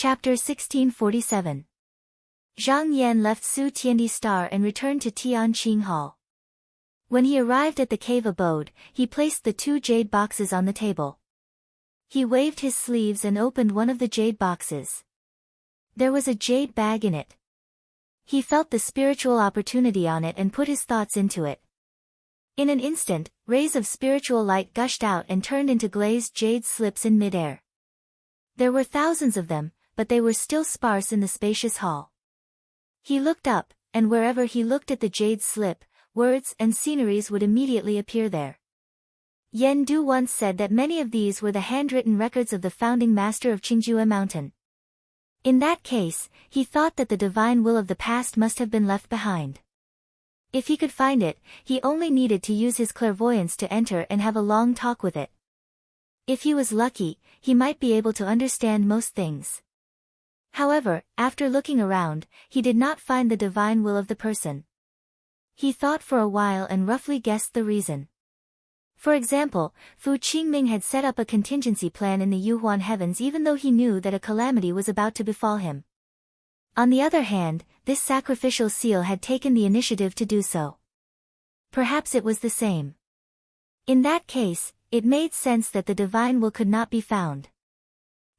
Chapter 1647. Zhang Yan left Su Tiandi Star and returned to Tianqing Hall. When he arrived at the cave abode, he placed the 2 jade boxes on the table. He waved his sleeves and opened one of the jade boxes. There was a jade bag in it. He felt the spiritual opportunity on it and put his thoughts into it. In an instant, rays of spiritual light gushed out and turned into glazed jade slips in midair. There were thousands of them, but they were still sparse in the spacious hall. He looked up, and wherever he looked at the jade slip, words and sceneries would immediately appear there. Yen Du once said that many of these were the handwritten records of the founding master of Qingjue Mountain. In that case, he thought that the divine will of the past must have been left behind. If he could find it, he only needed to use his clairvoyance to enter and have a long talk with it. If he was lucky, he might be able to understand most things. However, after looking around, he did not find the divine will of the person. He thought for a while and roughly guessed the reason. For example, Fu Qingming had set up a contingency plan in the Yuhuan heavens even though he knew that a calamity was about to befall him. On the other hand, this sacrificial seal had taken the initiative to do so. Perhaps it was the same. In that case, it made sense that the divine will could not be found.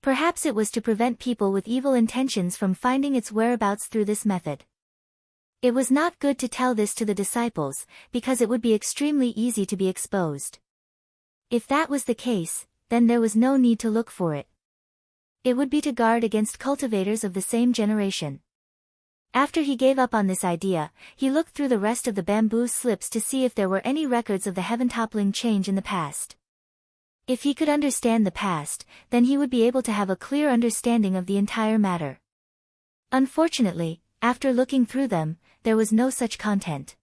Perhaps it was to prevent people with evil intentions from finding its whereabouts through this method. It was not good to tell this to the disciples, because it would be extremely easy to be exposed. If that was the case, then there was no need to look for it. It would be to guard against cultivators of the same generation. After he gave up on this idea, he looked through the rest of the bamboo slips to see if there were any records of the heaven-toppling change in the past. If he could understand the past, then he would be able to have a clear understanding of the entire matter. Unfortunately, after looking through them, there was no such content.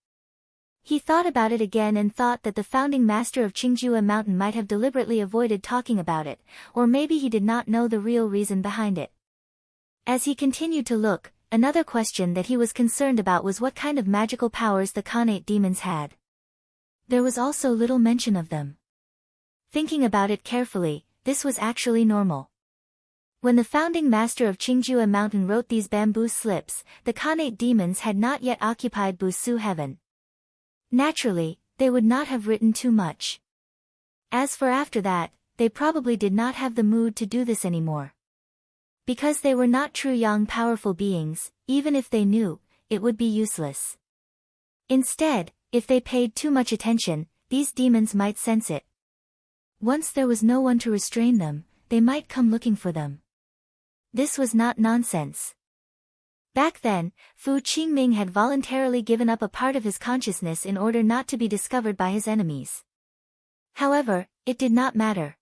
He thought about it again and thought that the founding master of Qingjue Mountain might have deliberately avoided talking about it, or maybe he did not know the real reason behind it. As he continued to look, another question that he was concerned about was what kind of magical powers the Khanate demons had. There was also little mention of them. Thinking about it carefully, this was actually normal. When the founding master of Qingjue Mountain wrote these bamboo slips, the Khanate demons had not yet occupied Busu heaven. Naturally, they would not have written too much. As for after that, they probably did not have the mood to do this anymore. Because they were not true young powerful beings, even if they knew, it would be useless. Instead, if they paid too much attention, these demons might sense it. Once there was no one to restrain them, they might come looking for them. This was not nonsense. Back then, Fu Qingming had voluntarily given up a part of his consciousness in order not to be discovered by his enemies. However, it did not matter.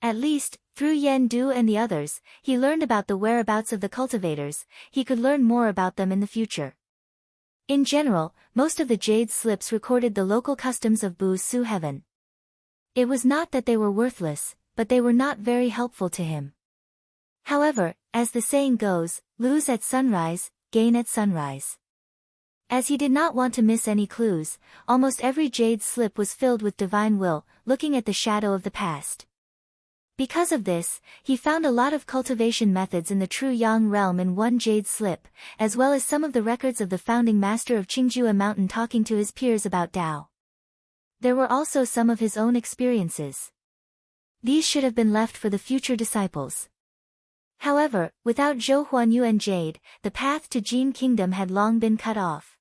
At least, through Yen Du and the others, he learned about the whereabouts of the cultivators. He could learn more about them in the future. In general, most of the jade slips recorded the local customs of Busu heaven. It was not that they were worthless, but they were not very helpful to him. However, as the saying goes, lose at sunrise, gain at sunrise. As he did not want to miss any clues, almost every jade slip was filled with divine will, looking at the shadow of the past. Because of this, he found a lot of cultivation methods in the true Yang realm in one jade slip, as well as some of the records of the founding master of Qingjue Mountain talking to his peers about Tao. There were also some of his own experiences. These should have been left for the future disciples. However, without Zhou Huanyu and Jade, the path to Jin Kingdom had long been cut off.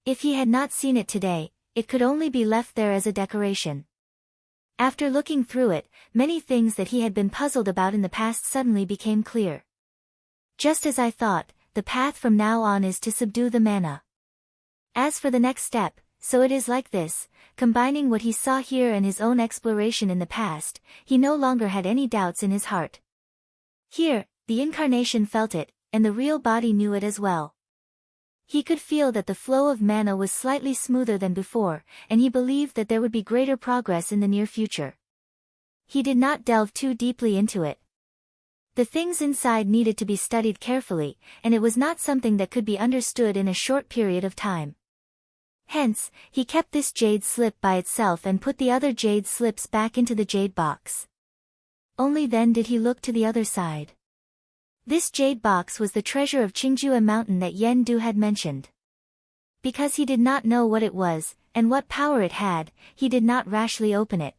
If he had not seen it today, it could only be left there as a decoration. After looking through it, many things that he had been puzzled about in the past suddenly became clear. Just as I thought, the path from now on is to subdue the mana. As for the next step, so it is like this, combining what he saw here and his own exploration in the past, he no longer had any doubts in his heart. Here, the incarnation felt it, and the real body knew it as well. He could feel that the flow of mana was slightly smoother than before, and he believed that there would be greater progress in the near future. He did not delve too deeply into it. The things inside needed to be studied carefully, and it was not something that could be understood in a short period of time. Hence, he kept this jade slip by itself and put the other jade slips back into the jade box. Only then did he look to the other side. This jade box was the treasure of Qingjue Mountain that Yen Du had mentioned. Because he did not know what it was, and what power it had, he did not rashly open it.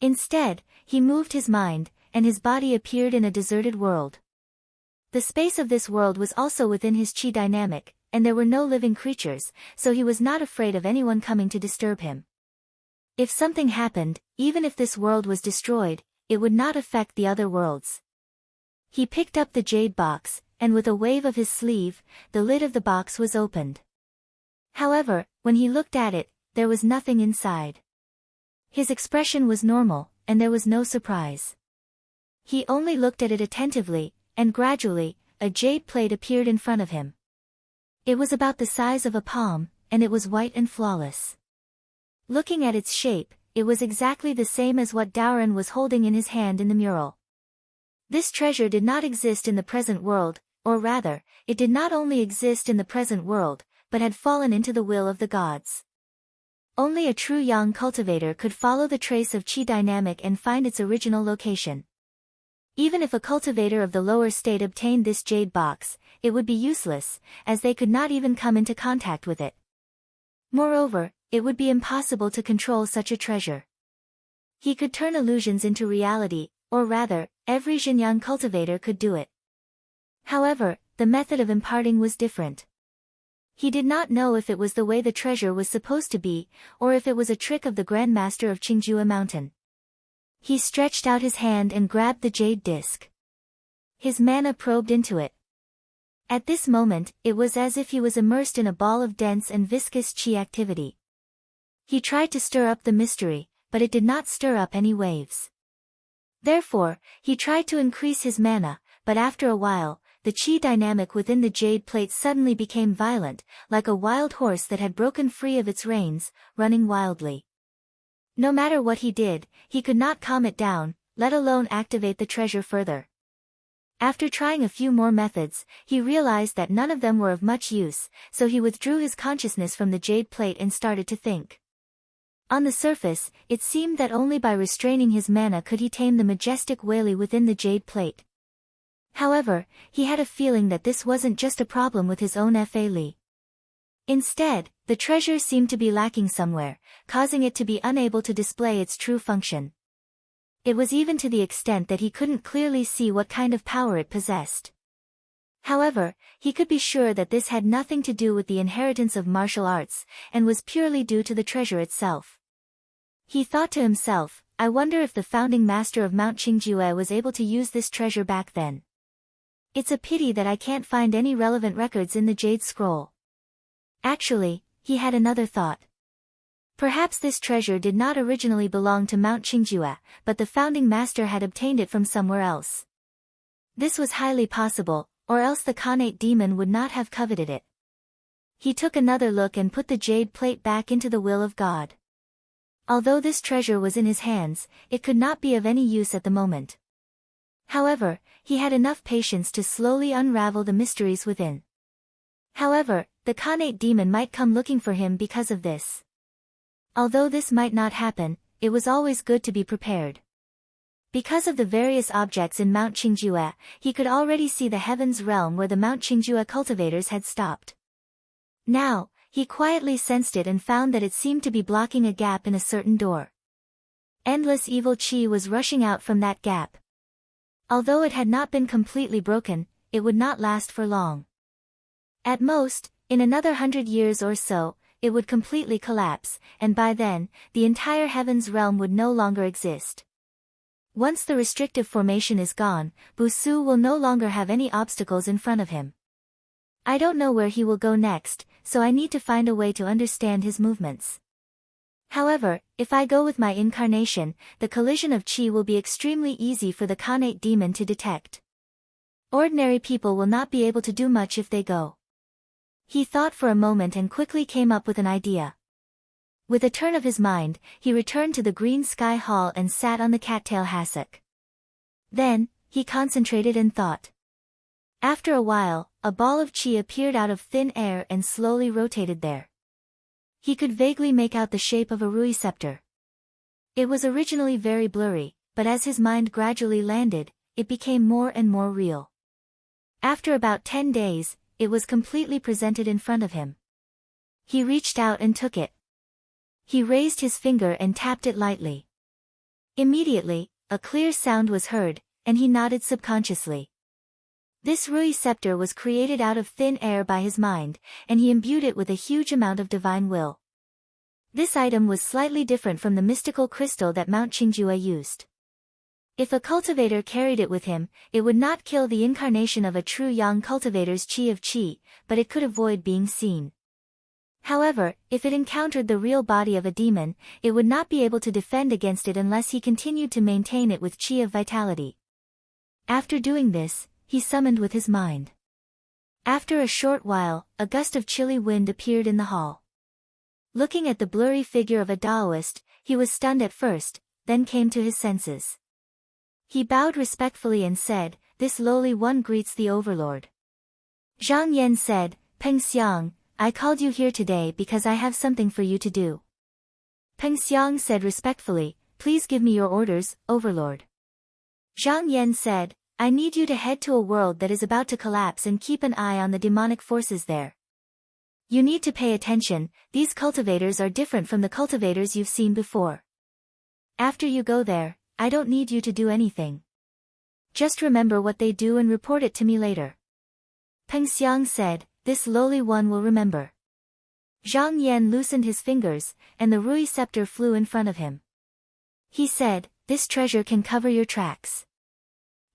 Instead, he moved his mind, and his body appeared in a deserted world. The space of this world was also within his qi dynamic, and there were no living creatures, so he was not afraid of anyone coming to disturb him. If something happened, even if this world was destroyed, it would not affect the other worlds. He picked up the jade box, and with a wave of his sleeve, the lid of the box was opened. However, when he looked at it, there was nothing inside. His expression was normal, and there was no surprise. He only looked at it attentively, and gradually, a jade plate appeared in front of him. It was about the size of a palm, and it was white and flawless. Looking at its shape, it was exactly the same as what Daoran was holding in his hand in the mural. This treasure did not exist in the present world, or rather, it did not only exist in the present world, but had fallen into the will of the gods. Only a true yang cultivator could follow the trace of qi dynamic and find its original location. Even if a cultivator of the lower state obtained this jade box, it would be useless, as they could not even come into contact with it. Moreover, it would be impossible to control such a treasure. He could turn illusions into reality, or rather, every Xinyang cultivator could do it. However, the method of imparting was different. He did not know if it was the way the treasure was supposed to be, or if it was a trick of the Grand Master of Qingjue Mountain. He stretched out his hand and grabbed the jade disc. His mana probed into it. At this moment, it was as if he was immersed in a ball of dense and viscous qi activity. He tried to stir up the mystery, but it did not stir up any waves. Therefore, he tried to increase his mana, but after a while, the qi dynamic within the jade plate suddenly became violent, like a wild horse that had broken free of its reins, running wildly. No matter what he did, he could not calm it down, let alone activate the treasure further. After trying a few more methods, he realized that none of them were of much use, so he withdrew his consciousness from the jade plate and started to think. On the surface, it seemed that only by restraining his mana could he tame the majestic Weili within the jade plate. However, he had a feeling that this wasn't just a problem with his own Fa Li. Instead, the treasure seemed to be lacking somewhere, causing it to be unable to display its true function. It was even to the extent that he couldn't clearly see what kind of power it possessed. However, he could be sure that this had nothing to do with the inheritance of martial arts, and was purely due to the treasure itself. He thought to himself, I wonder if the founding master of Mount Qingjue was able to use this treasure back then. It's a pity that I can't find any relevant records in the Jade Scroll. Actually, he had another thought. Perhaps this treasure did not originally belong to Mount Qingjue, but the founding master had obtained it from somewhere else. This was highly possible, or else the Khanate demon would not have coveted it. He took another look and put the jade plate back into the will of God. Although this treasure was in his hands, it could not be of any use at the moment. However, he had enough patience to slowly unravel the mysteries within. However, the Khanate demon might come looking for him because of this. Although this might not happen, it was always good to be prepared. Because of the various objects in Mount Qingjue, he could already see the heavens realm where the Mount Qingjue cultivators had stopped. Now, he quietly sensed it and found that it seemed to be blocking a gap in a certain door. Endless evil qi was rushing out from that gap. Although it had not been completely broken, it would not last for long. At most, in another 100 years or so, it would completely collapse, and by then, the entire heavens realm would no longer exist. Once the restrictive formation is gone, Busu will no longer have any obstacles in front of him. I don't know where he will go next, so I need to find a way to understand his movements. However, if I go with my incarnation, the collision of qi will be extremely easy for the Khanate demon to detect. Ordinary people will not be able to do much if they go. He thought for a moment and quickly came up with an idea. With a turn of his mind, he returned to the Green Sky Hall and sat on the cattail hassock. Then, he concentrated and thought. After a while, a ball of qi appeared out of thin air and slowly rotated there. He could vaguely make out the shape of a Rui scepter. It was originally very blurry, but as his mind gradually landed, it became more and more real. After about 10 days, it was completely presented in front of him. He reached out and took it. He raised his finger and tapped it lightly. Immediately, a clear sound was heard, and he nodded subconsciously. This Rui scepter was created out of thin air by his mind, and he imbued it with a huge amount of divine will. This item was slightly different from the mystical crystal that Mount Qingjue used. If a cultivator carried it with him, it would not kill the incarnation of a true yang cultivator's chi of chi, but it could avoid being seen. However, if it encountered the real body of a demon, it would not be able to defend against it unless he continued to maintain it with chi of vitality. After doing this, he summoned with his mind. After a short while, a gust of chilly wind appeared in the hall. Looking at the blurry figure of a Taoist, he was stunned at first, then came to his senses. He bowed respectfully and said, "This lowly one greets the overlord." Zhang Yan said, "Peng Xiang, I called you here today because I have something for you to do." Peng Xiang said respectfully, "Please give me your orders, overlord." Zhang Yan said, "I need you to head to a world that is about to collapse and keep an eye on the demonic forces there. You need to pay attention, these cultivators are different from the cultivators you've seen before. After you go there, I don't need you to do anything. Just remember what they do and report it to me later." Peng Xiang said, "This lowly one will remember." Zhang Yan loosened his fingers, and the Rui scepter flew in front of him. He said, "This treasure can cover your tracks.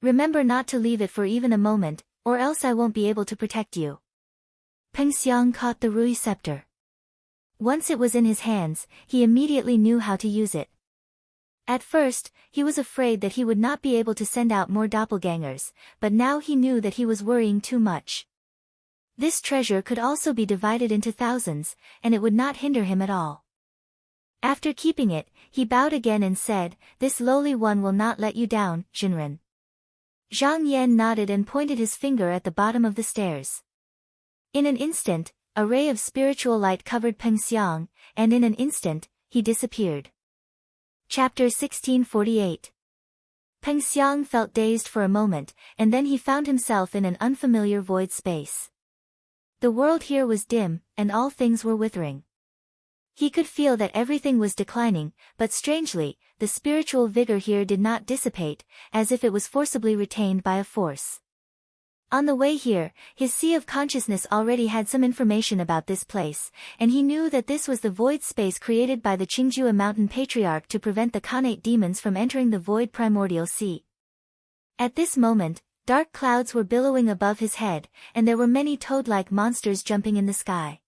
Remember not to leave it for even a moment, or else I won't be able to protect you." Peng Xiang caught the Rui scepter. Once it was in his hands, he immediately knew how to use it. At first, he was afraid that he would not be able to send out more doppelgangers, but now he knew that he was worrying too much. This treasure could also be divided into thousands, and it would not hinder him at all. After keeping it, he bowed again and said, "This lowly one will not let you down, Jinren." Zhang Yan nodded and pointed his finger at the bottom of the stairs. In an instant, a ray of spiritual light covered Peng Xiang, and in an instant, he disappeared. Chapter 1648. Peng Xiang felt dazed for a moment, and then he found himself in an unfamiliar void space. The world here was dim, and all things were withering. He could feel that everything was declining, but strangely, the spiritual vigor here did not dissipate, as if it was forcibly retained by a force. On the way here, his sea of consciousness already had some information about this place, and he knew that this was the void space created by the Qingjue Mountain Patriarch to prevent the Khanate demons from entering the void primordial sea. At this moment, dark clouds were billowing above his head, and there were many toad-like monsters jumping in the sky.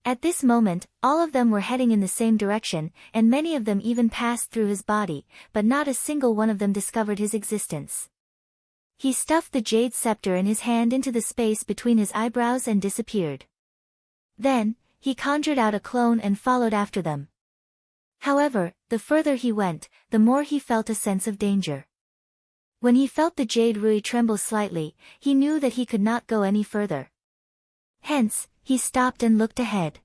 At this moment, all of them were heading in the same direction, and many of them even passed through his body, but not a single one of them discovered his existence. He stuffed the jade scepter in his hand into the space between his eyebrows and disappeared. Then, he conjured out a clone and followed after them. However, the further he went, the more he felt a sense of danger. When he felt the jade Rui tremble slightly, he knew that he could not go any further. Hence, he stopped and looked ahead.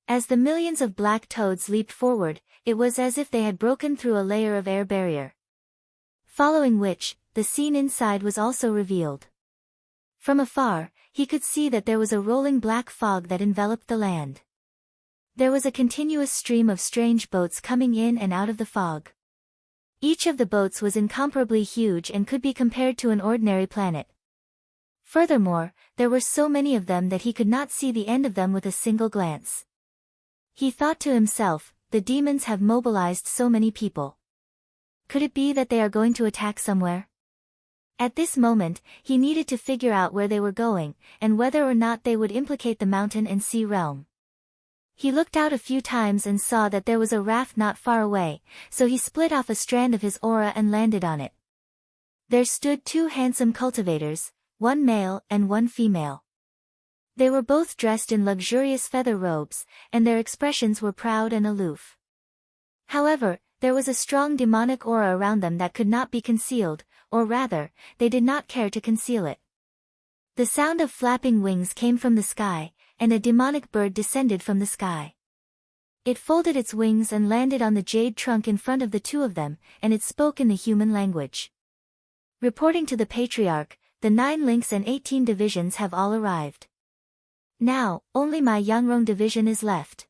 As the millions of black toads leaped forward, it was as if they had broken through a layer of air barrier. Following which, the scene inside was also revealed. From afar, he could see that there was a rolling black fog that enveloped the land. There was a continuous stream of strange boats coming in and out of the fog. Each of the boats was incomparably huge and could be compared to an ordinary planet. Furthermore, there were so many of them that he could not see the end of them with a single glance. He thought to himself, the demons have mobilized so many people. Could it be that they are going to attack somewhere? At this moment, he needed to figure out where they were going, and whether or not they would implicate the mountain and sea realm. He looked out a few times and saw that there was a raft not far away, so he split off a strand of his aura and landed on it. There stood two handsome cultivators, one male and one female. They were both dressed in luxurious feather robes, and their expressions were proud and aloof. However, there was a strong demonic aura around them that could not be concealed, or rather, they did not care to conceal it. The sound of flapping wings came from the sky, and a demonic bird descended from the sky. It folded its wings and landed on the jade trunk in front of the two of them, and it spoke in the human language. Reporting to the Patriarch, the 9 links and 18 divisions have all arrived. Now, only my Yangrong division is left.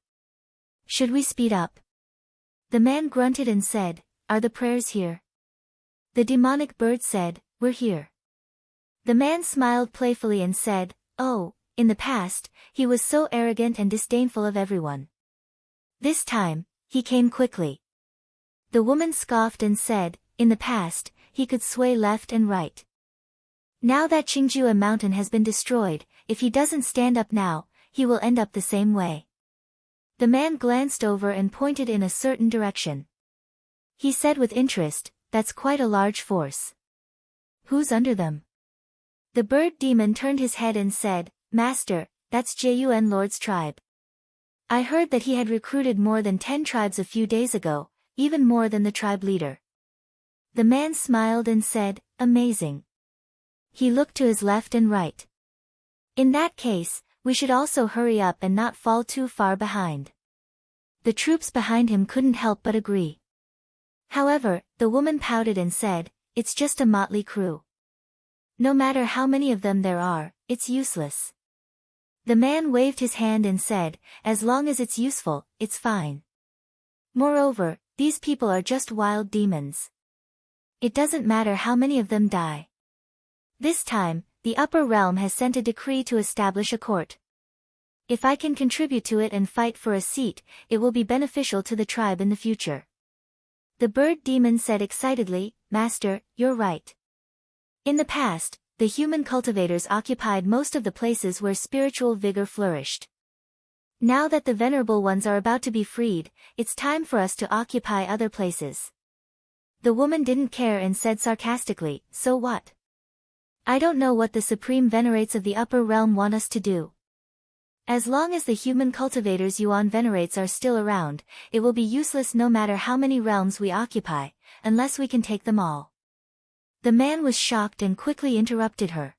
Should we speed up? The man grunted and said, are the prayers here? The demonic bird said, we're here. The man smiled playfully and said, oh, in the past, he was so arrogant and disdainful of everyone. This time, he came quickly. The woman scoffed and said, in the past, he could sway left and right. Now that Qingjue mountain has been destroyed, if he doesn't stand up now, he will end up the same way. The man glanced over and pointed in a certain direction. He said with interest, that's quite a large force. Who's under them? The bird demon turned his head and said, Master, that's Jun Lord's tribe. I heard that he had recruited more than 10 tribes a few days ago, even more than the tribe leader. The man smiled and said, amazing. He looked to his left and right. In that case, we should also hurry up and not fall too far behind. The troops behind him couldn't help but agree. However, the woman pouted and said, it's just a motley crew. No matter how many of them there are, it's useless. The man waved his hand and said, as long as it's useful, it's fine. Moreover, these people are just wild demons. It doesn't matter how many of them die. This time, the upper realm has sent a decree to establish a court. If I can contribute to it and fight for a seat, it will be beneficial to the tribe in the future. The bird demon said excitedly, Master, you're right. In the past, the human cultivators occupied most of the places where spiritual vigor flourished. Now that the venerable ones are about to be freed, it's time for us to occupy other places. The woman didn't care and said sarcastically, so what? I don't know what the supreme venerates of the upper realm want us to do. As long as the human cultivators Yuan venerates are still around, it will be useless no matter how many realms we occupy, unless we can take them all. The man was shocked and quickly interrupted her.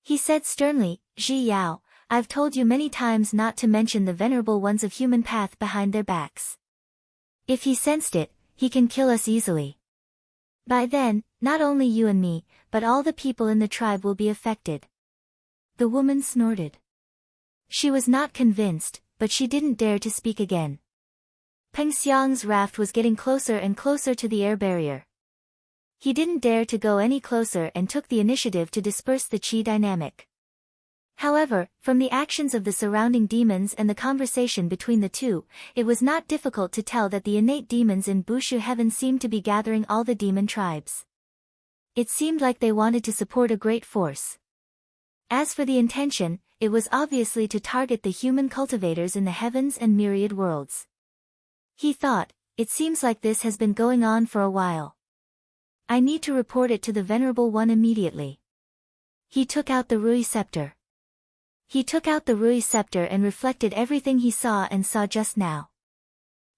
He said sternly, Ji Yao, I've told you many times not to mention the venerable ones of human path behind their backs. If he sensed it, he can kill us easily. By then, not only you and me, but all the people in the tribe will be affected. The woman snorted. She was not convinced, but she didn't dare to speak again. Peng Xiang's raft was getting closer and closer to the air barrier. He didn't dare to go any closer and took the initiative to disperse the qi dynamic. However, from the actions of the surrounding demons and the conversation between the two, it was not difficult to tell that the innate demons in Bushu heaven seemed to be gathering all the demon tribes. It seemed like they wanted to support a great force. As for the intention, it was obviously to target the human cultivators in the heavens and myriad worlds. He thought, it seems like this has been going on for a while. I need to report it to the Venerable One immediately. He took out the Rui scepter. He took out the Rui scepter and reflected everything he saw and saw just now.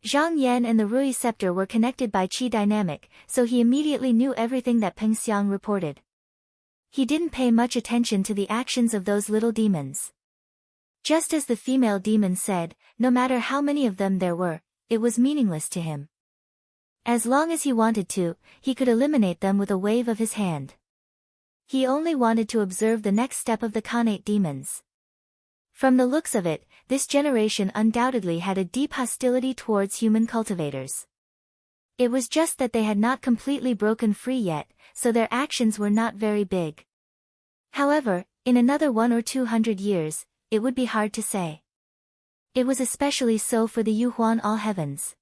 Zhang Yan and the Rui scepter were connected by qi dynamic, so he immediately knew everything that Peng Xiang reported. He didn't pay much attention to the actions of those little demons. Just as the female demon said, no matter how many of them there were, it was meaningless to him. As long as he wanted to, he could eliminate them with a wave of his hand. He only wanted to observe the next step of the Khanate demons. From the looks of it, this generation undoubtedly had a deep hostility towards human cultivators. It was just that they had not completely broken free yet, so their actions were not very big. However, in another 100 or 200 years, it would be hard to say. It was especially so for the Yuhuan All Heavens.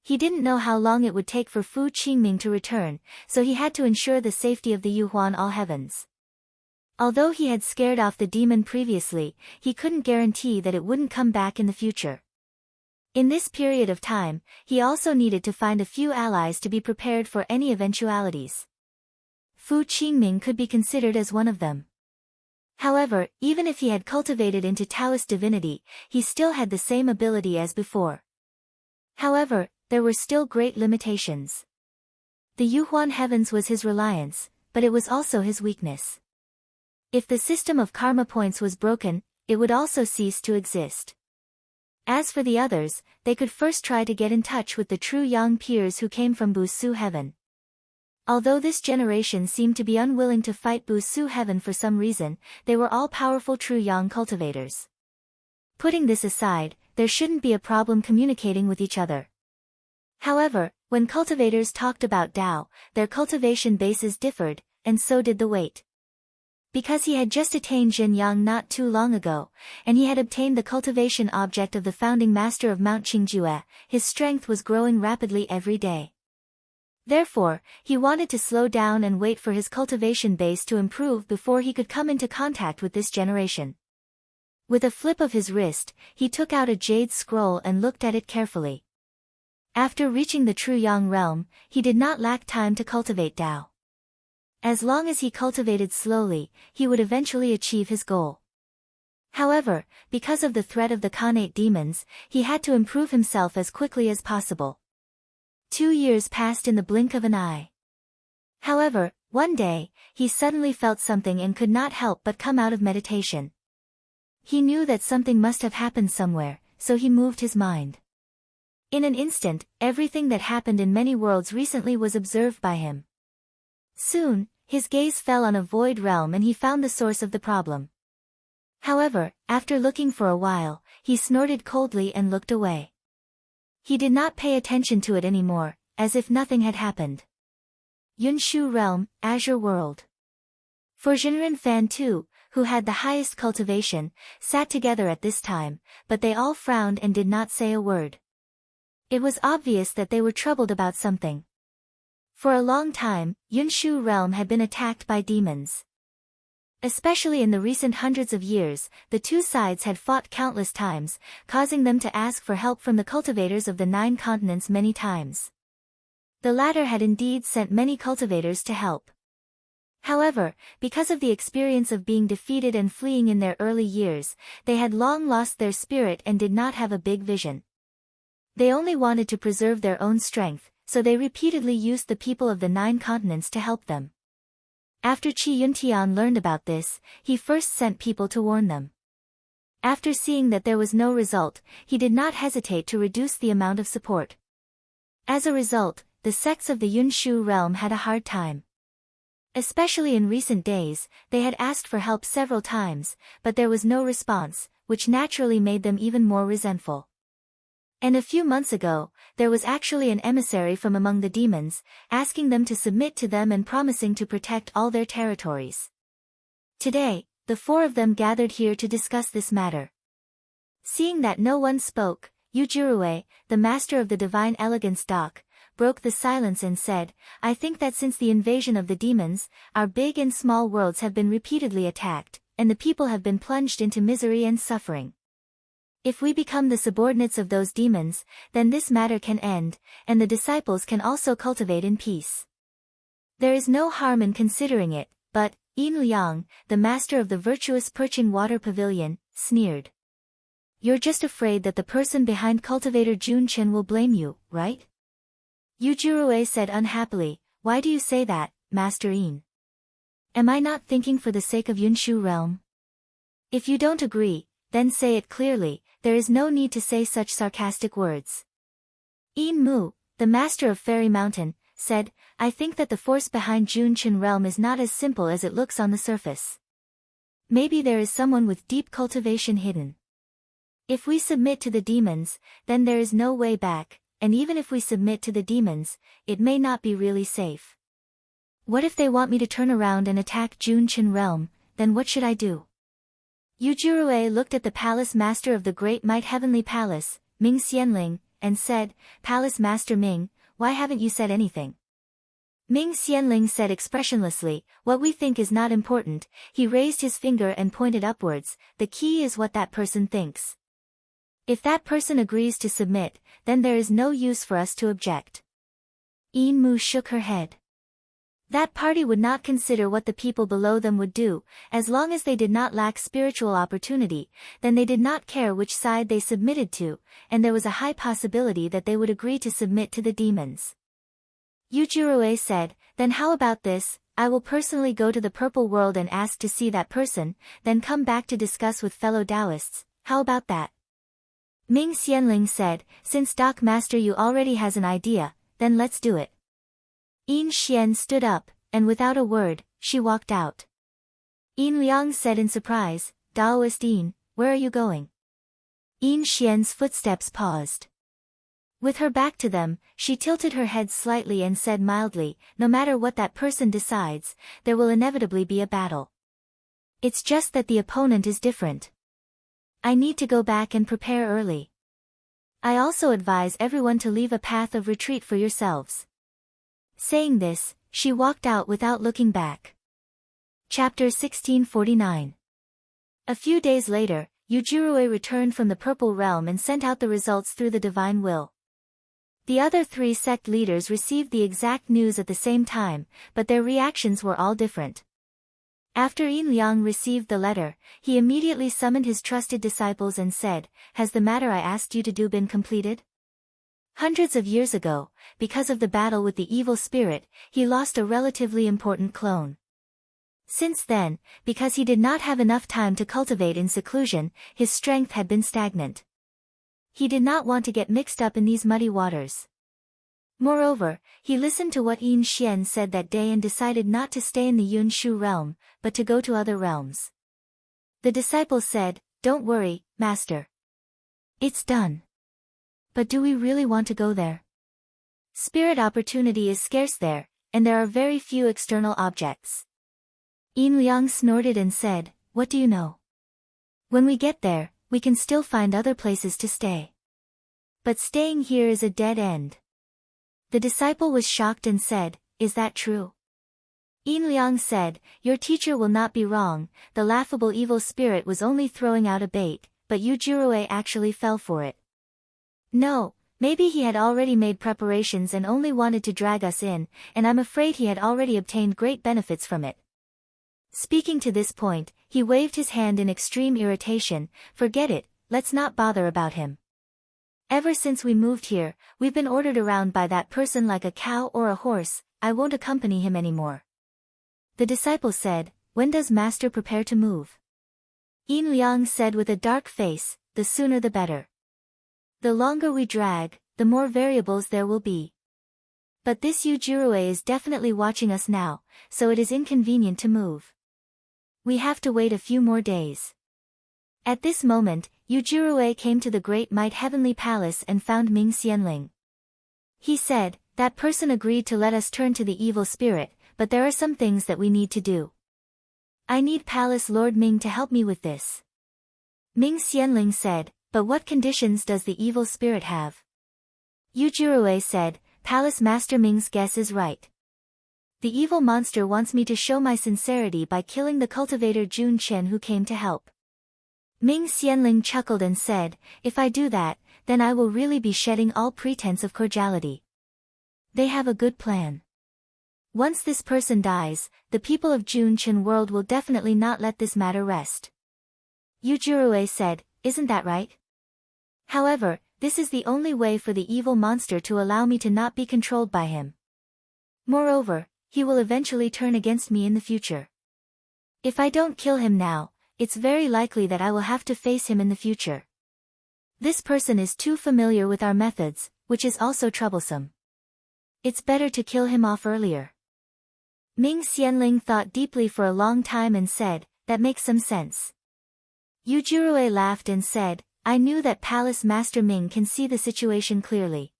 He didn't know how long it would take for Fu Qingming to return, so he had to ensure the safety of the Yuhuan All Heavens. Although he had scared off the demon previously, he couldn't guarantee that it wouldn't come back in the future. In this period of time, he also needed to find a few allies to be prepared for any eventualities. Fu Qingming could be considered as one of them. However, even if he had cultivated into Taoist divinity, he still had the same ability as before. However, there were still great limitations. The Yuhuan heavens was his reliance, but it was also his weakness. If the system of karma points was broken, it would also cease to exist. As for the others, they could first try to get in touch with the true Yang peers who came from Busu heaven. Although this generation seemed to be unwilling to fight Bu Su Heaven for some reason, they were all powerful true Yang cultivators. Putting this aside, there shouldn't be a problem communicating with each other. However, when cultivators talked about Tao, their cultivation bases differed, and so did the weight. Because he had just attained Jin Yang not too long ago, and he had obtained the cultivation object of the founding master of Mount Qingjue, his strength was growing rapidly every day. Therefore, he wanted to slow down and wait for his cultivation base to improve before he could come into contact with this generation. With a flip of his wrist, he took out a jade scroll and looked at it carefully. After reaching the true Yang realm, he did not lack time to cultivate Tao. As long as he cultivated slowly, he would eventually achieve his goal. However, because of the threat of the Khanate demons, he had to improve himself as quickly as possible. 2 years passed in the blink of an eye. However, one day, he suddenly felt something and could not help but come out of meditation. He knew that something must have happened somewhere, so he moved his mind. In an instant, everything that happened in many worlds recently was observed by him. Soon, his gaze fell on a void realm and he found the source of the problem. However, after looking for a while, he snorted coldly and looked away. He did not pay attention to it anymore, as if nothing had happened. Yunshu Realm, Azure World. For Jinren Fan too, who had the highest cultivation, sat together at this time, but they all frowned and did not say a word. It was obvious that they were troubled about something. For a long time, Yunshu Realm had been attacked by demons. Especially in the recent hundreds of years, the two sides had fought countless times, causing them to ask for help from the cultivators of the 9 continents many times. The latter had indeed sent many cultivators to help. However, because of the experience of being defeated and fleeing in their early years, they had long lost their spirit and did not have a big vision. They only wanted to preserve their own strength, so they repeatedly used the people of the 9 continents to help them. After Qi Yuntian learned about this, he first sent people to warn them. After seeing that there was no result, he did not hesitate to reduce the amount of support. As a result, the sects of the Yunshu realm had a hard time. Especially in recent days, they had asked for help several times, but there was no response, which naturally made them even more resentful. And a few months ago, there was actually an emissary from among the demons, asking them to submit to them and promising to protect all their territories. Today, the 4 of them gathered here to discuss this matter. Seeing that no one spoke, Yujirue, the master of the divine elegance dock, broke the silence and said, I think that since the invasion of the demons, our big and small worlds have been repeatedly attacked, and the people have been plunged into misery and suffering. If we become the subordinates of those demons, then this matter can end, and the disciples can also cultivate in peace. There is no harm in considering it, but, Yin Liang, the master of the virtuous perching water pavilion, sneered. You're just afraid that the person behind cultivator Jun Chen will blame you, right? Yujirue said unhappily, why do you say that, Master Yin? Am I not thinking for the sake of Yunshu realm? If you don't agree, then say it clearly. There is no need to say such sarcastic words. Yin Mu, the master of Fairy Mountain, said, I think that the force behind Jun Chen realm is not as simple as it looks on the surface. Maybe there is someone with deep cultivation hidden. If we submit to the demons, then there is no way back, and even if we submit to the demons, it may not be really safe. What if they want me to turn around and attack Jun Chen realm, then what should I do? Yujirue looked at the palace master of the Great Might Heavenly Palace, Ming Xianling, and said, Palace Master Ming, why haven't you said anything? Ming Xianling said expressionlessly, what we think is not important. He raised his finger and pointed upwards, the key is what that person thinks. If that person agrees to submit, then there is no use for us to object. Yin Mu shook her head. That party would not consider what the people below them would do, as long as they did not lack spiritual opportunity, then they did not care which side they submitted to, and there was a high possibility that they would agree to submit to the demons. Yujirue said, then how about this, I will personally go to the Purple World and ask to see that person, then come back to discuss with fellow Taoists, how about that? Ming Xianling said, since Doc Master you already has an idea, then let's do it. Yin Xian stood up, and without a word, she walked out. Yin Liang said in surprise, Taoist Yin, where are you going? Yin Xian's footsteps paused. With her back to them, she tilted her head slightly and said mildly, no matter what that person decides, there will inevitably be a battle. It's just that the opponent is different. I need to go back and prepare early. I also advise everyone to leave a path of retreat for yourselves. Saying this, she walked out without looking back. Chapter 1649. A few days later, Yujirue returned from the Purple Realm and sent out the results through the divine will. The other 3 sect leaders received the exact news at the same time, but their reactions were all different. After Yin Liang received the letter, he immediately summoned his trusted disciples and said, Has the matter I asked you to do been completed? Hundreds of years ago, because of the battle with the evil spirit, he lost a relatively important clone. Since then, because he did not have enough time to cultivate in seclusion, his strength had been stagnant. He did not want to get mixed up in these muddy waters. Moreover, he listened to what Yin Xian said that day and decided not to stay in the Yun Shu realm, but to go to other realms. The disciples said, Don't worry, Master. It's done. But do we really want to go there? Spirit opportunity is scarce there, and there are very few external objects. Yin Liang snorted and said, What do you know? When we get there, we can still find other places to stay. But staying here is a dead end. The disciple was shocked and said, Is that true? Yin Liang said, Your teacher will not be wrong, the laughable evil spirit was only throwing out a bait, but Yujirue actually fell for it. No, maybe he had already made preparations and only wanted to drag us in, and I'm afraid he had already obtained great benefits from it. Speaking to this point, he waved his hand in extreme irritation, Forget it, let's not bother about him. Ever since we moved here, we've been ordered around by that person like a cow or a horse, I won't accompany him anymore. The disciple said, When does Master prepare to move? Yin Liang said with a dark face, The sooner the better. The longer we drag, the more variables there will be. But this Yujirue is definitely watching us now, so it is inconvenient to move. We have to wait a few more days. At this moment, Yujirue came to the Great Might Heavenly Palace and found Ming Xianling. He said, That person agreed to let us turn to the evil spirit, but there are some things that we need to do. I need Palace Lord Ming to help me with this. Ming Xianling said, But what conditions does the evil spirit have? Yujirue said, Palace Master Ming's guess is right. The evil monster wants me to show my sincerity by killing the cultivator Jun Chen who came to help. Ming Xianling chuckled and said, If I do that, then I will really be shedding all pretense of cordiality. They have a good plan. Once this person dies, the people of Jun Chen world will definitely not let this matter rest. Yujirue said, Isn't that right? However, this is the only way for the evil monster to allow me to not be controlled by him. Moreover, he will eventually turn against me in the future. If I don't kill him now, it's very likely that I will have to face him in the future. This person is too familiar with our methods, which is also troublesome. It's better to kill him off earlier. Ming Xianling thought deeply for a long time and said, That makes some sense. Yujirue laughed and said, I knew that Palace Master Ming can see the situation clearly.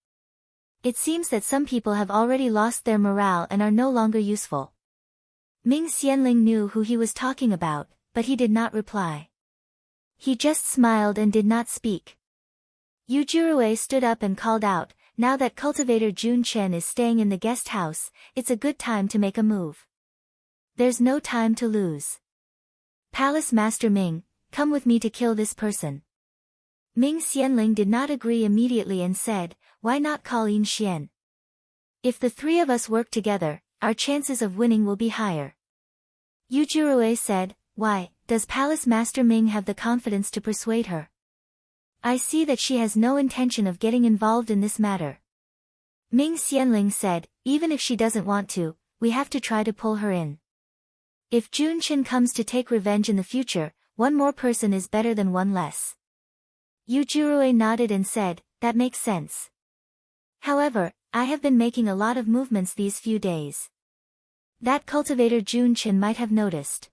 It seems that some people have already lost their morale and are no longer useful. Ming Xianling knew who he was talking about, but he did not reply. He just smiled and did not speak. Yujirue stood up and called out, Now that cultivator Jun Chen is staying in the guest house, it's a good time to make a move. There's no time to lose. Palace Master Ming, come with me to kill this person. Ming Xianling did not agree immediately and said, Why not call Yin Xian? If the 3 of us work together, our chances of winning will be higher. Yujirue said, Why, does Palace Master Ming have the confidence to persuade her? I see that she has no intention of getting involved in this matter. Ming Xianling said, Even if she doesn't want to, we have to try to pull her in. If Jun Chen comes to take revenge in the future, one more person is better than one less. Yujirue nodded and said, That makes sense. However, I have been making a lot of movements these few days. That cultivator Jun Chen might have noticed.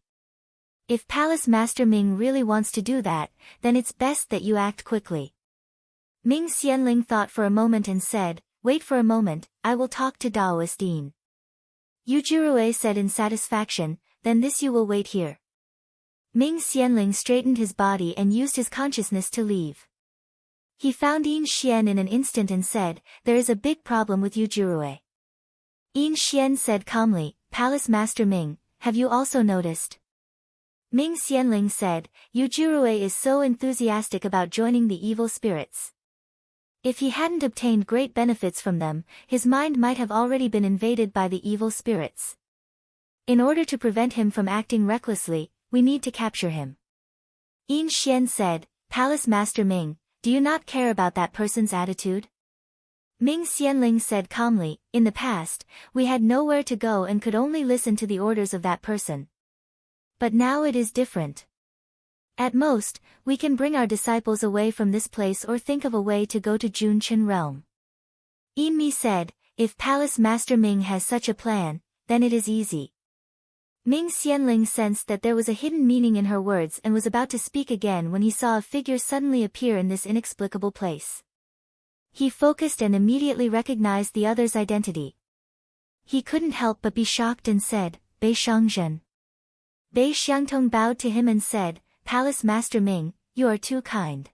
If Palace Master Ming really wants to do that, then it's best that you act quickly. Ming Xianling thought for a moment and said, wait for a moment, I will talk to Daoist Dean. Yu Jirue said in satisfaction, then this you will wait here. Ming Xianling straightened his body and used his consciousness to leave. He found Yin Xian in an instant and said, there is a big problem with Yu Jirue. Yin Xian said calmly, Palace Master Ming, have you also noticed? Ming Xianling said, Yu Jirue is so enthusiastic about joining the evil spirits. If he hadn't obtained great benefits from them, his mind might have already been invaded by the evil spirits. In order to prevent him from acting recklessly, we need to capture him. Yin Xian said, Palace Master Ming, do you not care about that person's attitude? Ming Xianling said calmly, in the past, we had nowhere to go and could only listen to the orders of that person. But now it is different. At most, we can bring our disciples away from this place or think of a way to go to Junchen realm. Yin Mi said, if Palace Master Ming has such a plan, then it is easy. Ming Xianling sensed that there was a hidden meaning in her words and was about to speak again when he saw a figure suddenly appear in this inexplicable place. He focused and immediately recognized the other's identity. He couldn't help but be shocked and said, Bei Xiangzhen. Bei Xiangtong bowed to him and said, Palace Master Ming, you are too kind.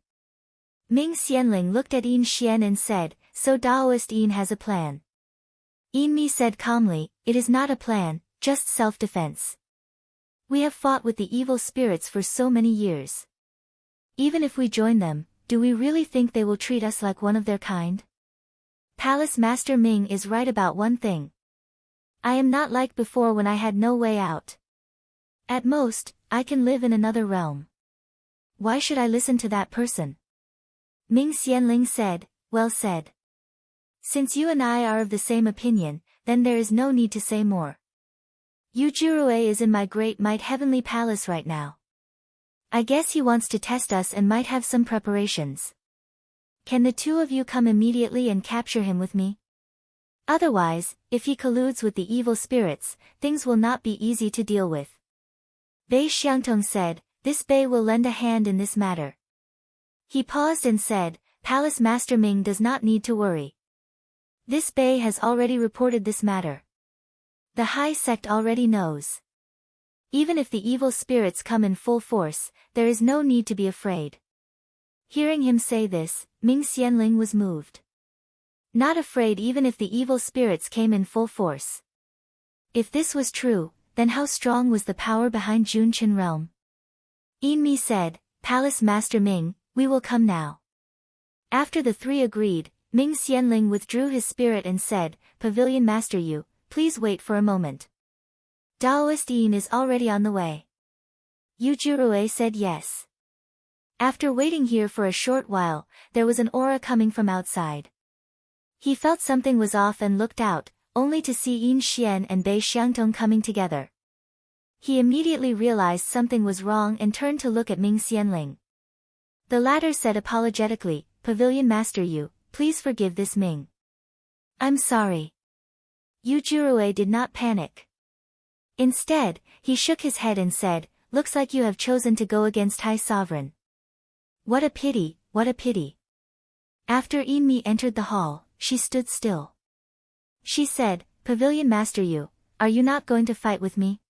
Ming Xianling looked at Yin Xian and said, so Daoist Yin has a plan. Yin Mi said calmly, it is not a plan, just self-defense. We have fought with the evil spirits for so many years. Even if we join them, do we really think they will treat us like one of their kind? Palace Master Ming is right about one thing. I am not like before when I had no way out. At most, I can live in another realm. Why should I listen to that person? Ming Xianling said, well said. Since you and I are of the same opinion, then there is no need to say more. Yu Jirue is in my great might heavenly palace right now. I guess he wants to test us and might have some preparations. Can the two of you come immediately and capture him with me? Otherwise, if he colludes with the evil spirits, things will not be easy to deal with. Bei Xiangtong said, this Bei will lend a hand in this matter. He paused and said, Palace Master Ming does not need to worry. This Bei has already reported this matter. The High Sect already knows. Even if the evil spirits come in full force, there is no need to be afraid. Hearing him say this, Ming Xianling was moved. Not afraid even if the evil spirits came in full force. If this was true, then how strong was the power behind Junchen realm? Yin Mi said, Palace Master Ming, we will come now. After the three agreed, Ming Xianling withdrew his spirit and said, Pavilion Master Yu, please wait for a moment. Daoist Yin is already on the way. Yu Jirue said yes. After waiting here for a short while, there was an aura coming from outside. He felt something was off and looked out, only to see Yin Xian and Bei Xiangtong coming together. He immediately realized something was wrong and turned to look at Ming Xianling. The latter said apologetically, Pavilion Master Yu, please forgive this Ming. I'm sorry. Yu Jirue did not panic. Instead, he shook his head and said, looks like you have chosen to go against High Sovereign. What a pity, what a pity. After Yin Mi entered the hall, she stood still. She said, Pavilion Master Yu, are you not going to fight with me?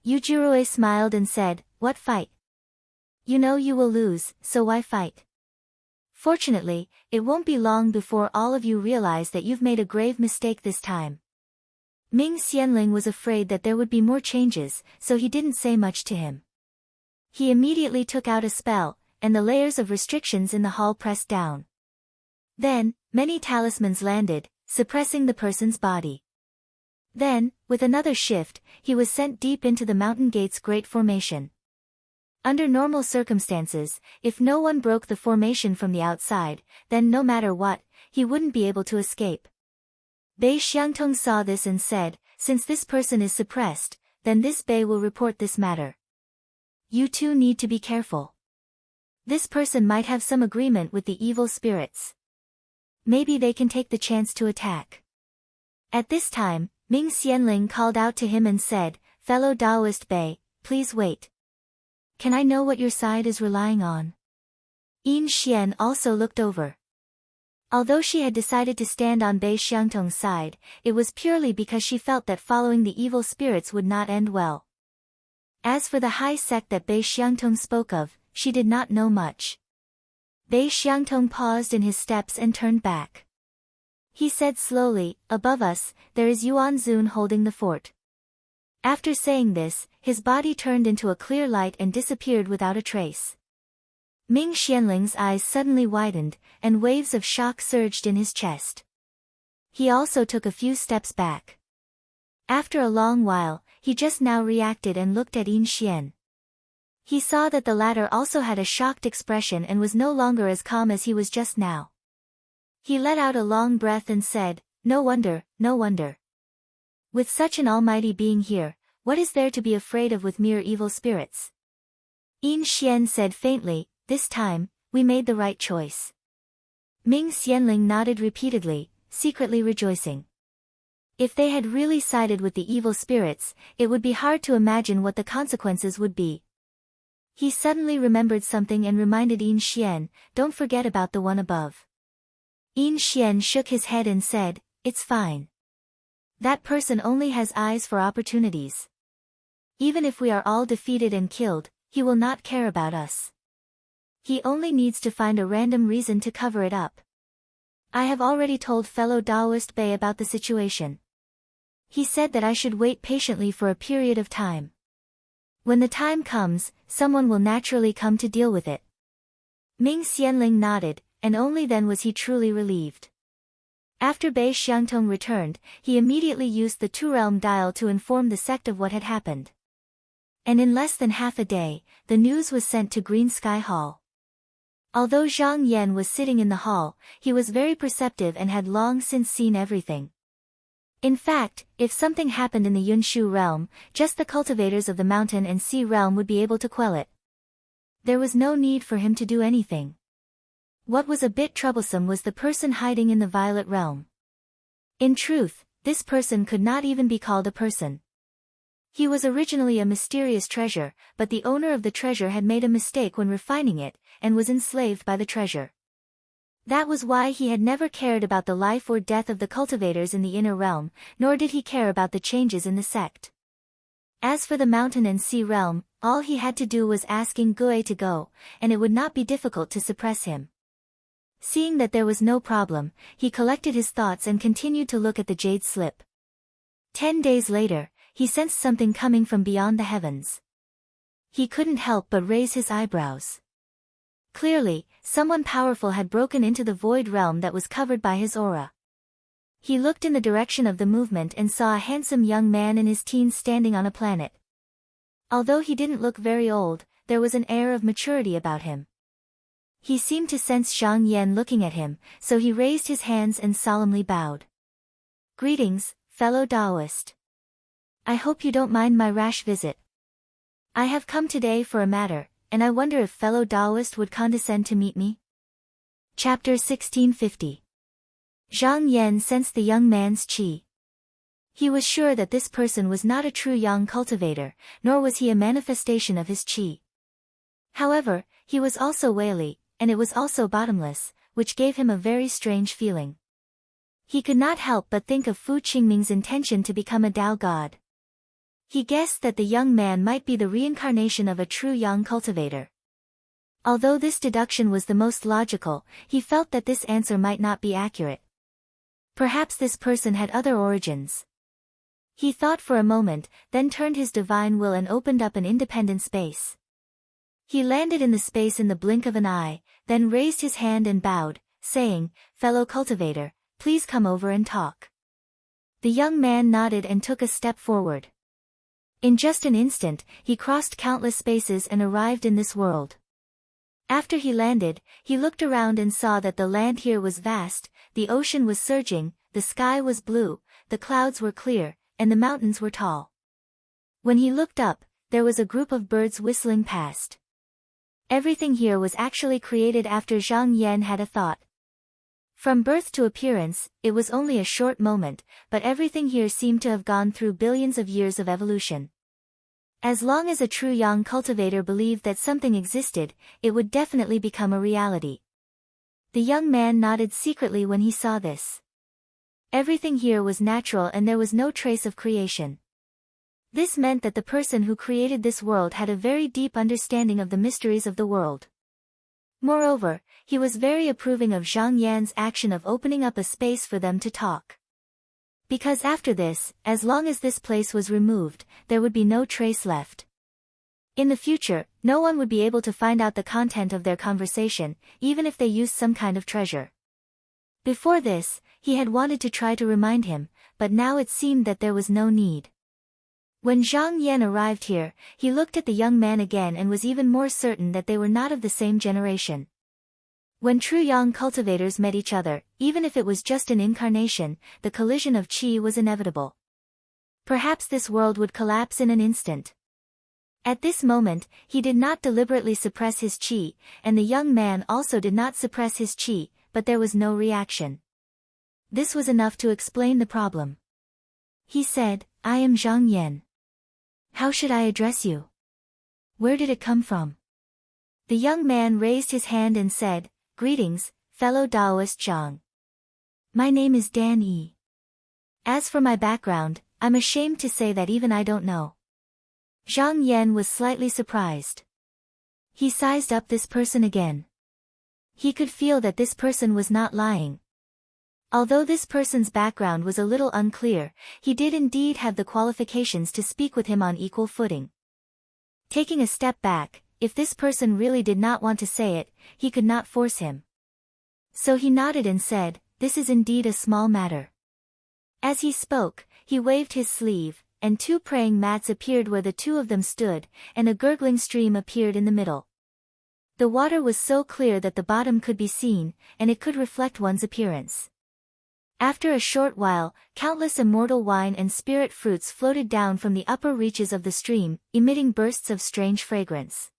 Yu Jirue smiled and said, what fight? You know you will lose, so why fight? Fortunately, it won't be long before all of you realize that you've made a grave mistake this time. Ming Xianling was afraid that there would be more changes, so he didn't say much to him. He immediately took out a spell, and the layers of restrictions in the hall pressed down. Then, many talismans landed, suppressing the person's body. Then, with another shift, he was sent deep into the mountain gate's great formation. Under normal circumstances, if no one broke the formation from the outside, then no matter what, he wouldn't be able to escape. Bei Xiangtong saw this and said, since this person is suppressed, then this Bei will report this matter. You two need to be careful. This person might have some agreement with the evil spirits. maybe they can take the chance to attack. At this time, Ming Xianling called out to him and said, "Fellow Taoist Bei, please wait. Can I know what your side is relying on?" Yin Xian also looked over. Although she had decided to stand on Bei Xiangtong's side, it was purely because she felt that following the evil spirits would not end well. As for the high sect that Bei Xiangtong spoke of, she did not know much. Bei Xiangtong paused in his steps and turned back. He said slowly, "Above us, there is Yuan Zun holding the fort." After saying this, his body turned into a clear light and disappeared without a trace. Ming Xianling's eyes suddenly widened, and waves of shock surged in his chest. He also took a few steps back. After a long while, he just now reacted and looked at Yin Xian. He saw that the latter also had a shocked expression and was no longer as calm as he was just now. He let out a long breath and said, "No wonder, no wonder. With such an almighty being here, what is there to be afraid of with mere evil spirits?" Yin Xian said faintly, "This time, we made the right choice." Ming Xianling nodded repeatedly, secretly rejoicing. If they had really sided with the evil spirits, it would be hard to imagine what the consequences would be. He suddenly remembered something and reminded Yin Xian, "Don't forget about the one above." Yin Xian shook his head and said, "It's fine. That person only has eyes for opportunities. Even if we are all defeated and killed, he will not care about us. He only needs to find a random reason to cover it up. I have already told fellow Taoist Bei about the situation. He said that I should wait patiently for a period of time. When the time comes, someone will naturally come to deal with it." Ming Xianling nodded, and only then was he truly relieved. After Bei Xiangtong returned, he immediately used the two-realm dial to inform the sect of what had happened. And in less than half a day, the news was sent to Green Sky Hall. Although Zhang Yan was sitting in the hall, he was very perceptive and had long since seen everything. In fact, if something happened in the Yunshu realm, just the cultivators of the mountain and sea realm would be able to quell it. There was no need for him to do anything. What was a bit troublesome was the person hiding in the violet realm. In truth, this person could not even be called a person. He was originally a mysterious treasure, but the owner of the treasure had made a mistake when refining it, and was enslaved by the treasure. That was why he had never cared about the life or death of the cultivators in the inner realm, nor did he care about the changes in the sect. As for the mountain and sea realm, all he had to do was asking Gue to go, and it would not be difficult to suppress him. Seeing that there was no problem, he collected his thoughts and continued to look at the jade slip. 10 days later, he sensed something coming from beyond the heavens. He couldn't help but raise his eyebrows. Clearly, someone powerful had broken into the void realm that was covered by his aura. He looked in the direction of the movement and saw a handsome young man in his teens standing on a planet. Although he didn't look very old, there was an air of maturity about him. He seemed to sense Zhang Yan looking at him, so he raised his hands and solemnly bowed. "Greetings, fellow Taoist. I hope you don't mind my rash visit. I have come today for a matter, and I wonder if fellow Taoist would condescend to meet me." Chapter 1650. Zhang Yan sensed the young man's qi. He was sure that this person was not a true yang cultivator, nor was he a manifestation of his qi. However, he was also wily, and it was also bottomless, which gave him a very strange feeling. He could not help but think of Fu Qingming's intention to become a Tao god. He guessed that the young man might be the reincarnation of a true yang cultivator. Although this deduction was the most logical, he felt that this answer might not be accurate. Perhaps this person had other origins. He thought for a moment, then turned his divine will and opened up an independent space. He landed in the space in the blink of an eye, then raised his hand and bowed, saying, "Fellow cultivator, please come over and talk." The young man nodded and took a step forward. In just an instant, he crossed countless spaces and arrived in this world. After he landed, he looked around and saw that the land here was vast, the ocean was surging, the sky was blue, the clouds were clear, and the mountains were tall. When he looked up, there was a group of birds whistling past. Everything here was actually created after Zhang Yan had a thought. From birth to appearance, it was only a short moment, but everything here seemed to have gone through billions of years of evolution. As long as a true yang cultivator believed that something existed, it would definitely become a reality. The young man nodded secretly when he saw this. Everything here was natural and there was no trace of creation. This meant that the person who created this world had a very deep understanding of the mysteries of the world. Moreover, he was very approving of Zhang Yan's action of opening up a space for them to talk. Because after this, as long as this place was removed, there would be no trace left. In the future, no one would be able to find out the content of their conversation, even if they used some kind of treasure. Before this, he had wanted to try to remind him, but now it seemed that there was no need. When Zhang Yan arrived here, he looked at the young man again and was even more certain that they were not of the same generation. When true yang cultivators met each other, even if it was just an incarnation, the collision of qi was inevitable. Perhaps this world would collapse in an instant. At this moment, he did not deliberately suppress his qi, and the young man also did not suppress his qi, but there was no reaction. This was enough to explain the problem. He said, "I am Zhang Yan. How should I address you? Where did it come from?" The young man raised his hand and said, "Greetings, fellow Taoist Zhang. My name is Dan Yi. As for my background, I'm ashamed to say that even I don't know." Zhang Yan was slightly surprised. He sized up this person again. He could feel that this person was not lying. Although this person's background was a little unclear, he did indeed have the qualifications to speak with him on equal footing. Taking a step back, if this person really did not want to say it, he could not force him. So he nodded and said, "This is indeed a small matter." As he spoke, he waved his sleeve, and 2 praying mats appeared where the 2 of them stood, and a gurgling stream appeared in the middle. The water was so clear that the bottom could be seen, and it could reflect one's appearance. After a short while, countless immortal wine and spirit fruits floated down from the upper reaches of the stream, emitting bursts of strange fragrance.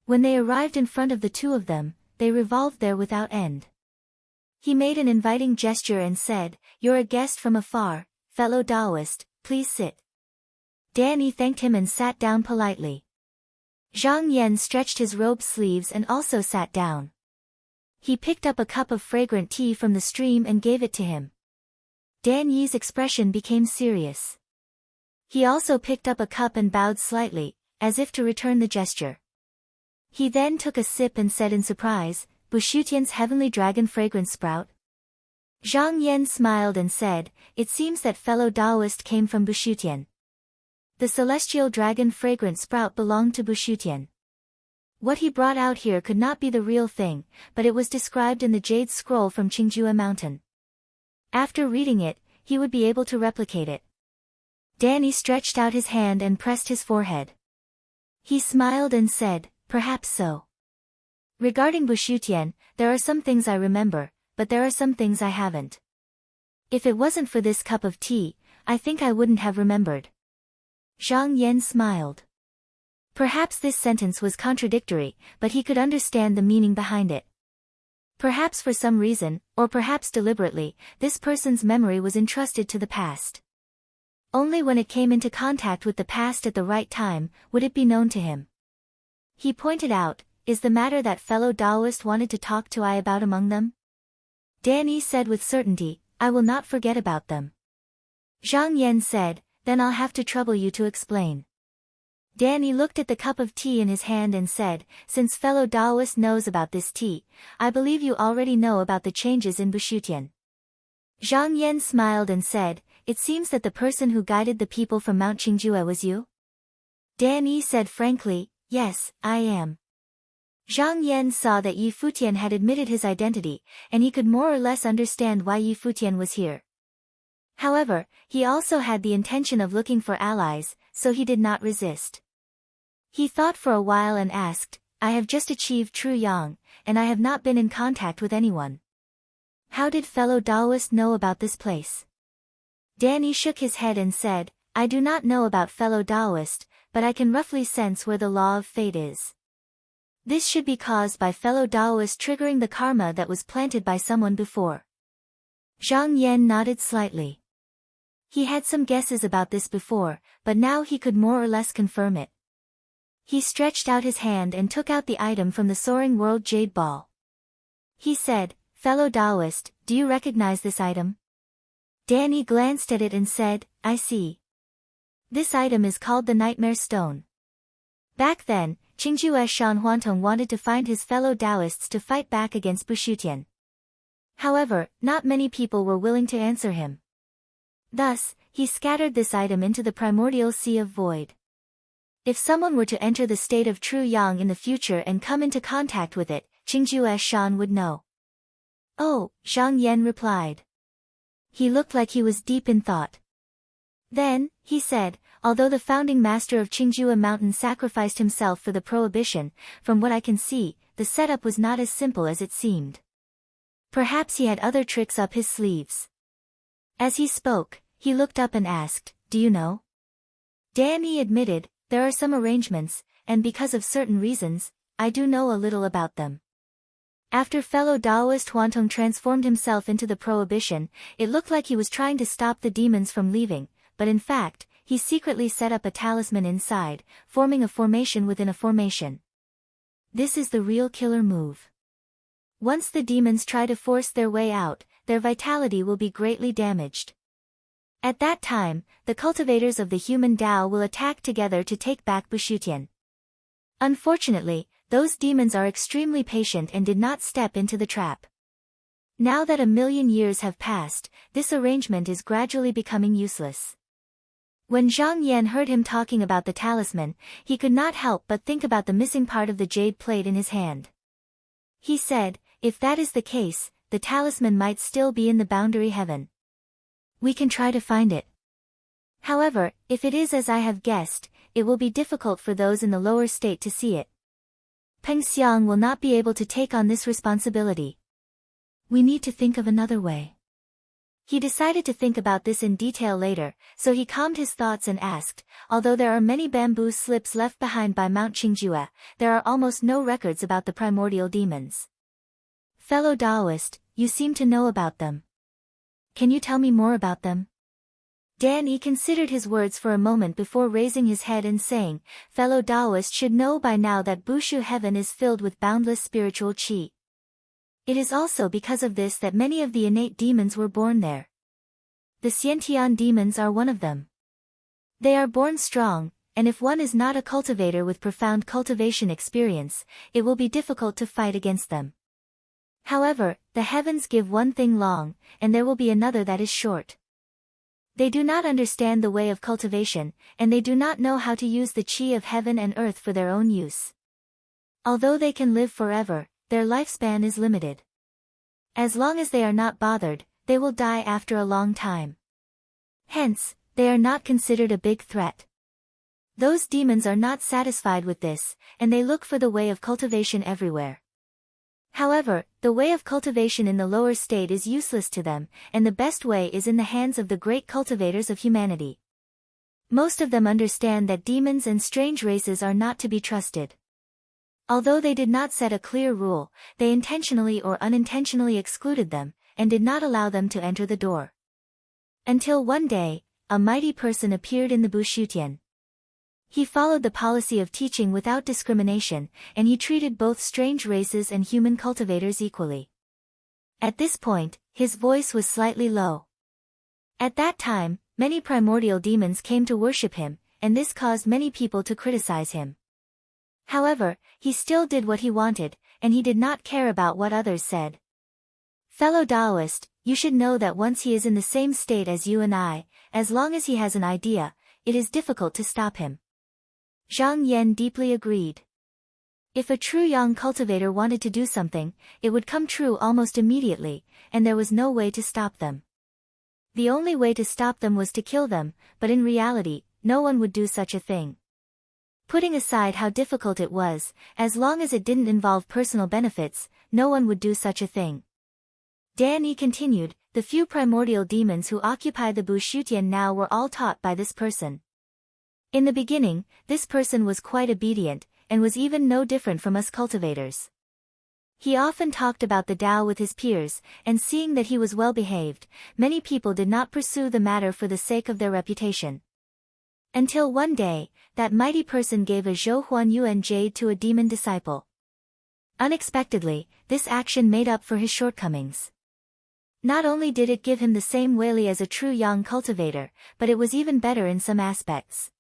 When they arrived in front of the 2 of them, they revolved there without end. He made an inviting gesture and said, "You're a guest from afar, fellow Taoist, please sit." Danny thanked him and sat down politely. Zhang Yan stretched his robe sleeves and also sat down. He picked up a cup of fragrant tea from the stream and gave it to him. Dan Yi's expression became serious. He also picked up a cup and bowed slightly, as if to return the gesture. He then took a sip and said in surprise, "Bushutian's heavenly dragon fragrance sprout?" Zhang Yan smiled and said, "It seems that fellow Taoist came from Bushutian. The celestial dragon fragrant sprout belonged to Bushutian. What he brought out here could not be the real thing, but it was described in the jade scroll from Qingjue Mountain. After reading it, he would be able to replicate it." Danny stretched out his hand and pressed his forehead. He smiled and said, "Perhaps so. Regarding Bushutian, there are some things I remember, but there are some things I haven't. If it wasn't for this cup of tea, I think I wouldn't have remembered." Zhang Yan smiled. Perhaps this sentence was contradictory, but he could understand the meaning behind it. Perhaps for some reason, or perhaps deliberately, this person's memory was entrusted to the past. Only when it came into contact with the past at the right time, would it be known to him. He pointed out, "Is the matter that fellow Taoist wanted to talk to I about among them?" Danny said with certainty, "I will not forget about them." Zhang Yan said, "Then I'll have to trouble you to explain." Danny looked at the cup of tea in his hand and said, "Since fellow Taoist knows about this tea, I believe you already know about the changes in Bushutian." Zhang Yan smiled and said, "It seems that the person who guided the people from Mount Qingjue was you?" Danny said frankly, "Yes, I am." Zhang Yan saw that Yi Futian had admitted his identity, and he could more or less understand why Yi Futian was here. However, he also had the intention of looking for allies, so he did not resist. He thought for a while and asked, "I have just achieved true yang, and I have not been in contact with anyone. How did fellow Taoist know about this place?" Danny shook his head and said, "I do not know about fellow Taoist, but I can roughly sense where the law of fate is." This should be caused by fellow Daoist triggering the karma that was planted by someone before. Zhang Yan nodded slightly. He had some guesses about this before, but now he could more or less confirm it. He stretched out his hand and took out the item from the Soaring World Jade Ball. He said, "Fellow Daoist, do you recognize this item?" Danny glanced at it and said, "I see. This item is called the Nightmare Stone." Back then, Qingjue Shan Huantong wanted to find his fellow Daoists to fight back against Bushutian. However, not many people were willing to answer him. Thus, he scattered this item into the primordial sea of void. If someone were to enter the state of true yang in the future and come into contact with it, Qingjue Shan would know. "Oh," Zhang Yan replied. He looked like he was deep in thought. Then, he said, "Although the founding master of Qingjue Mountain sacrificed himself for the prohibition, from what I can see, the setup was not as simple as it seemed. Perhaps he had other tricks up his sleeves." As he spoke, he looked up and asked, "Do you know?" Danny admitted, "There are some arrangements, and because of certain reasons, I do know a little about them." After fellow Daoist Huantong transformed himself into the prohibition, it looked like he was trying to stop the demons from leaving, but in fact, he secretly set up a talisman inside, forming a formation within a formation. This is the real killer move. Once the demons try to force their way out, their vitality will be greatly damaged. At that time, the cultivators of the human Tao will attack together to take back Bushutian. Unfortunately, those demons are extremely patient and did not step into the trap. Now that 1,000,000 years have passed, this arrangement is gradually becoming useless. When Zhang Yan heard him talking about the talisman, he could not help but think about the missing part of the jade plate in his hand. He said, "If that is the case, the talisman might still be in the boundary heaven. We can try to find it. However, if it is as I have guessed, it will be difficult for those in the lower state to see it. Peng Xiang will not be able to take on this responsibility. We need to think of another way." He decided to think about this in detail later, so he calmed his thoughts and asked, "Although there are many bamboo slips left behind by Mount Qingjue, there are almost no records about the primordial demons. Fellow Daoist, you seem to know about them. Can you tell me more about them?" Danny considered his words for a moment before raising his head and saying, "Fellow Daoist should know by now that Bushu heaven is filled with boundless spiritual qi. It is also because of this that many of the innate demons were born there. The Xiantian demons are one of them. They are born strong, and if one is not a cultivator with profound cultivation experience, it will be difficult to fight against them. However, the heavens give one thing long, and there will be another that is short. They do not understand the way of cultivation, and they do not know how to use the qi of heaven and earth for their own use. Although they can live forever, their lifespan is limited. As long as they are not bothered, they will die after a long time. Hence, they are not considered a big threat. Those demons are not satisfied with this, and they look for the way of cultivation everywhere. However, the way of cultivation in the lower state is useless to them, and the best way is in the hands of the great cultivators of humanity. Most of them understand that demons and strange races are not to be trusted. Although they did not set a clear rule, they intentionally or unintentionally excluded them, and did not allow them to enter the door. Until one day, a mighty person appeared in the Bushutian. He followed the policy of teaching without discrimination, and he treated both strange races and human cultivators equally. At this point, his voice was slightly low. At that time, many primordial demons came to worship him, and this caused many people to criticize him. However, he still did what he wanted, and he did not care about what others said. Fellow Daoist, you should know that once he is in the same state as you and I, as long as he has an idea, it is difficult to stop him. Zhang Yan deeply agreed. If a true yang cultivator wanted to do something, it would come true almost immediately, and there was no way to stop them. The only way to stop them was to kill them, but in reality, no one would do such a thing. Putting aside how difficult it was, as long as it didn't involve personal benefits, no one would do such a thing. Danny continued, the few primordial demons who occupy the Bushutian now were all taught by this person. In the beginning, this person was quite obedient, and was even no different from us cultivators. He often talked about the Tao with his peers, and seeing that he was well behaved, many people did not pursue the matter for the sake of their reputation. Until one day, that mighty person gave a Zhou Huan Yuan jade to a demon disciple. Unexpectedly, this action made up for his shortcomings. Not only did it give him the same Weili as a true Yang cultivator, but it was even better in some aspects.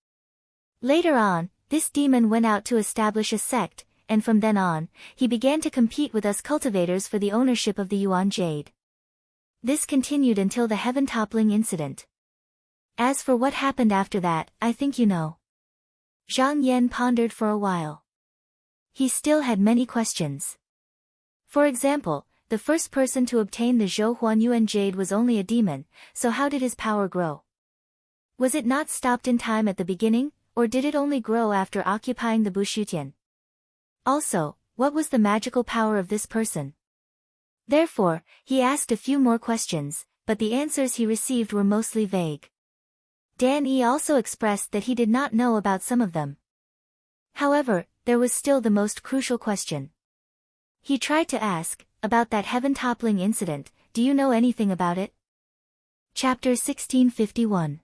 Later on, this demon went out to establish a sect, and from then on, he began to compete with us cultivators for the ownership of the Yuan jade. This continued until the heaven-toppling incident. As for what happened after that, I think you know. Zhang Yan pondered for a while. He still had many questions. For example, the first person to obtain the Zhou Huan Yuan jade was only a demon, so how did his power grow? Was it not stopped in time at the beginning, or did it only grow after occupying the Bushutian? Also, what was the magical power of this person? Therefore, he asked a few more questions, but the answers he received were mostly vague. Dan Yi also expressed that he did not know about some of them. However, there was still the most crucial question. He tried to ask, about that heaven-toppling incident, do you know anything about it? Chapter 1651.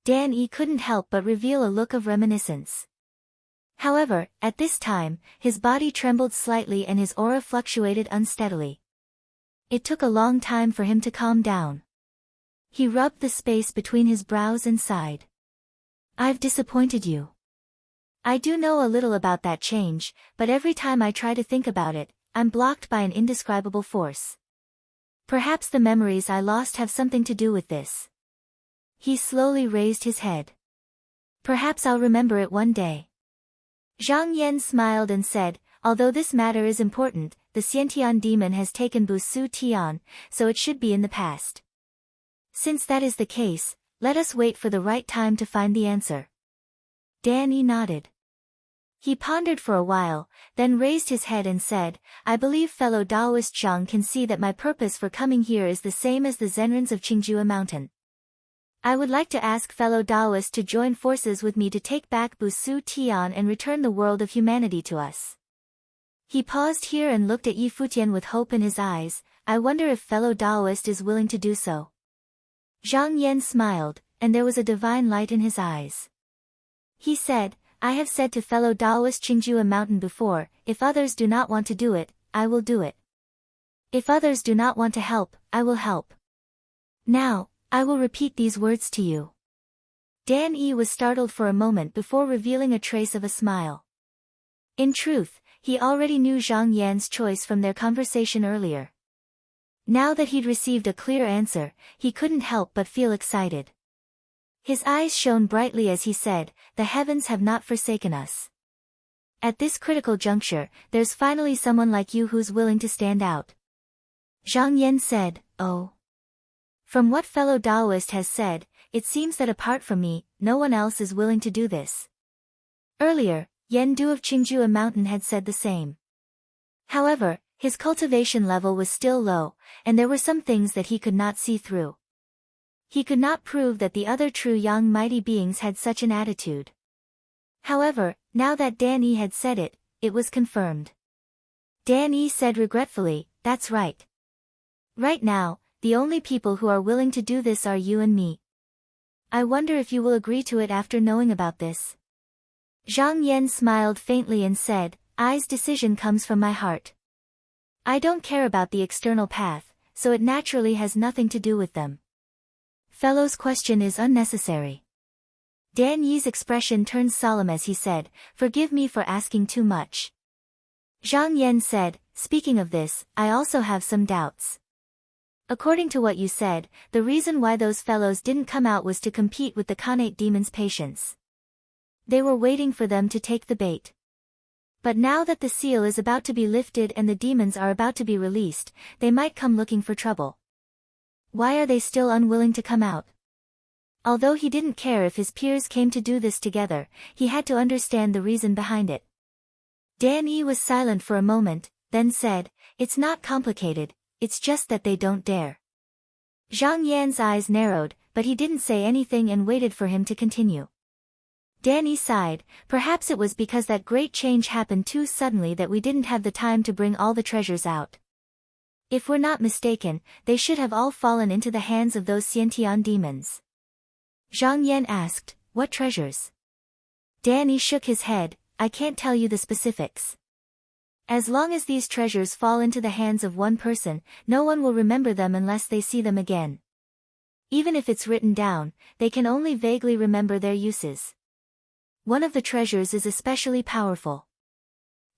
Dan Yi couldn't help but reveal a look of reminiscence. However, at this time, his body trembled slightly and his aura fluctuated unsteadily. It took a long time for him to calm down. He rubbed the space between his brows and sighed. I've disappointed you. I do know a little about that change, but every time I try to think about it, I'm blocked by an indescribable force. Perhaps the memories I lost have something to do with this. He slowly raised his head. Perhaps I'll remember it one day. Zhang Yan smiled and said, although this matter is important, the Xiantian demon has taken Bu Su Tian, so it should be in the past. Since that is the case, let us wait for the right time to find the answer. Dan Yi nodded. He pondered for a while, then raised his head and said, I believe fellow Taoist Zhang can see that my purpose for coming here is the same as the Zenrins of Qingjue Mountain. I would like to ask fellow Taoists to join forces with me to take back Bu Su Tian and return the world of humanity to us. He paused here and looked at Yi Futian with hope in his eyes. I wonder if fellow Taoist is willing to do so. Zhang Yan smiled, and there was a divine light in his eyes. He said, I have said to fellow Taoist Qingjue Mountain before, if others do not want to do it, I will do it. If others do not want to help, I will help. Now, I will repeat these words to you. Dan Yi was startled for a moment before revealing a trace of a smile. In truth, he already knew Zhang Yan's choice from their conversation earlier. Now that he'd received a clear answer, he couldn't help but feel excited. His eyes shone brightly as he said, the heavens have not forsaken us. At this critical juncture, there's finally someone like you who's willing to stand out. Zhang Yan said, oh. From what fellow Taoist has said, it seems that apart from me, no one else is willing to do this. Earlier, Yan Du of Qingjue Mountain had said the same. However, his cultivation level was still low, and there were some things that he could not see through. He could not prove that the other true Yang mighty beings had such an attitude. However, now that Dan Yi had said it, it was confirmed. Dan Yi said regretfully, that's right. Right now, the only people who are willing to do this are you and me. I wonder if you will agree to it after knowing about this. Zhang Yan smiled faintly and said, I's decision comes from my heart. I don't care about the external path, so it naturally has nothing to do with them. Fellow's question is unnecessary. Dan Yi's expression turned solemn as he said, forgive me for asking too much. Zhang Yan said, speaking of this, I also have some doubts. According to what you said, the reason why those fellows didn't come out was to compete with the Khanate demon's patience. They were waiting for them to take the bait. But now that the seal is about to be lifted and the demons are about to be released, they might come looking for trouble. Why are they still unwilling to come out? Although he didn't care if his peers came to do this together, he had to understand the reason behind it. Dan Yi was silent for a moment, then said, it's not complicated, it's just that they don't dare. Zhang Yan's eyes narrowed, but he didn't say anything and waited for him to continue. Danny sighed. Perhaps it was because that great change happened too suddenly that we didn't have the time to bring all the treasures out. If we're not mistaken, they should have all fallen into the hands of those Xiantian demons. Zhang Yan asked, what treasures? Danny shook his head. I can't tell you the specifics. As long as these treasures fall into the hands of one person, no one will remember them unless they see them again. Even if it's written down, they can only vaguely remember their uses. One of the treasures is especially powerful.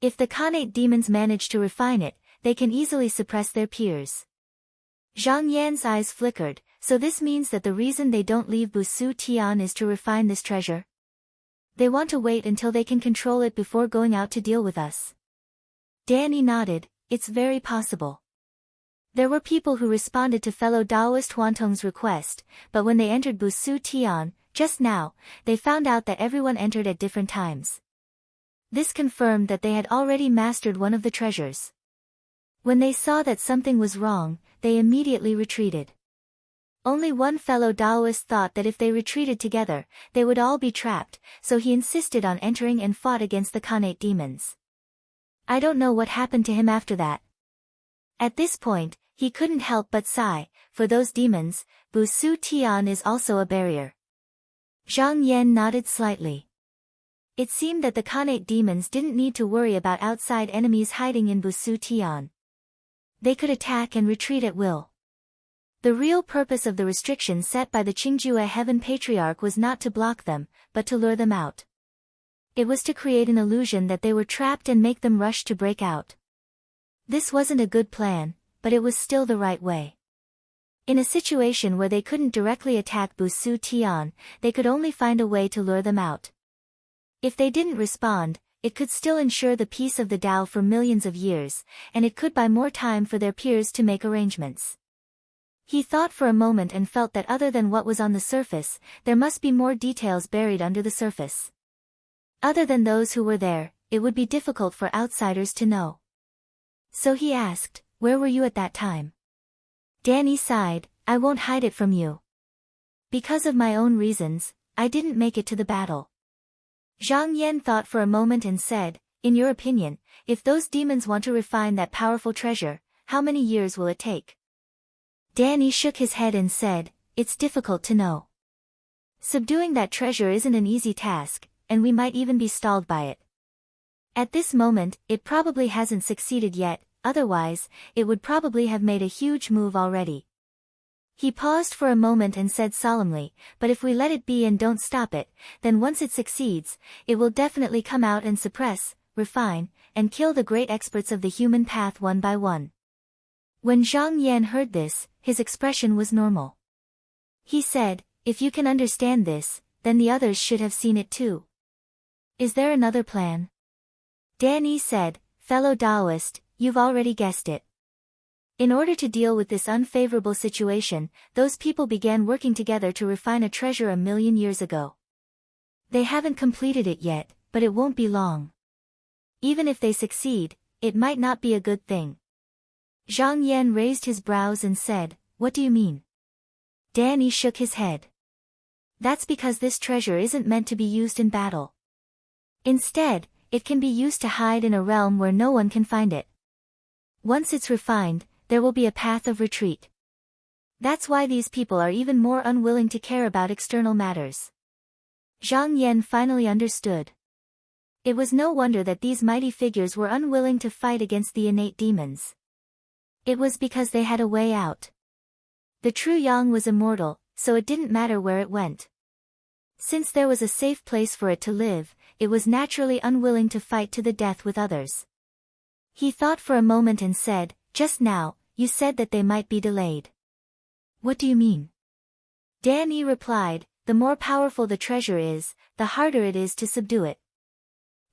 If the Khanate demons manage to refine it, they can easily suppress their peers. Zhang Yan's eyes flickered. So this means that the reason they don't leave Busu Tian is to refine this treasure? They want to wait until they can control it before going out to deal with us. Danny nodded. It's very possible. There were people who responded to fellow Daoist Huantong's request, but when they entered Busu Tian, just now, they found out that everyone entered at different times. This confirmed that they had already mastered one of the treasures. When they saw that something was wrong, they immediately retreated. Only one fellow Daoist thought that if they retreated together, they would all be trapped, so he insisted on entering and fought against the Khanate demons. I don't know what happened to him after that. At this point, he couldn't help but sigh. For those demons, Busu Tian is also a barrier. Zhang Yan nodded slightly. It seemed that the Khanate demons didn't need to worry about outside enemies hiding in Busu Tian. They could attack and retreat at will. The real purpose of the restriction set by the Qingjue Heaven Patriarch was not to block them, but to lure them out. It was to create an illusion that they were trapped and make them rush to break out. This wasn't a good plan, but it was still the right way. In a situation where they couldn't directly attack Busu Tian, they could only find a way to lure them out. If they didn't respond, it could still ensure the peace of the Tao for millions of years, and it could buy more time for their peers to make arrangements. He thought for a moment and felt that other than what was on the surface, there must be more details buried under the surface. Other than those who were there, it would be difficult for outsiders to know. So he asked, where were you at that time? Danny sighed, I won't hide it from you. Because of my own reasons, I didn't make it to the battle. Zhang Yan thought for a moment and said, in your opinion, if those demons want to refine that powerful treasure, how many years will it take? Danny shook his head and said, it's difficult to know. Subduing that treasure isn't an easy task, and we might even be stalled by it. At this moment, it probably hasn't succeeded yet, otherwise, it would probably have made a huge move already. He paused for a moment and said solemnly, but if we let it be and don't stop it, then once it succeeds, it will definitely come out and suppress, refine, and kill the great experts of the human path one by one. When Zhang Yan heard this, his expression was normal. He said, if you can understand this, then the others should have seen it too. Is there another plan? Danny said, fellow Daoist, you've already guessed it. In order to deal with this unfavorable situation, those people began working together to refine a treasure 1,000,000 years ago. They haven't completed it yet, but it won't be long. Even if they succeed, it might not be a good thing. Zhang Yan raised his brows and said, what do you mean? Danny shook his head. That's because this treasure isn't meant to be used in battle. Instead, it can be used to hide in a realm where no one can find it. Once it's refined, there will be a path of retreat. That's why these people are even more unwilling to care about external matters. Zhang Yan finally understood. It was no wonder that these mighty figures were unwilling to fight against the innate demons. It was because they had a way out. The true yang was immortal, so it didn't matter where it went. Since there was a safe place for it to live, it was naturally unwilling to fight to the death with others. He thought for a moment and said, just now, you said that they might be delayed. What do you mean? Danny replied, the more powerful the treasure is, the harder it is to subdue it.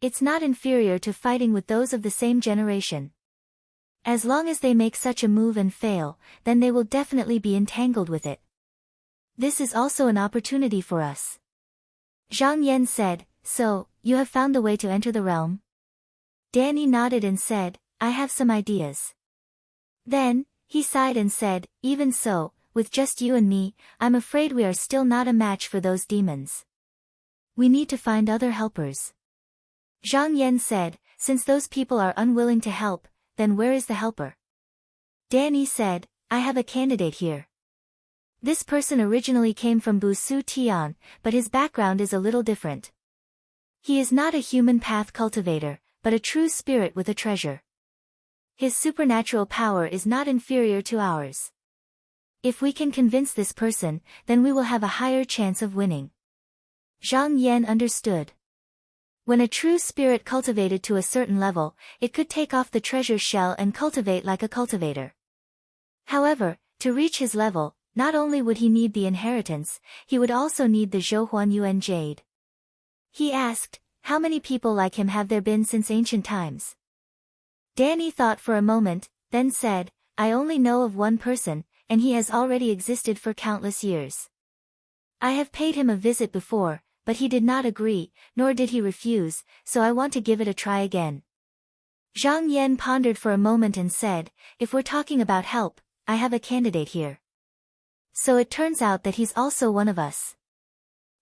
It's not inferior to fighting with those of the same generation. As long as they make such a move and fail, then they will definitely be entangled with it. This is also an opportunity for us. Zhang Yan said, so, you have found the way to enter the realm? Danny nodded and said, I have some ideas. Then, he sighed and said, even so, with just you and me, I'm afraid we are still not a match for those demons. We need to find other helpers. Zhang Yan said, since those people are unwilling to help, then where is the helper? Danny said, I have a candidate here. This person originally came from Busu Tian, but his background is a little different. He is not a human path cultivator, but a true spirit with a treasure. His supernatural power is not inferior to ours. If we can convince this person, then we will have a higher chance of winning. Zhang Yan understood. When a true spirit cultivated to a certain level, it could take off the treasure shell and cultivate like a cultivator. However, to reach his level, not only would he need the inheritance, he would also need the Zhouhuan Yuan jade. He asked, how many people like him have there been since ancient times? Danny thought for a moment, then said, I only know of one person, and he has already existed for countless years. I have paid him a visit before, but he did not agree, nor did he refuse, so I want to give it a try again. Zhang Yan pondered for a moment and said, if we're talking about help, I have a candidate here. So it turns out that he's also one of us.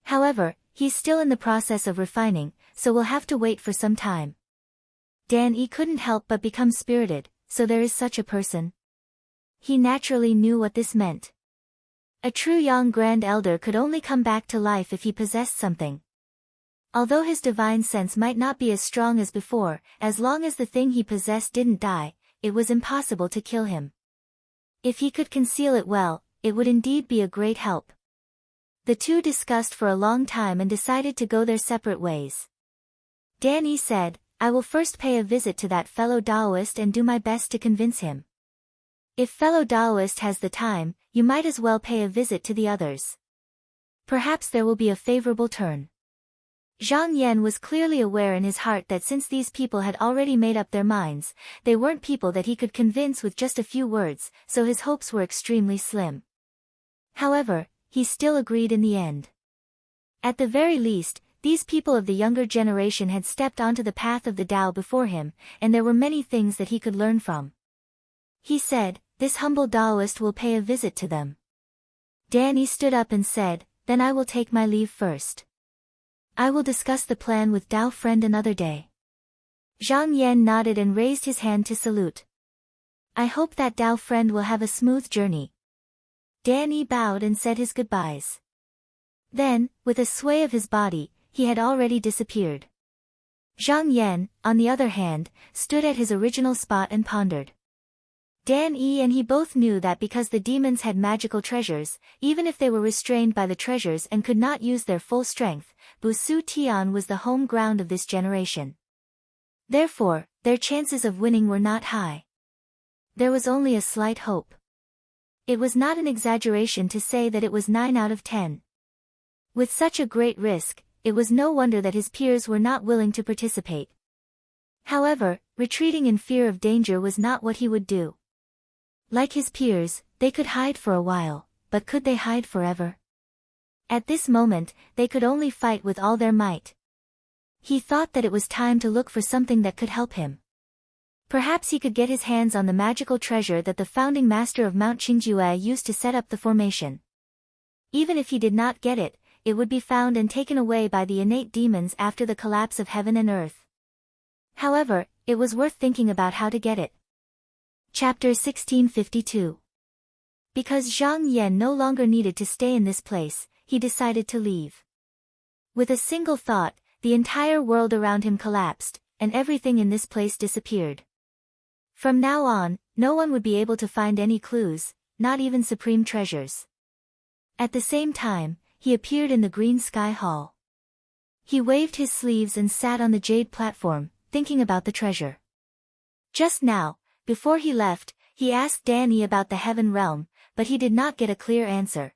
However, he's still in the process of refining, so we'll have to wait for some time. Danny couldn't help but become spirited, so there is such a person. He naturally knew what this meant. A true young grand elder could only come back to life if he possessed something. Although his divine sense might not be as strong as before, as long as the thing he possessed didn't die, it was impossible to kill him. If he could conceal it well, it would indeed be a great help. The two discussed for a long time and decided to go their separate ways. Danny said, I will first pay a visit to that fellow Taoist and do my best to convince him. If fellow Taoist has the time, you might as well pay a visit to the others. Perhaps there will be a favorable turn. Zhang Yan was clearly aware in his heart that since these people had already made up their minds, they weren't people that he could convince with just a few words, so his hopes were extremely slim. However, he still agreed in the end. At the very least, these people of the younger generation had stepped onto the path of the Tao before him, and there were many things that he could learn from. He said, this humble Taoist will pay a visit to them. Danny stood up and said, then I will take my leave first. I will discuss the plan with Tao friend another day. Zhang Yan nodded and raised his hand to salute. I hope that Tao friend will have a smooth journey. Danny bowed and said his goodbyes. Then, with a sway of his body, he had already disappeared. Zhang Yan, on the other hand, stood at his original spot and pondered. Danny and he both knew that because the demons had magical treasures, even if they were restrained by the treasures and could not use their full strength, Busu Tian was the home ground of this generation. Therefore, their chances of winning were not high. There was only a slight hope. It was not an exaggeration to say that it was 9 out of 10. With such a great risk, it was no wonder that his peers were not willing to participate. However, retreating in fear of danger was not what he would do. Like his peers, they could hide for a while, but could they hide forever? At this moment, they could only fight with all their might. He thought that it was time to look for something that could help him. Perhaps he could get his hands on the magical treasure that the founding master of Mount Qingjue used to set up the formation. Even if he did not get it, it would be found and taken away by the innate demons after the collapse of heaven and earth. However, it was worth thinking about how to get it. Chapter 1652. Because Zhang Yan no longer needed to stay in this place, he decided to leave. With a single thought, the entire world around him collapsed, and everything in this place disappeared. From now on, no one would be able to find any clues, not even supreme treasures. At the same time, he appeared in the Green Sky Hall. He waved his sleeves and sat on the jade platform, thinking about the treasure. Just now, before he left, he asked Danny about the Heaven Realm, but he did not get a clear answer.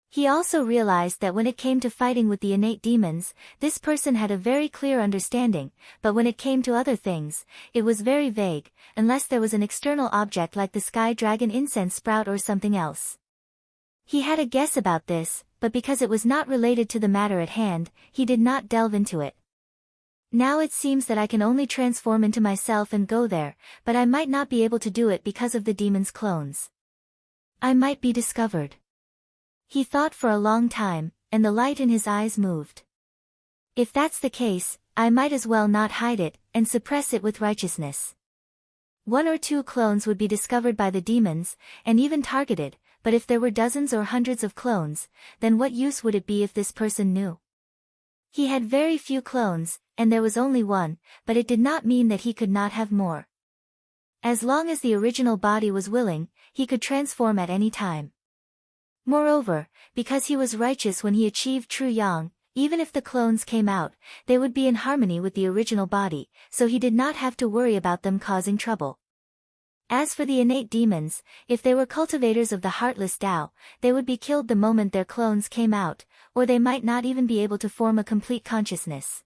He also realized that when it came to fighting with the innate demons, this person had a very clear understanding, but when it came to other things, it was very vague, unless there was an external object like the sky dragon incense sprout or something else. He had a guess about this, but because it was not related to the matter at hand, he did not delve into it. Now it seems that I can only transform into myself and go there, but I might not be able to do it because of the demon's clones. I might be discovered. He thought for a long time, and the light in his eyes moved. If that's the case, I might as well not hide it, and suppress it with righteousness. 1 or 2 clones would be discovered by the demons, and even targeted, but if there were dozens or hundreds of clones, then what use would it be if this person knew? He had very few clones, and there was only one, but it did not mean that he could not have more. As long as the original body was willing, he could transform at any time. Moreover, because he was righteous when he achieved true yang, even if the clones came out, they would be in harmony with the original body, so he did not have to worry about them causing trouble. As for the innate demons, if they were cultivators of the heartless Tao, they would be killed the moment their clones came out, or they might not even be able to form a complete consciousness.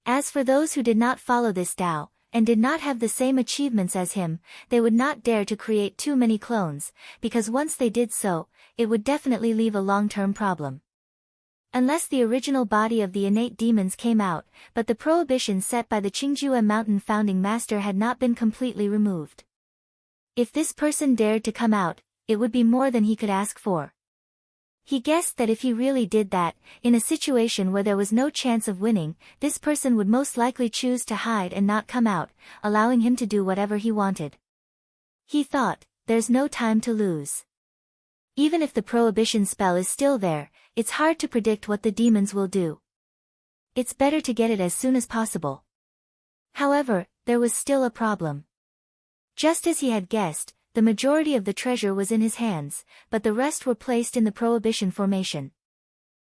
As for those who did not follow this Tao, and did not have the same achievements as him, they would not dare to create too many clones, because once they did so, it would definitely leave a long-term problem. Unless the original body of the innate demons came out, but the prohibition set by the Qingjue Mountain founding master had not been completely removed. If this person dared to come out, it would be more than he could ask for. He guessed that if he really did that, in a situation where there was no chance of winning, this person would most likely choose to hide and not come out, allowing him to do whatever he wanted. He thought, there's no time to lose. Even if the prohibition spell is still there, it's hard to predict what the demons will do. It's better to get it as soon as possible. However, there was still a problem. Just as he had guessed, the majority of the treasure was in his hands, but the rest were placed in the prohibition formation.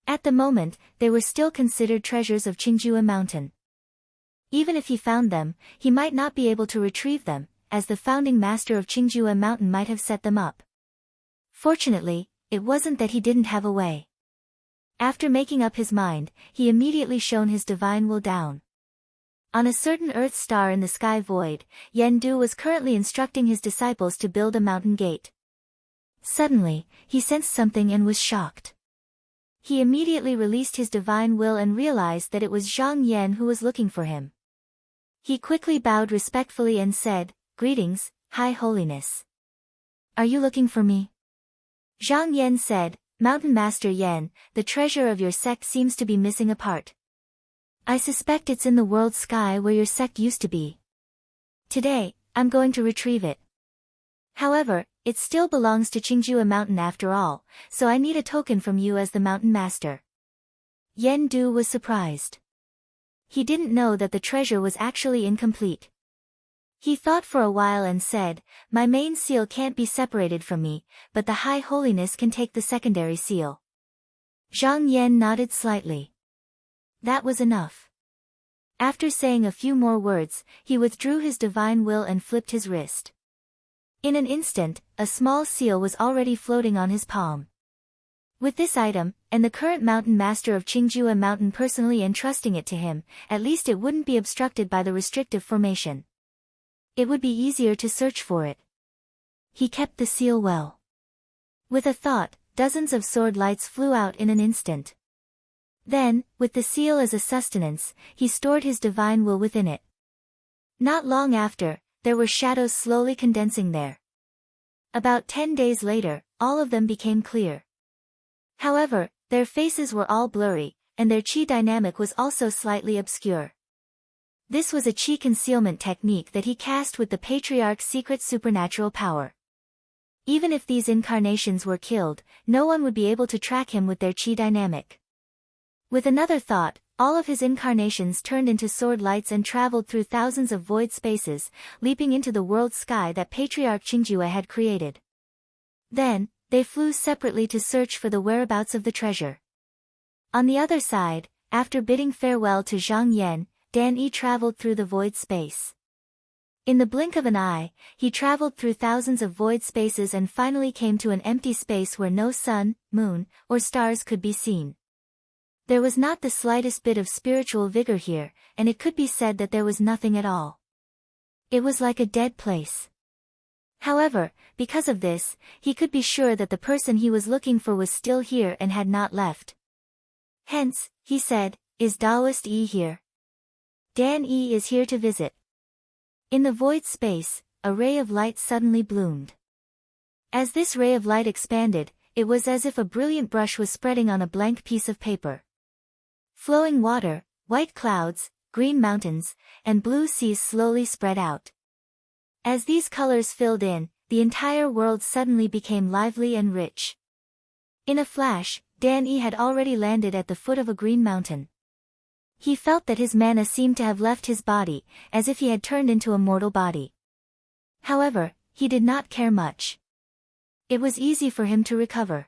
At the moment, they were still considered treasures of Qingjue Mountain. Even if he found them, he might not be able to retrieve them, as the founding master of Qingjue Mountain might have set them up. Fortunately, it wasn't that he didn't have a way. After making up his mind, he immediately shone his divine will down. On a certain earth star in the sky void, Yen Du was currently instructing his disciples to build a mountain gate. Suddenly, he sensed something and was shocked. He immediately released his divine will and realized that it was Zhang Yan who was looking for him. He quickly bowed respectfully and said, "Greetings, High Holiness. Are you looking for me?" Zhang Yan said, "Mountain Master Yan, the treasure of your sect seems to be missing a part. I suspect it's in the world sky where your sect used to be. Today, I'm going to retrieve it. However, it still belongs to Qingjue Mountain after all, so I need a token from you as the Mountain Master." Yen Du was surprised. He didn't know that the treasure was actually incomplete. He thought for a while and said, "My main seal can't be separated from me, but the High Holiness can take the secondary seal." Zhang Yan nodded slightly. That was enough. After saying a few more words, he withdrew his divine will and flipped his wrist. In an instant, a small seal was already floating on his palm. With this item, and the current mountain master of Qingjue Mountain personally entrusting it to him, at least it wouldn't be obstructed by the restrictive formation. It would be easier to search for it. He kept the seal well. With a thought, dozens of sword lights flew out in an instant. Then, with the seal as a sustenance, he stored his divine will within it. Not long after, there were shadows slowly condensing there. About 10 days later, all of them became clear. However, their faces were all blurry, and their chi dynamic was also slightly obscure. This was a chi concealment technique that he cast with the Patriarch's secret supernatural power. Even if these incarnations were killed, no one would be able to track him with their chi dynamic. With another thought, all of his incarnations turned into sword lights and traveled through thousands of void spaces, leaping into the world sky that Patriarch Qingjue had created. Then, they flew separately to search for the whereabouts of the treasure. On the other side, after bidding farewell to Zhang Yan, Dan Yi traveled through the void space. In the blink of an eye, he traveled through thousands of void spaces and finally came to an empty space where no sun, moon, or stars could be seen. There was not the slightest bit of spiritual vigor here, and it could be said that there was nothing at all. It was like a dead place. However, because of this, he could be sure that the person he was looking for was still here and had not left. Hence, he said, "Is Taoist Yi here?" Dan Yi is here to visit. In the void space, a ray of light suddenly bloomed. As this ray of light expanded, it was as if a brilliant brush was spreading on a blank piece of paper. Flowing water, white clouds, green mountains, and blue seas slowly spread out. As these colors filled in, the entire world suddenly became lively and rich. In a flash, Dan-e had already landed at the foot of a green mountain. He felt that his mana seemed to have left his body, as if he had turned into a mortal body. However, he did not care much. It was easy for him to recover.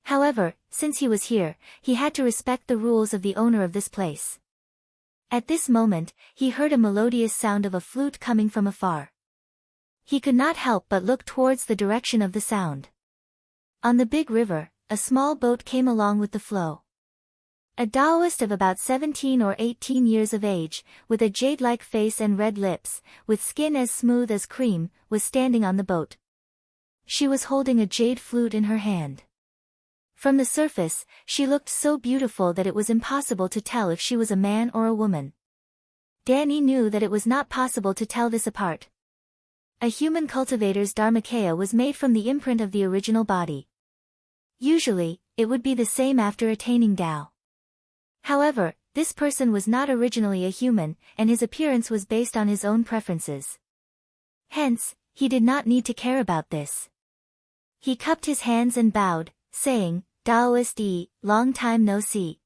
However, since he was here, he had to respect the rules of the owner of this place. At this moment, he heard a melodious sound of a flute coming from afar. He could not help but look towards the direction of the sound. On the big river, a small boat came along with the flow. A Taoist of about 17 or 18 years of age, with a jade-like face and red lips, with skin as smooth as cream, was standing on the boat. She was holding a jade flute in her hand. From the surface, she looked so beautiful that it was impossible to tell if she was a man or a woman. Dan-e knew that it was not possible to tell this apart. A human cultivator's Dharmakaya was made from the imprint of the original body. Usually, it would be the same after attaining Tao. However, this person was not originally a human, and his appearance was based on his own preferences. Hence, he did not need to care about this. He cupped his hands and bowed, saying, "Taoist E, long time no see."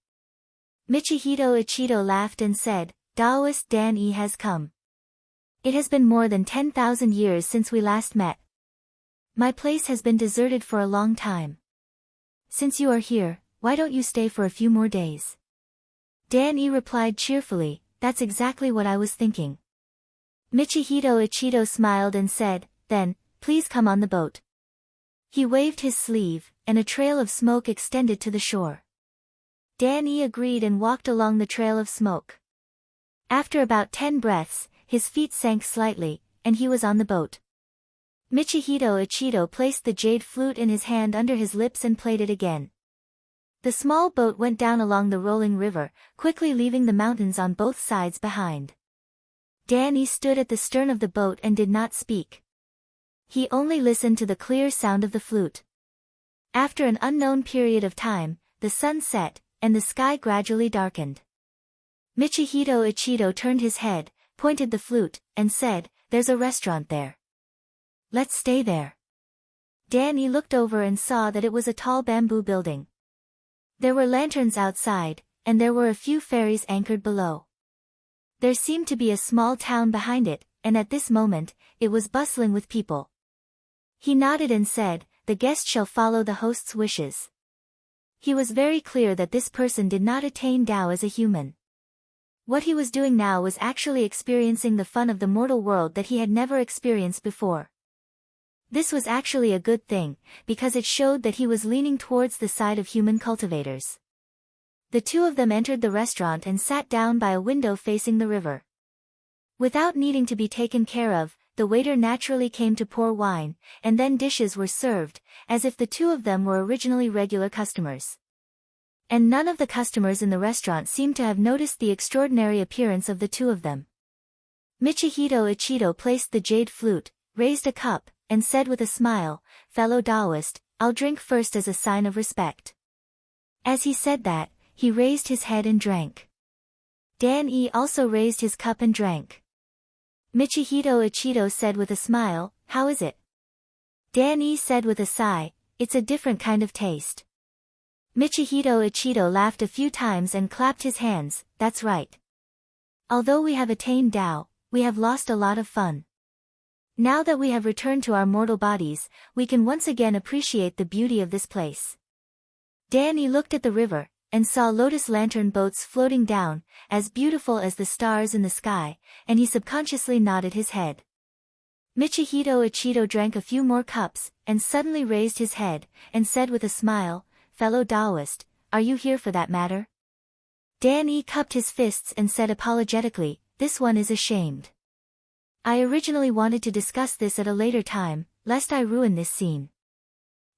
Michihito Ichido laughed and said, "Taoist Dan-e has come. It has been more than 10,000 years since we last met. My place has been deserted for a long time. Since you are here, why don't you stay for a few more days?" Dan-e replied cheerfully, "That's exactly what I was thinking." Michihito Ichido smiled and said, "Then, please come on the boat." He waved his sleeve, and a trail of smoke extended to the shore. Dan-e agreed and walked along the trail of smoke. After about 10 breaths, his feet sank slightly, and he was on the boat. Michihito Ichido placed the jade flute in his hand under his lips and played it again. The small boat went down along the rolling river, quickly leaving the mountains on both sides behind. Dan-e stood at the stern of the boat and did not speak. He only listened to the clear sound of the flute. After an unknown period of time, the sun set, and the sky gradually darkened. Michihito Ichido turned his head, pointed the flute, and said, "There's a restaurant there. Let's stay there." Dan-e looked over and saw that it was a tall bamboo building. There were lanterns outside, and there were a few ferries anchored below. There seemed to be a small town behind it, and at this moment, it was bustling with people. He nodded and said, "The guest shall follow the host's wishes." He was very clear that this person did not attain Tao as a human. What he was doing now was actually experiencing the fun of the mortal world that he had never experienced before. This was actually a good thing, because it showed that he was leaning towards the side of human cultivators. The two of them entered the restaurant and sat down by a window facing the river. Without needing to be taken care of, the waiter naturally came to pour wine, and then dishes were served, as if the two of them were originally regular customers. And none of the customers in the restaurant seemed to have noticed the extraordinary appearance of the two of them. Michihito Ichido placed the jade flute, raised a cup, and said with a smile, "Fellow Taoist, I'll drink first as a sign of respect." As he said that, he raised his head and drank. Dan-e also raised his cup and drank. Michihito Ichido said with a smile, "How is it?" Dan-e said with a sigh, "It's a different kind of taste." Michihito Ichido laughed a few times and clapped his hands, "That's right. Although we have attained Tao, we have lost a lot of fun. Now that we have returned to our mortal bodies, we can once again appreciate the beauty of this place." Dan-e looked at the river, and saw lotus lantern boats floating down, as beautiful as the stars in the sky, and he subconsciously nodded his head. Michihito Ichido drank a few more cups, and suddenly raised his head, and said with a smile, "Fellow Taoist, are you here for that matter?" Dan-e cupped his fists and said apologetically, "This one is ashamed. I originally wanted to discuss this at a later time, lest I ruin this scene."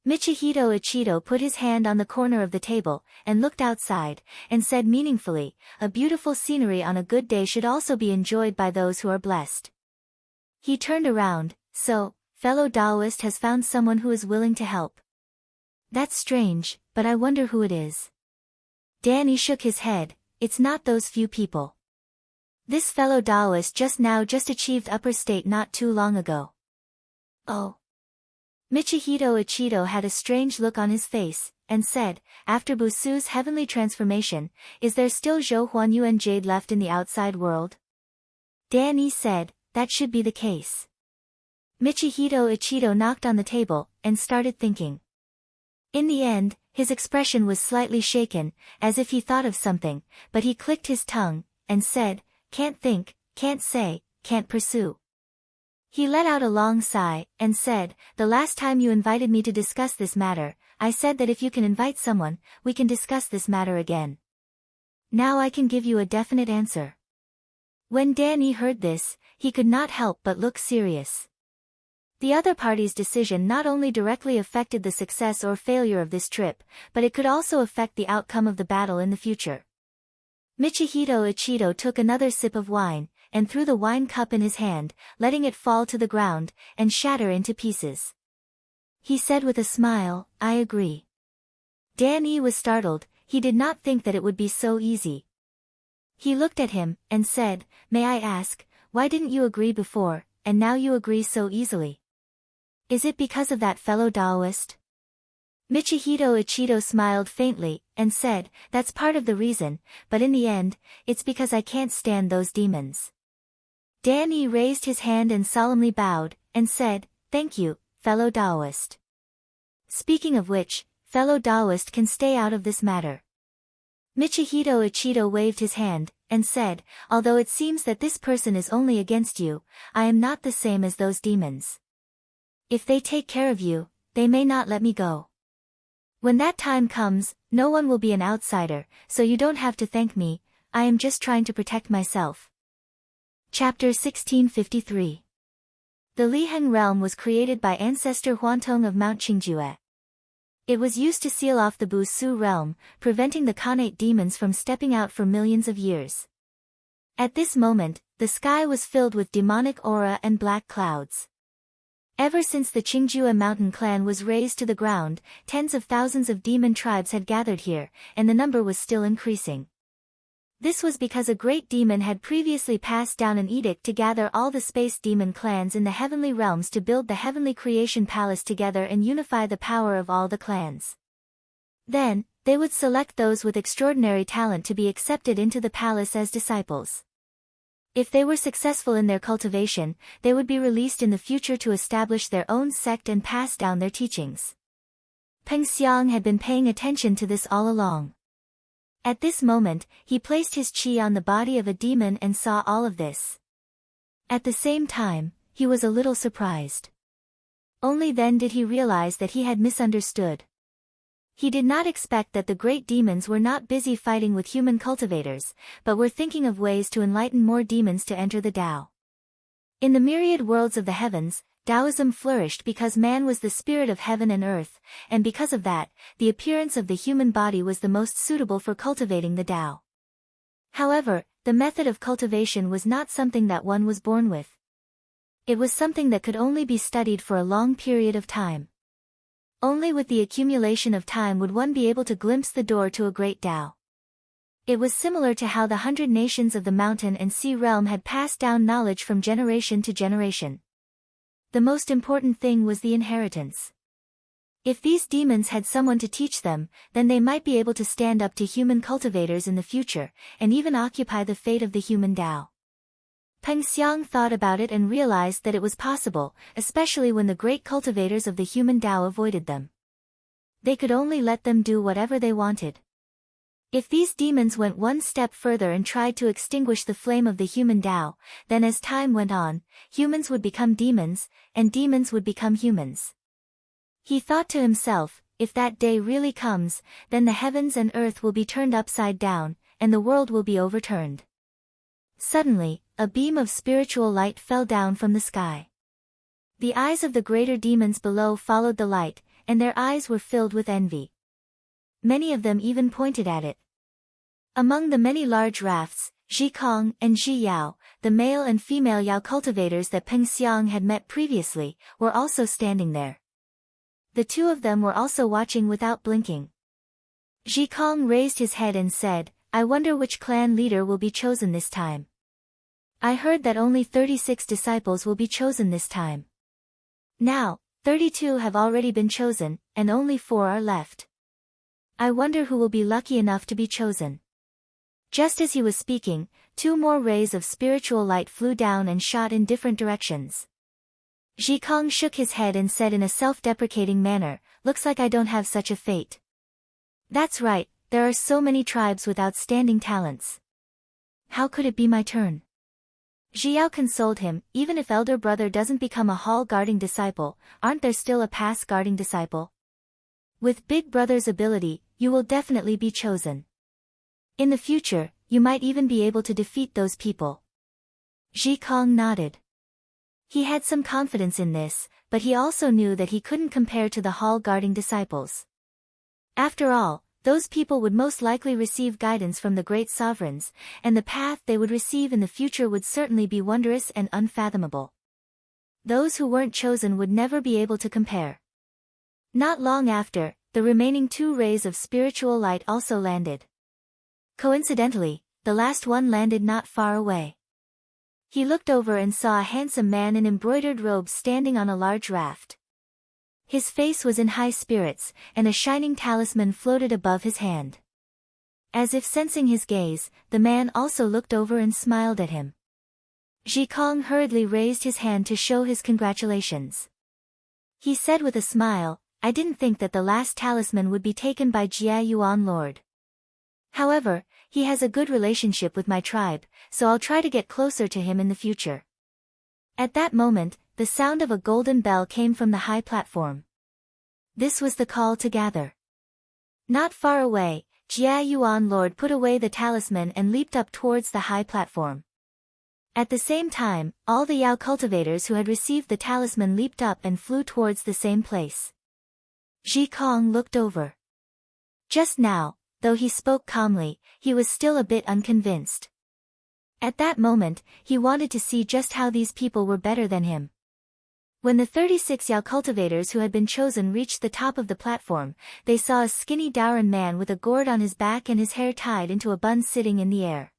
Michihito Ichido put his hand on the corner of the table, and looked outside, and said meaningfully, "A beautiful scenery on a good day should also be enjoyed by those who are blessed." He turned around, "So, fellow Taoist has found someone who is willing to help. That's strange, but I wonder who it is." Danny shook his head. It's not those few people. This fellow Taoist just achieved upper state not too long ago. Oh. Michihito Ichido had a strange look on his face, and said, after Busu's heavenly transformation, is there still Zhou Huanyu and Jade left in the outside world? Danny said, that should be the case. Michihito Ichido knocked on the table, and started thinking. In the end, his expression was slightly shaken, as if he thought of something, but he clicked his tongue, and said, can't think, can't say, can't pursue. He let out a long sigh, and said, the last time you invited me to discuss this matter, I said that if you can invite someone, we can discuss this matter again. Now I can give you a definite answer. When Danny heard this, he could not help but look serious. The other party's decision not only directly affected the success or failure of this trip, but it could also affect the outcome of the battle in the future. Michihito Ichido took another sip of wine, and threw the wine cup in his hand, letting it fall to the ground, and shatter into pieces. He said with a smile, I agree. Danny was startled. He did not think that it would be so easy. He looked at him, and said, may I ask, why didn't you agree before, and now you agree so easily? Is it because of that fellow Taoist? Michihito Ichido smiled faintly, and said, that's part of the reason, but in the end, it's because I can't stand those demons. Danny raised his hand and solemnly bowed, and said, thank you, fellow Taoist. Speaking of which, fellow Taoist can stay out of this matter. Michihito Ichido waved his hand, and said, although it seems that this person is only against you, I am not the same as those demons. If they take care of you, they may not let me go. When that time comes, no one will be an outsider, so you don't have to thank me, I am just trying to protect myself. Chapter 1653. The Liheng realm was created by ancestor Huantong of Mount Qingjue. It was used to seal off the Busu realm, preventing the Khanate demons from stepping out for millions of years. At this moment, the sky was filled with demonic aura and black clouds. Ever since the Qingjue mountain clan was razed to the ground, tens of thousands of demon tribes had gathered here, and the number was still increasing. This was because a great demon had previously passed down an edict to gather all the space demon clans in the heavenly realms to build the heavenly creation palace together and unify the power of all the clans. Then, they would select those with extraordinary talent to be accepted into the palace as disciples. If they were successful in their cultivation, they would be released in the future to establish their own sect and pass down their teachings. Peng Xiang had been paying attention to this all along. At this moment, he placed his qi on the body of a demon and saw all of this. At the same time, he was a little surprised. Only then did he realize that he had misunderstood. He did not expect that the great demons were not busy fighting with human cultivators, but were thinking of ways to enlighten more demons to enter the Tao. In the myriad worlds of the heavens, Taoism flourished because man was the spirit of heaven and earth, and because of that, the appearance of the human body was the most suitable for cultivating the Tao. However, the method of cultivation was not something that one was born with. It was something that could only be studied for a long period of time. Only with the accumulation of time would one be able to glimpse the door to a great Tao. It was similar to how the 100 nations of the mountain and sea realm had passed down knowledge from generation to generation. The most important thing was the inheritance. If these demons had someone to teach them, then they might be able to stand up to human cultivators in the future, and even occupy the fate of the human Tao. Peng Xiang thought about it and realized that it was possible, especially when the great cultivators of the human Tao avoided them. They could only let them do whatever they wanted. If these demons went one step further and tried to extinguish the flame of the human Tao, then as time went on, humans would become demons, and demons would become humans. He thought to himself, if that day really comes, then the heavens and earth will be turned upside down, and the world will be overturned. Suddenly, a beam of spiritual light fell down from the sky. The eyes of the greater demons below followed the light, and their eyes were filled with envy. Many of them even pointed at it. Among the many large rafts, Zhi Kong and Zhi Yao, the male and female Yao cultivators that Peng Xiang had met previously, were also standing there. The two of them were also watching without blinking. Zhikong raised his head and said, I wonder which clan leader will be chosen this time. I heard that only 36 disciples will be chosen this time. Now, 32 have already been chosen, and only 4 are left. I wonder who will be lucky enough to be chosen. Just as he was speaking, 2 more rays of spiritual light flew down and shot in different directions. Zhikong shook his head and said in a self-deprecating manner, looks like I don't have such a fate. That's right, there are so many tribes with outstanding talents. How could it be my turn? Xiao consoled him, even if elder brother doesn't become a hall-guarding disciple, aren't there still a pass-guarding disciple? With big brother's ability, you will definitely be chosen. In the future, you might even be able to defeat those people. Zhikong nodded. He had some confidence in this, but he also knew that he couldn't compare to the hall-guarding disciples. After all, those people would most likely receive guidance from the great sovereigns, and the path they would receive in the future would certainly be wondrous and unfathomable. Those who weren't chosen would never be able to compare. Not long after, the remaining 2 rays of spiritual light also landed. Coincidentally, the last one landed not far away. He looked over and saw a handsome man in embroidered robes standing on a large raft. His face was in high spirits, and a shining talisman floated above his hand. As if sensing his gaze, the man also looked over and smiled at him. Zhikong hurriedly raised his hand to show his congratulations. He said with a smile, I didn't think that the last talisman would be taken by Jia Yuan Lord. However, he has a good relationship with my tribe, so I'll try to get closer to him in the future. At that moment, the sound of a golden bell came from the high platform. This was the call to gather. Not far away, Jia Yuan Lord put away the talisman and leaped up towards the high platform. At the same time, all the Yao cultivators who had received the talisman leaped up and flew towards the same place. Zhikong looked over. Just now, though he spoke calmly, he was still a bit unconvinced. At that moment, he wanted to see just how these people were better than him. When the 36 Yao cultivators who had been chosen reached the top of the platform, they saw a skinny Daoran man with a gourd on his back and his hair tied into a bun sitting in the air.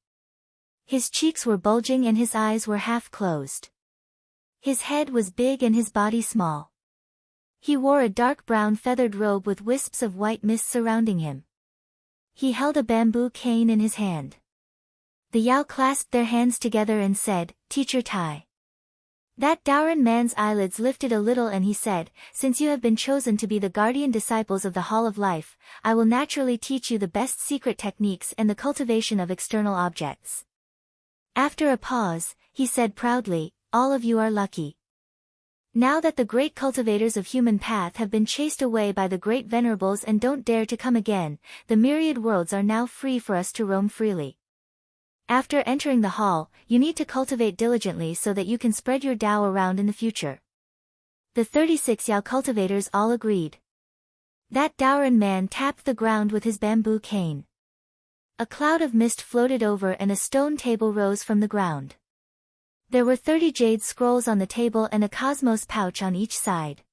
His cheeks were bulging and his eyes were half closed. His head was big and his body small. He wore a dark brown feathered robe with wisps of white mist surrounding him. He held a bamboo cane in his hand. The Yao clasped their hands together and said, Teacher Tai. That Daoran man's eyelids lifted a little and he said, Since you have been chosen to be the guardian disciples of the Hall of Life, I will naturally teach you the best secret techniques and the cultivation of external objects. After a pause, he said proudly, All of you are lucky. Now that the great cultivators of human path have been chased away by the great venerables and don't dare to come again, the myriad worlds are now free for us to roam freely. After entering the hall, you need to cultivate diligently so that you can spread your Tao around in the future. The 36 Yao cultivators all agreed. That Daoran man tapped the ground with his bamboo cane. A cloud of mist floated over and a stone table rose from the ground. There were 30 jade scrolls on the table and a cosmos pouch on each side.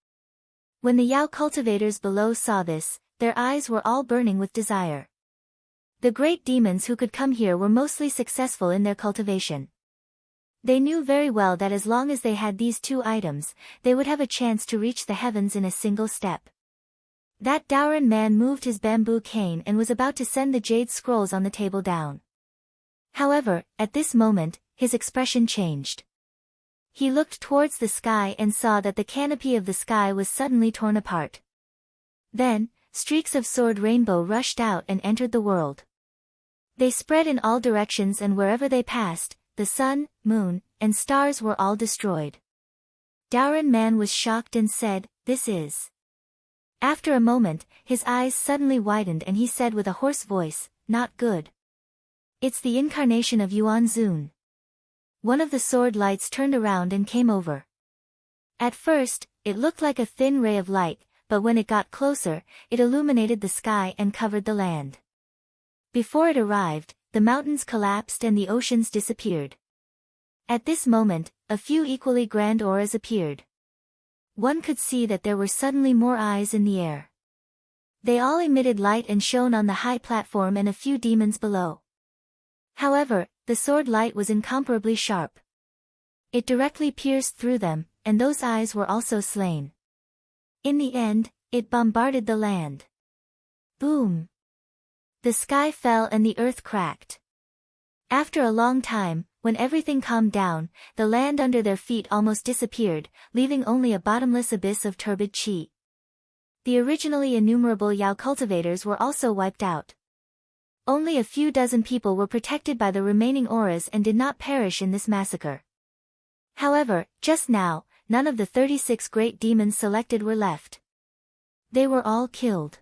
When the Yao cultivators below saw this, their eyes were all burning with desire. The great demons who could come here were mostly successful in their cultivation. They knew very well that as long as they had these 2 items, they would have a chance to reach the heavens in a single step. That Daoran man moved his bamboo cane and was about to send the jade scrolls on the table down. However, at this moment, his expression changed. He looked towards the sky and saw that the canopy of the sky was suddenly torn apart. Then, streaks of sword rainbow rushed out and entered the world. They spread in all directions and wherever they passed, the sun, moon, and stars were all destroyed. Daoran man was shocked and said, This is. After a moment, his eyes suddenly widened and he said with a hoarse voice, Not good. It's the incarnation of Yuan Zun. One of the sword lights turned around and came over. At first, it looked like a thin ray of light, but when it got closer, it illuminated the sky and covered the land. Before it arrived, the mountains collapsed and the oceans disappeared. At this moment, a few equally grand auras appeared. One could see that there were suddenly more eyes in the air. They all emitted light and shone on the high platform and a few demons below. However, the sword light was incomparably sharp. It directly pierced through them, and those eyes were also slain. In the end, it bombarded the land. Boom! The sky fell and the earth cracked. After a long time, when everything calmed down, the land under their feet almost disappeared, leaving only a bottomless abyss of turbid chi. The originally innumerable Yao cultivators were also wiped out. Only a few dozen people were protected by the remaining auras and did not perish in this massacre. However, just now, none of the 36 great demons selected were left. They were all killed.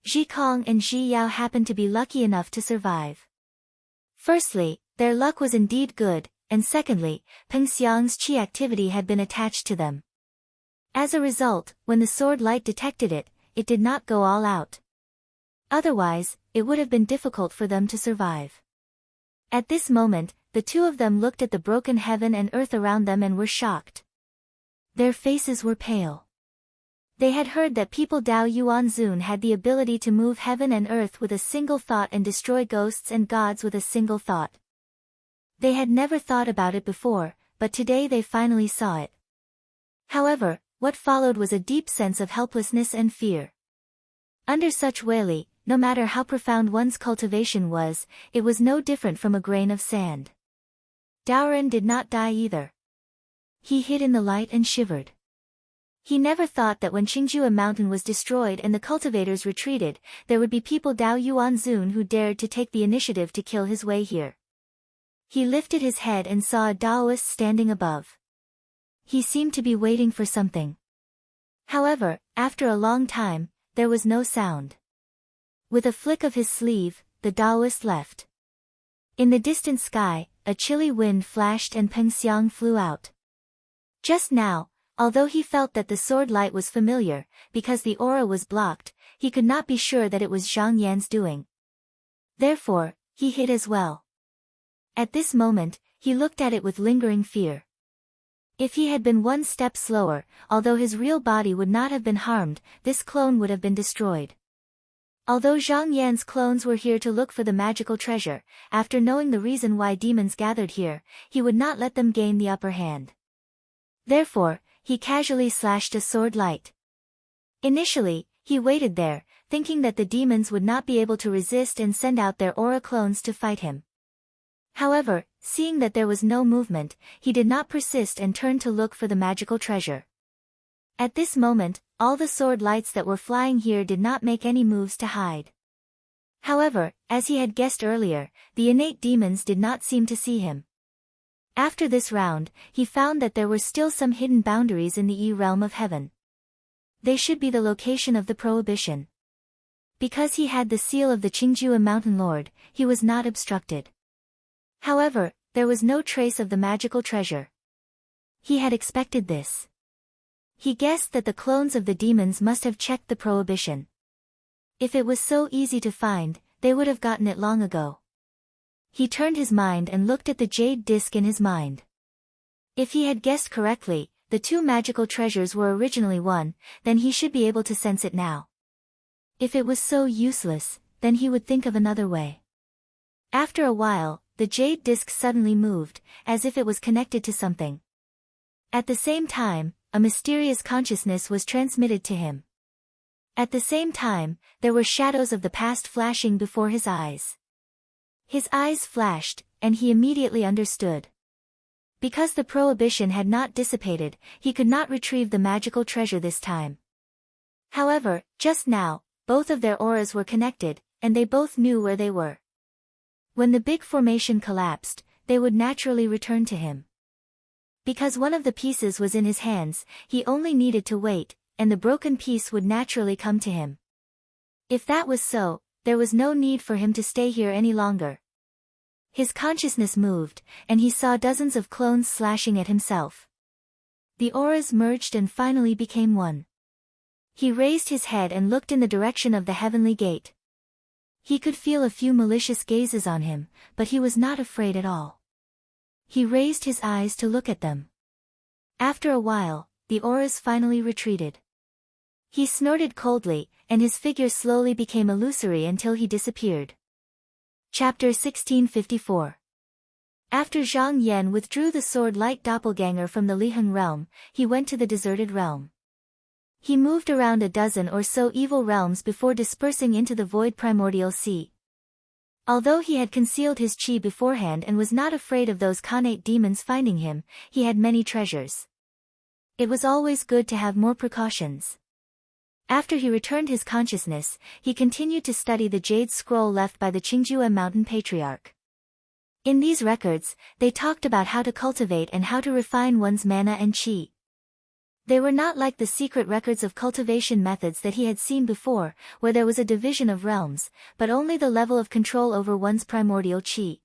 Ji Kong and Ji Yao happened to be lucky enough to survive. Firstly, their luck was indeed good, and secondly, Peng Xiang's chi activity had been attached to them. As a result, when the sword light detected it, it did not go all out. Otherwise, it would have been difficult for them to survive. At this moment, the two of them looked at the broken heaven and earth around them and were shocked. Their faces were pale. They had heard that people Dao Yuan Zun had the ability to move heaven and earth with a single thought and destroy ghosts and gods with a single thought. They had never thought about it before, but today they finally saw it. However, what followed was a deep sense of helplessness and fear. Under such Weili, no matter how profound one's cultivation was, it was no different from a grain of sand. Daoren did not die either. He hid in the light and shivered. He never thought that when Qingjue Mountain was destroyed and the cultivators retreated, there would be people Dao Yuan Zun who dared to take the initiative to kill his way here. He lifted his head and saw a Daoist standing above. He seemed to be waiting for something. However, after a long time, there was no sound. With a flick of his sleeve, the Daoist left. In the distant sky, a chilly wind flashed and Peng Xiang flew out. Just now, although he felt that the sword light was familiar, because the aura was blocked, he could not be sure that it was Zhang Yan's doing. Therefore, he hid as well. At this moment, he looked at it with lingering fear. If he had been one step slower, although his real body would not have been harmed, this clone would have been destroyed. Although Zhang Yan's clones were here to look for the magical treasure, after knowing the reason why demons gathered here, he would not let them gain the upper hand. Therefore, he casually slashed a sword light. Initially, he waited there, thinking that the demons would not be able to resist and send out their aura clones to fight him. However, seeing that there was no movement, he did not persist and turned to look for the magical treasure. At this moment, all the sword lights that were flying here did not make any moves to hide. However, as he had guessed earlier, the innate demons did not seem to see him. After this round, he found that there were still some hidden boundaries in the Yi realm of heaven. They should be the location of the prohibition. Because he had the seal of the Qingjue Mountain Lord, he was not obstructed. However, there was no trace of the magical treasure. He had expected this. He guessed that the clones of the demons must have checked the prohibition. If it was so easy to find, they would have gotten it long ago. He turned his mind and looked at the jade disc in his mind. If he had guessed correctly, the two magical treasures were originally one, then he should be able to sense it now. If it was so useless, then he would think of another way. After a while, the jade disc suddenly moved, as if it was connected to something. At the same time, a mysterious consciousness was transmitted to him. At the same time, there were shadows of the past flashing before his eyes. His eyes flashed, and he immediately understood. Because the prohibition had not dissipated, he could not retrieve the magical treasure this time. However, just now, both of their auras were connected, and they both knew where they were. When the big formation collapsed, they would naturally return to him. Because one of the pieces was in his hands, he only needed to wait, and the broken piece would naturally come to him. If that was so, there was no need for him to stay here any longer. His consciousness moved, and he saw dozens of clones slashing at himself. The auras merged and finally became one. He raised his head and looked in the direction of the heavenly gate. He could feel a few malicious gazes on him, but he was not afraid at all. He raised his eyes to look at them. After a while, the auras finally retreated. He snorted coldly, and his figure slowly became illusory until he disappeared. Chapter 1654. After Zhang Yan withdrew the sword-light doppelganger from the Liheng realm, he went to the deserted realm. He moved around a dozen or so evil realms before dispersing into the void primordial sea. Although he had concealed his chi beforehand and was not afraid of those Khanate demons finding him, he had many treasures. It was always good to have more precautions. After he returned his consciousness, he continued to study the jade scroll left by the Qingjue mountain patriarch. In these records, they talked about how to cultivate and how to refine one's mana and chi. They were not like the secret records of cultivation methods that he had seen before, where there was a division of realms, but only the level of control over one's primordial chi.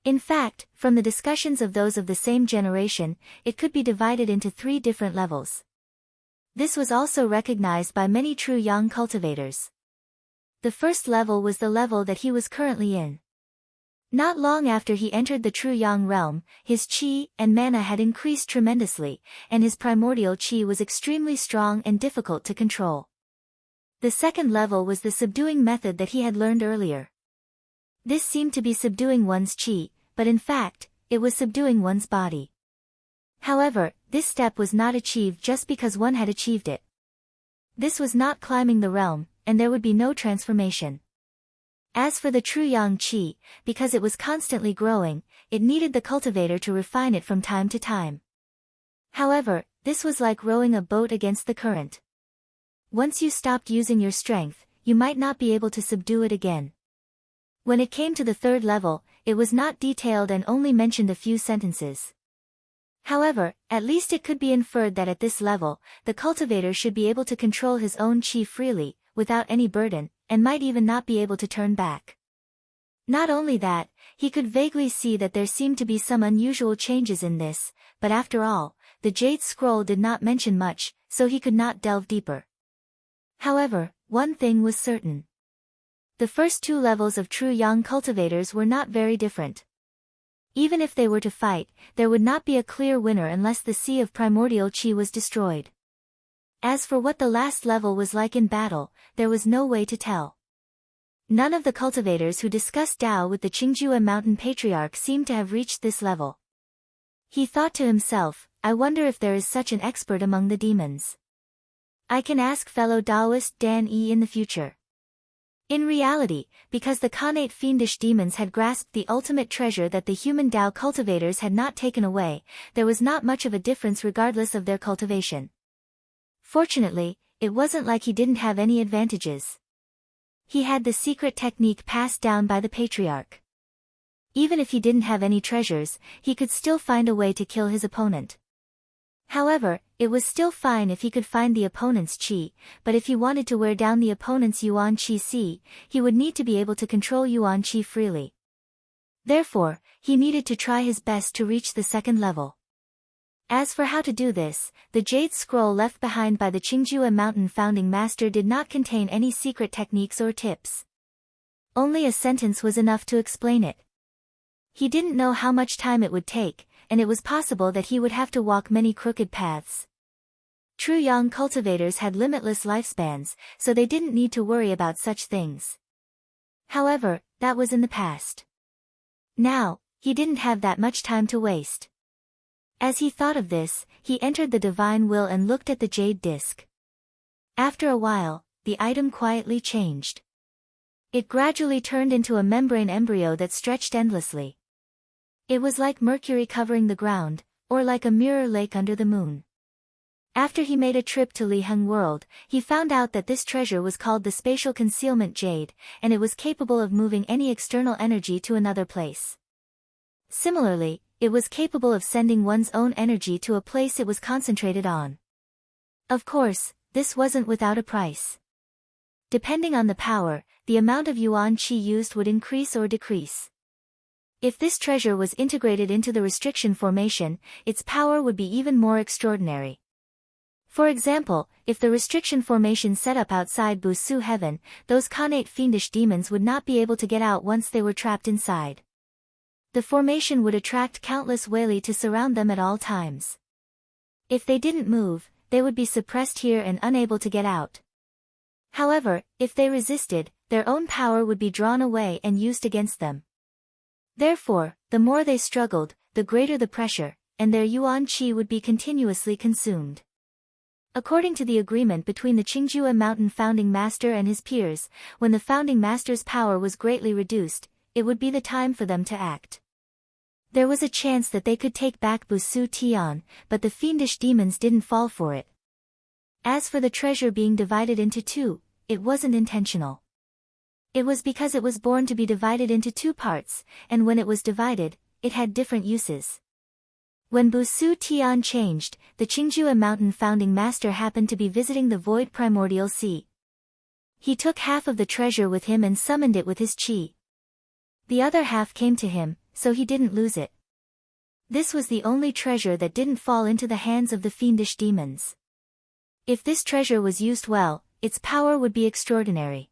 In fact, from the discussions of those of the same generation, it could be divided into 3 different levels. This was also recognized by many true yang cultivators. The first level was the level that he was currently in. Not long after he entered the true yang realm, his chi and mana had increased tremendously, and his primordial chi was extremely strong and difficult to control. The second level was the subduing method that he had learned earlier. This seemed to be subduing one's chi, but in fact, it was subduing one's body. However, this step was not achieved just because one had achieved it. This was not climbing the realm, and there would be no transformation. As for the true yang qi, because it was constantly growing, it needed the cultivator to refine it from time to time. However, this was like rowing a boat against the current. Once you stopped using your strength, you might not be able to subdue it again. When it came to the third level, it was not detailed and only mentioned a few sentences. However, at least it could be inferred that at this level, the cultivator should be able to control his own qi freely, without any burden, and might even not be able to turn back. Not only that, he could vaguely see that there seemed to be some unusual changes in this, but after all, the Jade Scroll did not mention much, so he could not delve deeper. However, one thing was certain. The first 2 levels of true yang cultivators were not very different. Even if they were to fight, there would not be a clear winner unless the sea of primordial qi was destroyed. As for what the last level was like in battle, there was no way to tell. None of the cultivators who discussed Tao with the Qingjue mountain patriarch seemed to have reached this level. He thought to himself, I wonder if there is such an expert among the demons. I can ask fellow Taoist Dan Yi in the future. In reality, because the Khanate fiendish demons had grasped the ultimate treasure that the human Tao cultivators had not taken away, there was not much of a difference regardless of their cultivation. Fortunately, it wasn't like he didn't have any advantages. He had the secret technique passed down by the patriarch. Even if he didn't have any treasures, he could still find a way to kill his opponent. However, it was still fine if he could find the opponent's qi, but if he wanted to wear down the opponent's yuan qi si, he would need to be able to control yuan qi freely. Therefore, he needed to try his best to reach the second level. As for how to do this, the Jade Scroll left behind by the Qingjue mountain founding master did not contain any secret techniques or tips. Only a sentence was enough to explain it. He didn't know how much time it would take, and it was possible that he would have to walk many crooked paths. True yang cultivators had limitless lifespans, so they didn't need to worry about such things. However, that was in the past. Now, he didn't have that much time to waste. As he thought of this, he entered the divine will and looked at the jade disc. After a while, the item quietly changed. It gradually turned into a membrane embryo that stretched endlessly. It was like Mercury covering the ground, or like a mirror lake under the moon. After he made a trip to Liheng World, he found out that this treasure was called the Spatial Concealment Jade, and it was capable of moving any external energy to another place. Similarly, it was capable of sending one's own energy to a place it was concentrated on. Of course, this wasn't without a price. Depending on the power, the amount of yuan qi used would increase or decrease. If this treasure was integrated into the restriction formation, its power would be even more extraordinary. For example, if the restriction formation set up outside Busu Heaven, those Khanate fiendish demons would not be able to get out once they were trapped inside. The formation would attract countless Wei to surround them at all times. If they didn't move, they would be suppressed here and unable to get out. However, if they resisted, their own power would be drawn away and used against them. Therefore, the more they struggled, the greater the pressure, and their yuan qi would be continuously consumed. According to the agreement between the Qingjue Mountain founding master and his peers, when the founding master's power was greatly reduced, it would be the time for them to act. There was a chance that they could take back Busu Tian, but the fiendish demons didn't fall for it. As for the treasure being divided into two, it wasn't intentional. It was because it was born to be divided into two parts, and when it was divided, it had different uses. When Busu Tian changed, the Qingjue Mountain founding master happened to be visiting the void primordial sea. He took half of the treasure with him and summoned it with his qi. The other half came to him, so he didn't lose it. This was the only treasure that didn't fall into the hands of the fiendish demons. If this treasure was used well, its power would be extraordinary.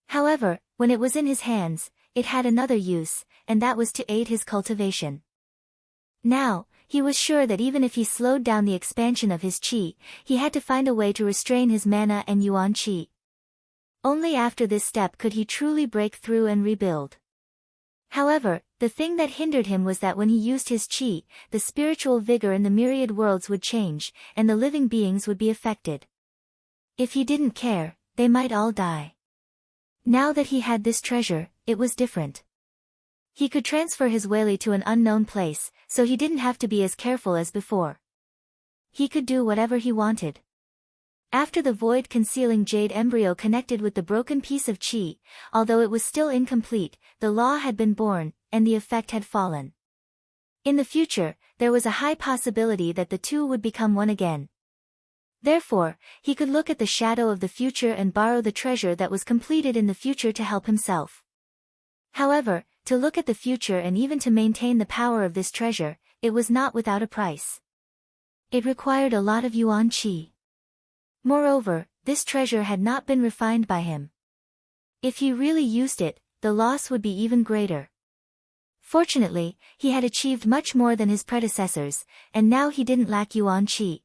However, when it was in his hands, it had another use, and that was to aid his cultivation. Now, he was sure that even if he slowed down the expansion of his qi, he had to find a way to restrain his mana and yuan qi. Only after this step could he truly break through and rebuild. However, the thing that hindered him was that when he used his qi, the spiritual vigor in the myriad worlds would change, and the living beings would be affected. If he didn't care, they might all die. Now that he had this treasure, it was different. He could transfer his Weili to an unknown place, so he didn't have to be as careful as before. He could do whatever he wanted. After the void-concealing jade embryo connected with the broken piece of qi, although it was still incomplete, the law had been born, and the effect had fallen. In the future, there was a high possibility that the two would become one again. Therefore, he could look at the shadow of the future and borrow the treasure that was completed in the future to help himself. However, to look at the future and even to maintain the power of this treasure, it was not without a price. It required a lot of yuan qi. Moreover, this treasure had not been refined by him. If he really used it, the loss would be even greater. Fortunately, he had achieved much more than his predecessors, and now he didn't lack yuan qi.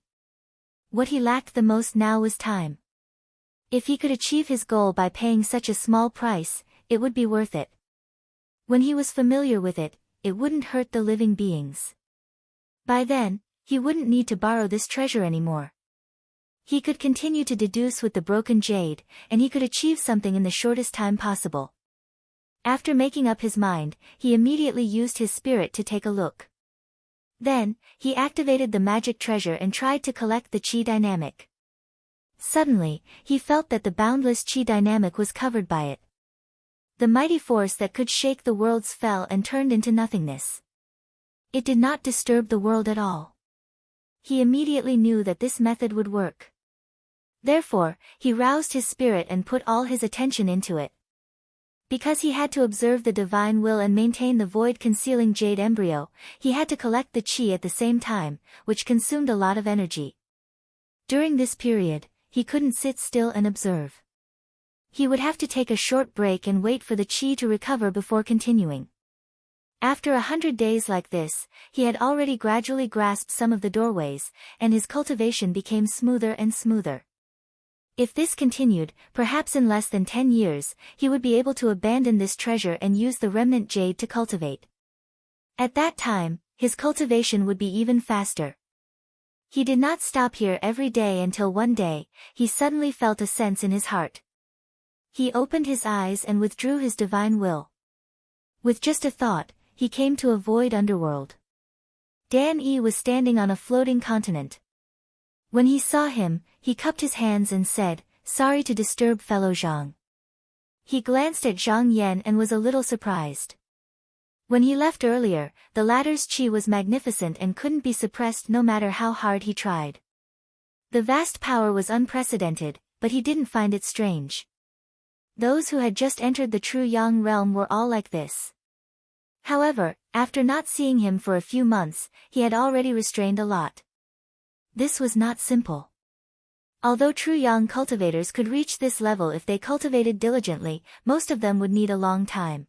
What he lacked the most now was time. If he could achieve his goal by paying such a small price, it would be worth it. When he was familiar with it, it wouldn't hurt the living beings. By then, he wouldn't need to borrow this treasure anymore. He could continue to deduce with the broken jade, and he could achieve something in the shortest time possible. After making up his mind, he immediately used his spirit to take a look. Then, he activated the magic treasure and tried to collect the qi dynamic. Suddenly, he felt that the boundless qi dynamic was covered by it. The mighty force that could shake the worlds fell and turned into nothingness. It did not disturb the world at all. He immediately knew that this method would work. Therefore, he roused his spirit and put all his attention into it. Because he had to observe the divine will and maintain the void-concealing jade embryo, he had to collect the qi at the same time, which consumed a lot of energy. During this period, he couldn't sit still and observe. He would have to take a short break and wait for the qi to recover before continuing. After 100 days like this, he had already gradually grasped some of the doorways, and his cultivation became smoother and smoother. If this continued, perhaps in less than 10 years, he would be able to abandon this treasure and use the remnant jade to cultivate. At that time, his cultivation would be even faster. He did not stop here every day until one day, he suddenly felt a sense in his heart. He opened his eyes and withdrew his divine will. With just a thought, he came to a void underworld. Dan Yi was standing on a floating continent. When he saw him, he cupped his hands and said, "Sorry to disturb fellow Zhang." He glanced at Zhang Yan and was a little surprised. When he left earlier, the latter's qi was magnificent and couldn't be suppressed no matter how hard he tried. The vast power was unprecedented, but he didn't find it strange. Those who had just entered the true Yang realm were all like this. However, after not seeing him for a few months, he had already restrained a lot. This was not simple. Although true Yang cultivators could reach this level if they cultivated diligently, most of them would need a long time.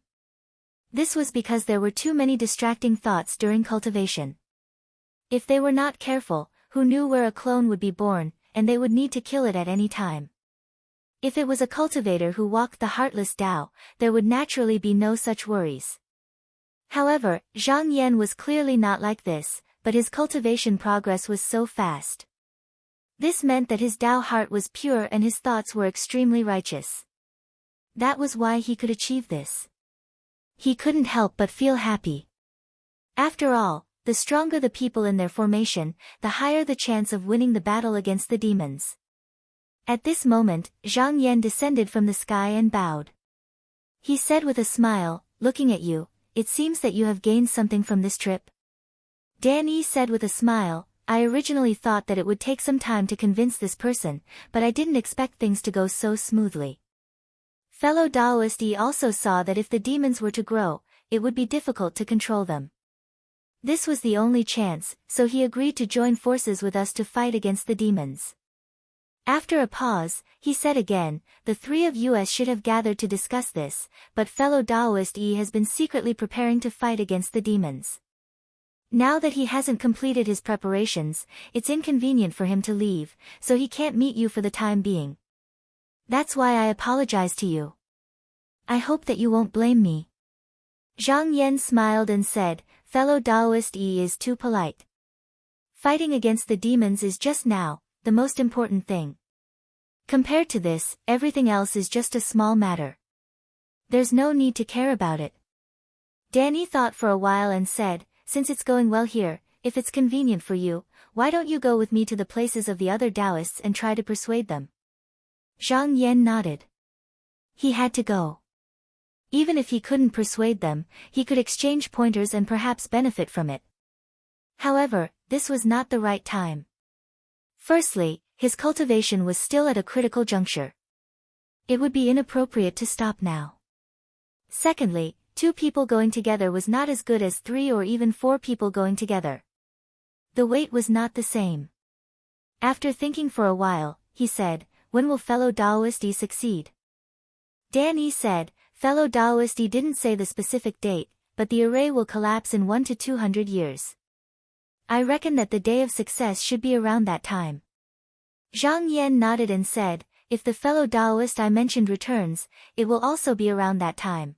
This was because there were too many distracting thoughts during cultivation. If they were not careful, who knew where a clone would be born, and they would need to kill it at any time. If it was a cultivator who walked the heartless Tao, there would naturally be no such worries. However, Zhang Yan was clearly not like this, but his cultivation progress was so fast. This meant that his Tao heart was pure and his thoughts were extremely righteous. That was why he could achieve this. He couldn't help but feel happy. After all, the stronger the people in their formation, the higher the chance of winning the battle against the demons. At this moment, Zhang Yan descended from the sky and bowed. He said with a smile, "Looking at you, it seems that you have gained something from this trip." Dan Yi said with a smile, "I originally thought that it would take some time to convince this person, but I didn't expect things to go so smoothly." Fellow Taoist Yi also saw that if the demons were to grow, it would be difficult to control them. This was the only chance, so he agreed to join forces with us to fight against the demons. After a pause, he said again, "The three of us should have gathered to discuss this, but fellow Taoist Yi has been secretly preparing to fight against the demons. Now that he hasn't completed his preparations, it's inconvenient for him to leave, so he can't meet you for the time being. That's why I apologize to you. I hope that you won't blame me." Zhang Yan smiled and said, "Fellow Taoist Yi is too polite. Fighting against the demons is just now the most important thing. Compared to this, everything else is just a small matter. There's no need to care about it." Danny thought for a while and said, "Since it's going well here, if it's convenient for you, why don't you go with me to the places of the other Taoists and try to persuade them?" Zhang Yan nodded. He had to go. Even if he couldn't persuade them, he could exchange pointers and perhaps benefit from it. However, this was not the right time. Firstly, his cultivation was still at a critical juncture. It would be inappropriate to stop now. Secondly, 2 people going together was not as good as 3 or even 4 people going together. The weight was not the same. After thinking for a while, he said, "When will fellow Taoist Yi succeed?" Dan Yi said, "Fellow Taoist Yi didn't say the specific date, but the array will collapse in 1 to 200 years. I reckon that the day of success should be around that time." Zhang Yan nodded and said, "If the fellow Taoist I mentioned returns, it will also be around that time.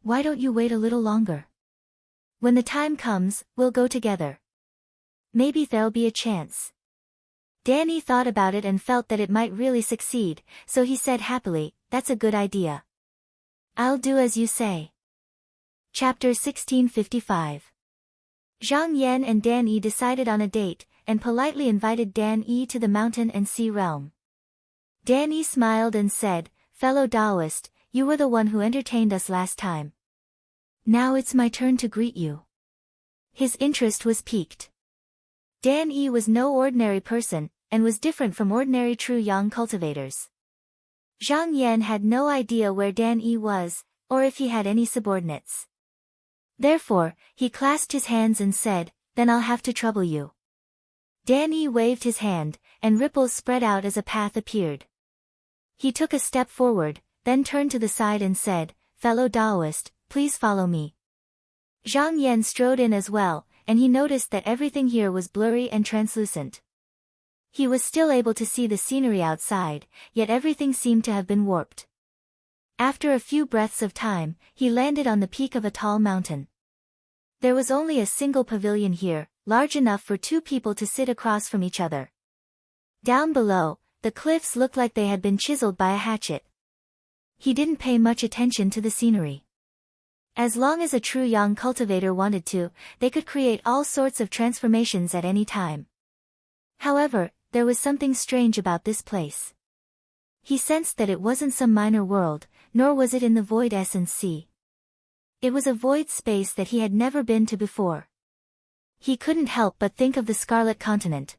Why don't you wait a little longer? When the time comes, we'll go together. Maybe there'll be a chance." Danny thought about it and felt that it might really succeed, so he said happily, "That's a good idea. I'll do as you say." Chapter 1655. Zhang Yan and Dan Yi decided on a date, and politely invited Dan Yi to the mountain and sea realm. Dan Yi smiled and said, "Fellow Taoist, you were the one who entertained us last time. Now it's my turn to greet you." His interest was piqued. Dan Yi was no ordinary person, and was different from ordinary true yang cultivators. Zhang Yan had no idea where Dan Yi was, or if he had any subordinates. Therefore, he clasped his hands and said, "Then I'll have to trouble you." Dan Yi waved his hand, and ripples spread out as a path appeared. He took a step forward, then turned to the side and said, "Fellow Taoist, please follow me." Zhang Yan strode in as well, and he noticed that everything here was blurry and translucent. He was still able to see the scenery outside, yet everything seemed to have been warped. After a few breaths of time, he landed on the peak of a tall mountain. There was only a single pavilion here, large enough for 2 people to sit across from each other. Down below, the cliffs looked like they had been chiseled by a hatchet. He didn't pay much attention to the scenery. As long as a true yang cultivator wanted to, they could create all sorts of transformations at any time. However, there was something strange about this place. He sensed that it wasn't some minor world, nor was it in the void essence sea. It was a void space that he had never been to before. He couldn't help but think of the Scarlet Continent.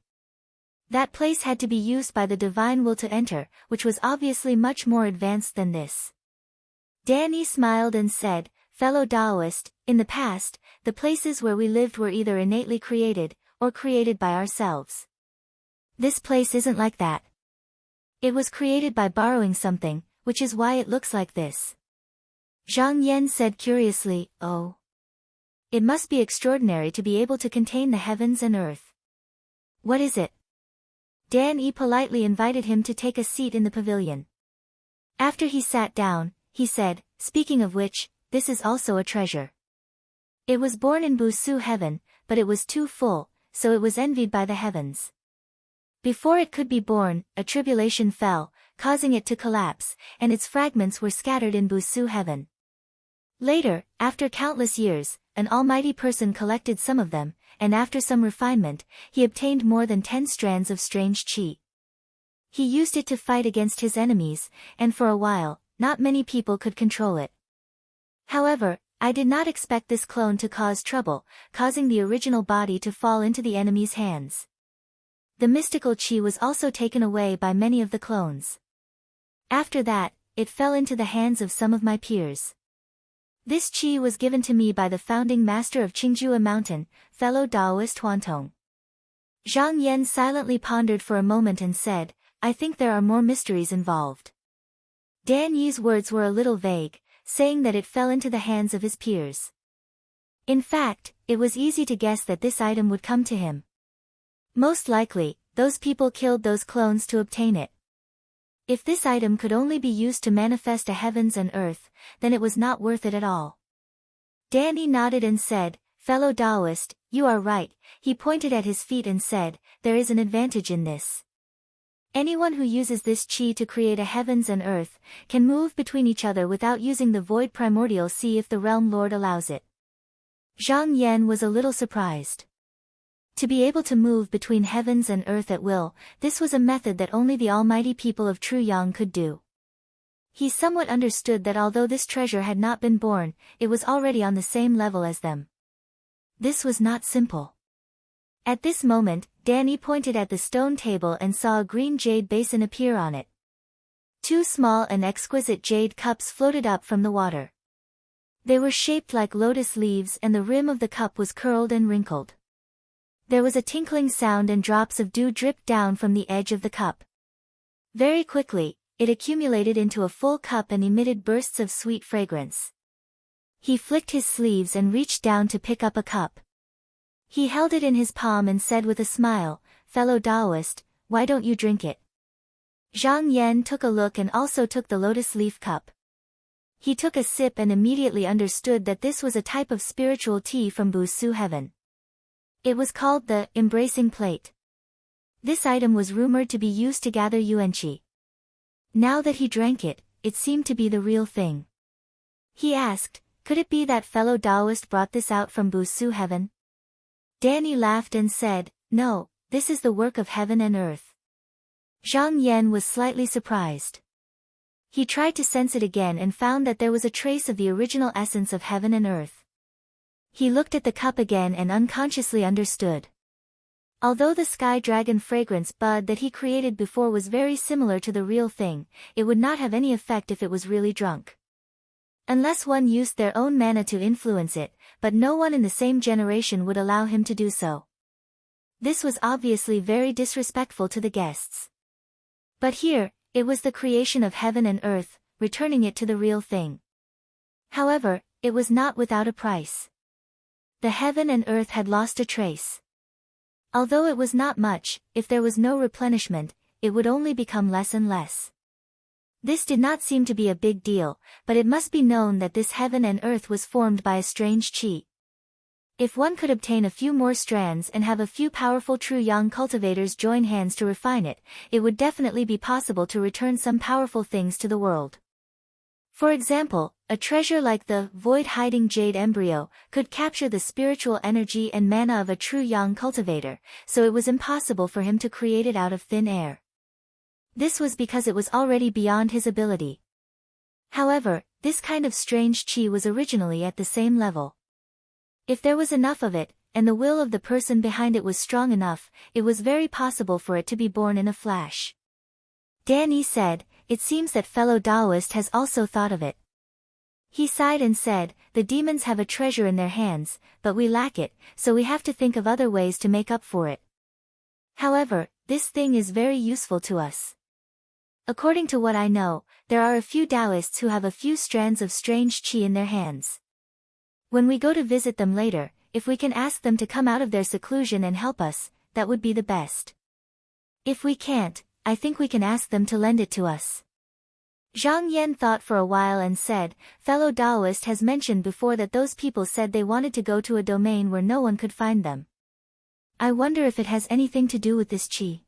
That place had to be used by the divine will to enter, which was obviously much more advanced than this. Danny smiled and said, "Fellow Taoist, in the past, the places where we lived were either innately created, or created by ourselves. This place isn't like that. It was created by borrowing something, which is why it looks like this." Zhang Yan said curiously, "Oh. It must be extraordinary to be able to contain the heavens and earth." What is it? Dan Yi politely invited him to take a seat in the pavilion. After he sat down, he said, speaking of which, this is also a treasure. It was born in Busu heaven, but it was too full, so it was envied by the heavens. Before it could be born, a tribulation fell, causing it to collapse, and its fragments were scattered in Busu heaven. Later, after countless years, an almighty person collected some of them, and after some refinement, he obtained more than 10 strands of strange qi. He used it to fight against his enemies, and for a while, not many people could control it. However, I did not expect this clone to cause trouble, causing the original body to fall into the enemy's hands. The mystical qi was also taken away by many of the clones. After that, it fell into the hands of some of my peers. This qi was given to me by the founding master of Qingjue Mountain, fellow Taoist Huantong. Zhang Yan silently pondered for a moment and said, I think there are more mysteries involved. Dan Yi's words were a little vague, saying that it fell into the hands of his peers. In fact, it was easy to guess that this item would come to him. Most likely, those people killed those clones to obtain it. If this item could only be used to manifest a heavens and earth, then it was not worth it at all. Danny nodded and said, fellow Taoist, you are right. He pointed at his feet and said, there is an advantage in this. Anyone who uses this qi to create a heavens and earth, can move between each other without using the void primordial sea if the realm lord allows it. Zhang Yan was a little surprised. To be able to move between heavens and earth at will, this was a method that only the almighty people of True Yang could do. He somewhat understood that although this treasure had not been born, it was already on the same level as them. This was not simple. At this moment, Danny pointed at the stone table and saw a green jade basin appear on it. 2 small and exquisite jade cups floated up from the water. They were shaped like lotus leaves and the rim of the cup was curled and wrinkled. There was a tinkling sound and drops of dew dripped down from the edge of the cup. Very quickly, it accumulated into a full cup and emitted bursts of sweet fragrance. He flicked his sleeves and reached down to pick up a cup. He held it in his palm and said with a smile, fellow Taoist, why don't you drink it? Zhang Yan took a look and also took the lotus leaf cup. He took a sip and immediately understood that this was a type of spiritual tea from Busu heaven. It was called the embracing plate. This item was rumored to be used to gather yuanqi. Now that he drank it, it seemed to be the real thing. He asked, could it be that fellow Taoist brought this out from Busu heaven? Danny laughed and said, no, this is the work of heaven and earth. Zhang Yan was slightly surprised. He tried to sense it again and found that there was a trace of the original essence of heaven and earth. He looked at the cup again and unconsciously understood. Although the sky dragon fragrance bud that he created before was very similar to the real thing, it would not have any effect if it was really drunk. Unless one used their own mana to influence it, but no one in the same generation would allow him to do so. This was obviously very disrespectful to the guests. But here, it was the creation of heaven and earth, returning it to the real thing. However, it was not without a price. The heaven and earth had lost a trace. Although it was not much, if there was no replenishment, it would only become less and less. This did not seem to be a big deal, but it must be known that this heaven and earth was formed by a strange qi. If one could obtain a few more strands and have a few powerful True Yang cultivators join hands to refine it, it would definitely be possible to return some powerful things to the world. For example, a treasure like the void-hiding jade embryo could capture the spiritual energy and mana of a True Yang cultivator, so it was impossible for him to create it out of thin air. This was because it was already beyond his ability. However, this kind of strange qi was originally at the same level. If there was enough of it, and the will of the person behind it was strong enough, it was very possible for it to be born in a flash. Danny said, it seems that fellow Taoist has also thought of it. He sighed and said, the demons have a treasure in their hands, but we lack it, so we have to think of other ways to make up for it. However, this thing is very useful to us. According to what I know, there are a few Taoists who have a few strands of strange qi in their hands. When we go to visit them later, if we can ask them to come out of their seclusion and help us, that would be the best. If we can't, I think we can ask them to lend it to us. Zhang Yan thought for a while and said, fellow Taoist has mentioned before that those people said they wanted to go to a domain where no one could find them. I wonder if it has anything to do with this qi.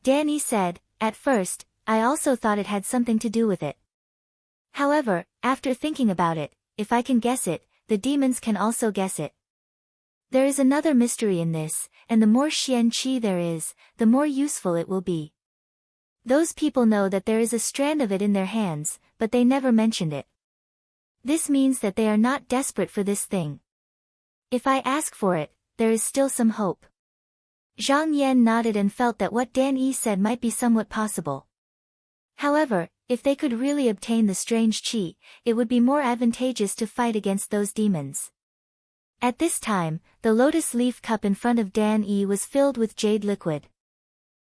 Danny said, at first, I also thought it had something to do with it. However, after thinking about it, if I can guess it, the demons can also guess it. There is another mystery in this, and the more Xian qi there is, the more useful it will be. Those people know that there is a strand of it in their hands, but they never mentioned it. This means that they are not desperate for this thing. If I ask for it, there is still some hope. Zhang Yan nodded and felt that what Dan Yi said might be somewhat possible. However, if they could really obtain the strange qi, it would be more advantageous to fight against those demons. At this time, the lotus leaf cup in front of Dan Yi was filled with jade liquid.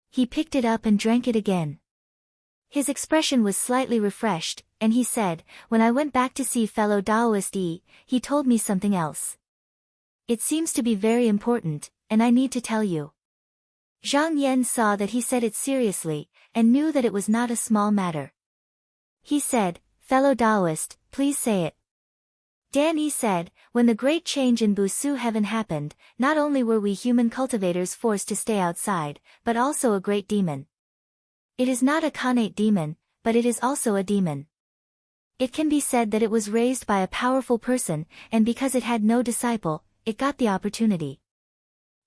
He picked it up and drank it again. His expression was slightly refreshed, and he said, when I went back to see fellow Taoist Yi, he told me something else. It seems to be very important, and I need to tell you. Zhang Yan saw that he said it seriously, and knew that it was not a small matter. He said, fellow Taoist, please say it. Dan Yi said, when the great change in Busu heaven happened, not only were we human cultivators forced to stay outside, but also a great demon. It is not a connate demon, but it is also a demon. It can be said that it was raised by a powerful person, and because it had no disciple, it got the opportunity.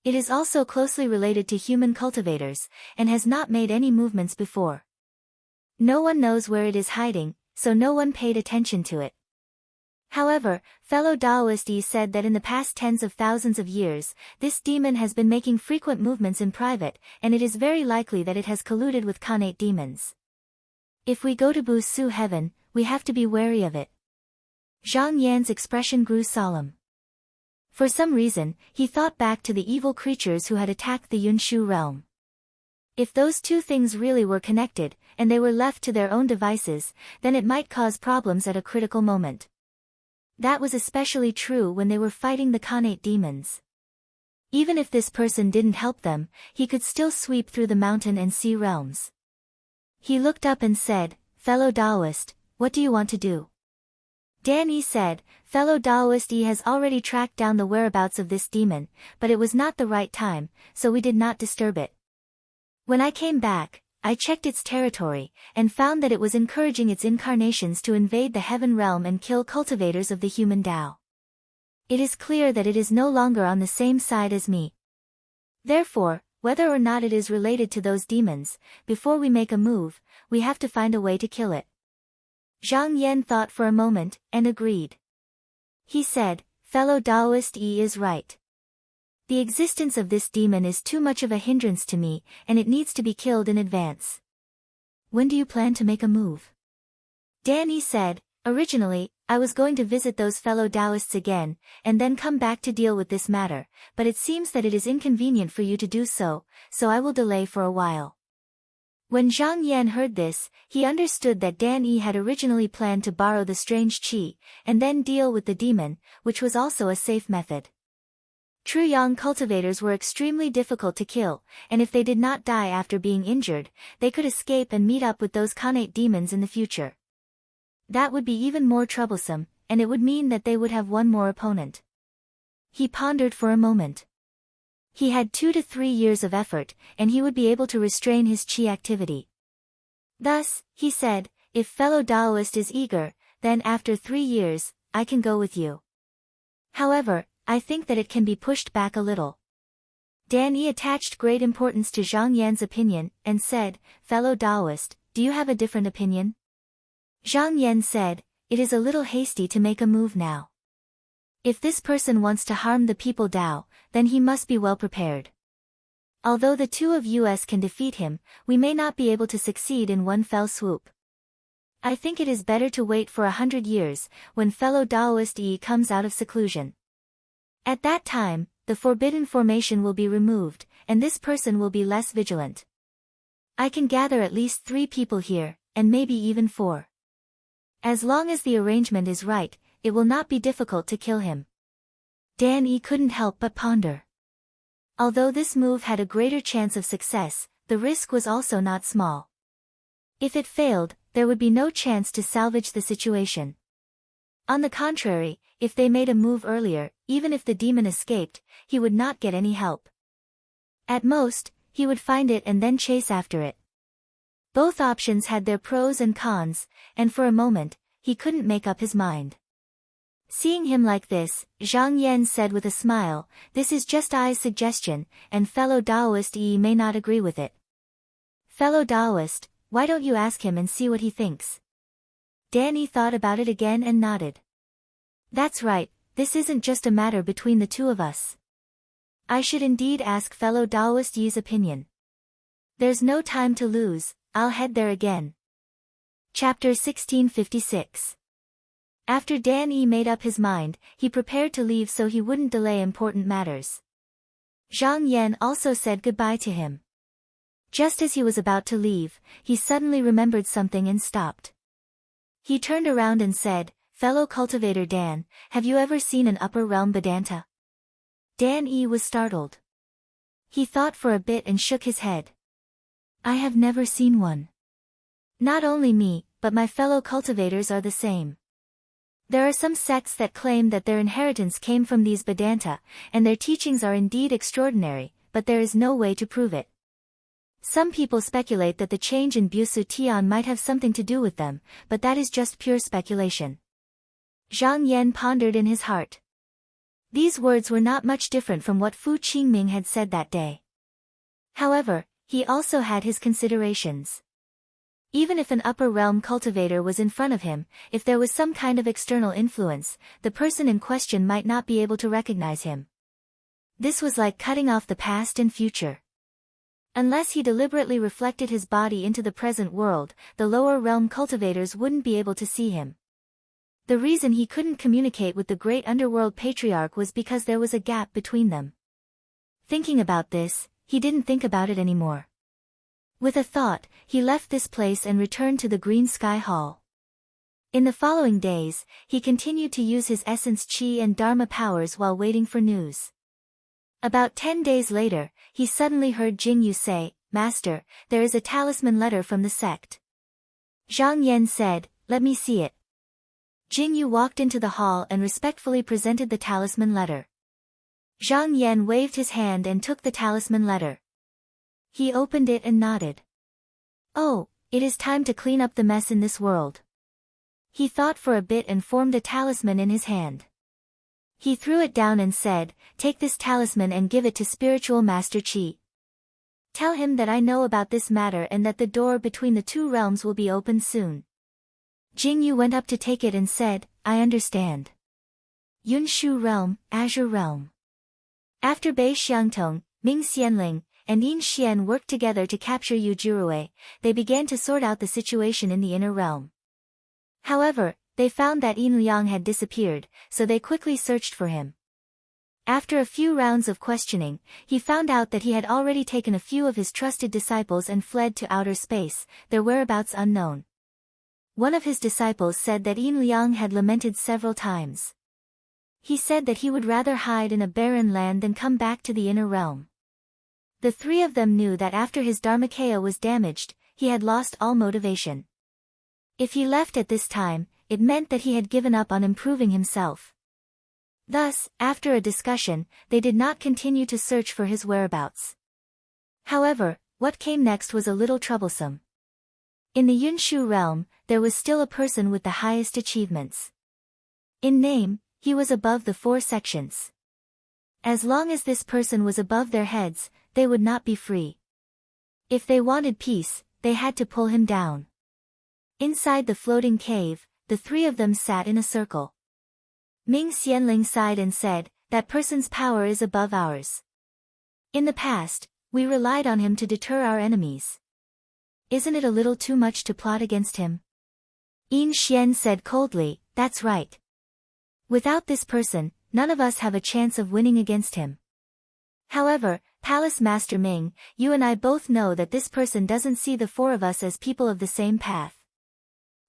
It is also closely related to human cultivators, and has not made any movements before. No one knows where it is hiding, so no one paid attention to it. However, fellow Taoist Yi said that in the past tens of thousands of years, this demon has been making frequent movements in private, and it is very likely that it has colluded with connate demons. If we go to Busu heaven, we have to be wary of it. Zhang Yan's expression grew solemn. For some reason, he thought back to the evil creatures who had attacked the Yunshu realm. If those two things really were connected, and they were left to their own devices, then it might cause problems at a critical moment. That was especially true when they were fighting the connate demons. Even if this person didn't help them, he could still sweep through the mountain and sea realms. He looked up and said, fellow Taoist, what do you want to do? Dan Yi said, fellow Taoist Yi has already tracked down the whereabouts of this demon, but it was not the right time, so we did not disturb it. When I came back, I checked its territory, and found that it was encouraging its incarnations to invade the heaven realm and kill cultivators of the human Tao. It is clear that it is no longer on the same side as me. Therefore, whether or not it is related to those demons, before we make a move, we have to find a way to kill it. Zhang Yan thought for a moment, and agreed. He said, fellow Taoist Yi is right. The existence of this demon is too much of a hindrance to me, and it needs to be killed in advance. When do you plan to make a move? Dan Yi said, originally, I was going to visit those fellow Taoists again, and then come back to deal with this matter, but it seems that it is inconvenient for you to do so, so I will delay for a while. When Zhang Yan heard this, he understood that Dan Yi had originally planned to borrow the strange qi, and then deal with the demon, which was also a safe method. True Yang cultivators were extremely difficult to kill, and if they did not die after being injured, they could escape and meet up with those connate demons in the future. That would be even more troublesome, and it would mean that they would have one more opponent. He pondered for a moment. He had 2 to 3 years of effort, and he would be able to restrain his qi activity. Thus, he said, if fellow Taoist is eager, then after 3 years, I can go with you. However, I think that it can be pushed back a little. Dan Yi attached great importance to Zhang Yan's opinion, and said, fellow Taoist, do you have a different opinion? Zhang Yan said, it is a little hasty to make a move now. If this person wants to harm the people Tao, then he must be well prepared. Although the two of us can defeat him, we may not be able to succeed in one fell swoop. I think it is better to wait for 100 years, when fellow Taoist Yi comes out of seclusion. At that time, the forbidden formation will be removed, and this person will be less vigilant. I can gather at least 3 people here, and maybe even 4. As long as the arrangement is right, it will not be difficult to kill him. Dan Yi couldn't help but ponder. Although this move had a greater chance of success, the risk was also not small. If it failed, there would be no chance to salvage the situation. On the contrary, if they made a move earlier, even if the demon escaped, he would not get any help. At most, he would find it and then chase after it. Both options had their pros and cons, and for a moment, he couldn't make up his mind. Seeing him like this, Zhang Yan said with a smile, "This is just I's suggestion, and fellow Taoist Yi may not agree with it." "Fellow Taoist, why don't you ask him and see what he thinks?" Danny thought about it again and nodded. "That's right, this isn't just a matter between the two of us. I should indeed ask fellow Taoist Yi's opinion. There's no time to lose, I'll head there again." Chapter 1656. After Dan Yi made up his mind, he prepared to leave so he wouldn't delay important matters. Zhang Yan also said goodbye to him. Just as he was about to leave, he suddenly remembered something and stopped. He turned around and said, "Fellow cultivator Dan, have you ever seen an upper realm Vedanta?" Dan Yi was startled. He thought for a bit and shook his head. "I have never seen one. Not only me, but my fellow cultivators are the same. There are some sects that claim that their inheritance came from these Vedanta, and their teachings are indeed extraordinary, but there is no way to prove it. Some people speculate that the change in Busu Tian might have something to do with them, but that is just pure speculation." Zhang Yan pondered in his heart. These words were not much different from what Fu Qingming had said that day. However, he also had his considerations. Even if an upper realm cultivator was in front of him, if there was some kind of external influence, the person in question might not be able to recognize him. This was like cutting off the past and future. Unless he deliberately reflected his body into the present world, the lower realm cultivators wouldn't be able to see him. The reason he couldn't communicate with the great underworld patriarch was because there was a gap between them. Thinking about this, he didn't think about it anymore. With a thought, he left this place and returned to the Green Sky Hall. In the following days, he continued to use his essence chi and dharma powers while waiting for news. About 10 days later, he suddenly heard Jing Yu say, "Master, there is a talisman letter from the sect." Zhang Yan said, "Let me see it." Jing Yu walked into the hall and respectfully presented the talisman letter. Zhang Yan waved his hand and took the talisman letter. He opened it and nodded. "Oh, it is time to clean up the mess in this world." He thought for a bit and formed a talisman in his hand. He threw it down and said, "Take this talisman and give it to Spiritual Master Qi. Tell him that I know about this matter and that the door between the two realms will be opened soon." Jing Yu went up to take it and said, "I understand." Yunshu Realm, Azure Realm. After Bei Xiangtong, Ming Xianling, and Yin Xian worked together to capture Yu Jirue, they began to sort out the situation in the inner realm. However, they found that Yin Liang had disappeared, so they quickly searched for him. After a few rounds of questioning, he found out that he had already taken a few of his trusted disciples and fled to outer space, their whereabouts unknown. One of his disciples said that Yin Liang had lamented several times. He said that he would rather hide in a barren land than come back to the inner realm. The three of them knew that after his Dharmakaya was damaged, he had lost all motivation. If he left at this time, it meant that he had given up on improving himself. Thus, after a discussion, they did not continue to search for his whereabouts. However, what came next was a little troublesome. In the Yunshu realm, there was still a person with the highest achievements. In name, he was above the 4 sections. As long as this person was above their heads, they would not be free. If they wanted peace, they had to pull him down. Inside the floating cave, the 3 of them sat in a circle. Ming Xianling sighed and said, "That person's power is above ours. In the past, we relied on him to deter our enemies. Isn't it a little too much to plot against him?" Yin Xian said coldly, "That's right. Without this person, none of us have a chance of winning against him. However, Palace Master Ming, you and I both know that this person doesn't see the 4 of us as people of the same path.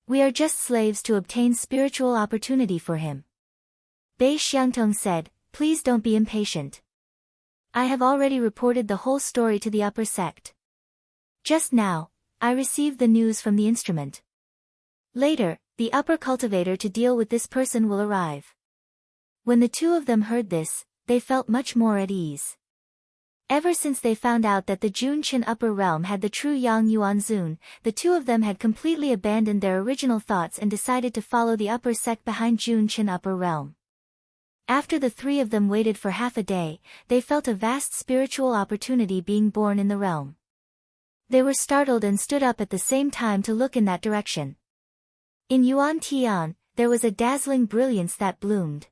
We are just slaves to obtain spiritual opportunity for him." Bei Xiangtong said, "Please don't be impatient. I have already reported the whole story to the upper sect. Just now, I received the news from the instrument. Later, the upper cultivator to deal with this person will arrive. When the two of them heard this, they felt much more at ease. Ever since they found out that the Junqin upper realm had the true Yang Yuan Zun, the two of them had completely abandoned their original thoughts and decided to follow the upper sect behind Junqin upper realm. After the three of them waited for half a day, they felt a vast spiritual opportunity being born in the realm. They were startled and stood up at the same time to look in that direction. In Yuan Tian, there was a dazzling brilliance that bloomed.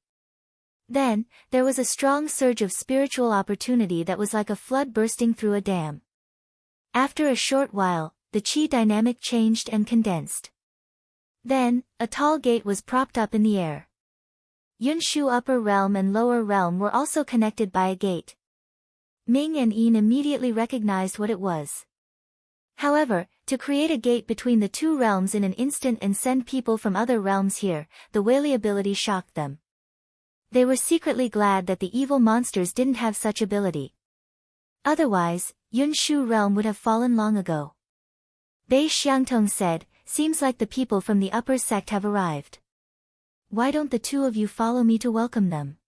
Then, there was a strong surge of spiritual opportunity that was like a flood bursting through a dam. After a short while, the qi dynamic changed and condensed. Then, a tall gate was propped up in the air. Yunshu upper realm and lower realm were also connected by a gate. Ming and Yin immediately recognized what it was. However, to create a gate between the two realms in an instant and send people from other realms here, the Weili ability shocked them. They were secretly glad that the evil monsters didn't have such ability. Otherwise, Yunshu realm would have fallen long ago. Bei Xiangtong said, "Seems like the people from the upper sect have arrived. Why don't the two of you follow me to welcome them?"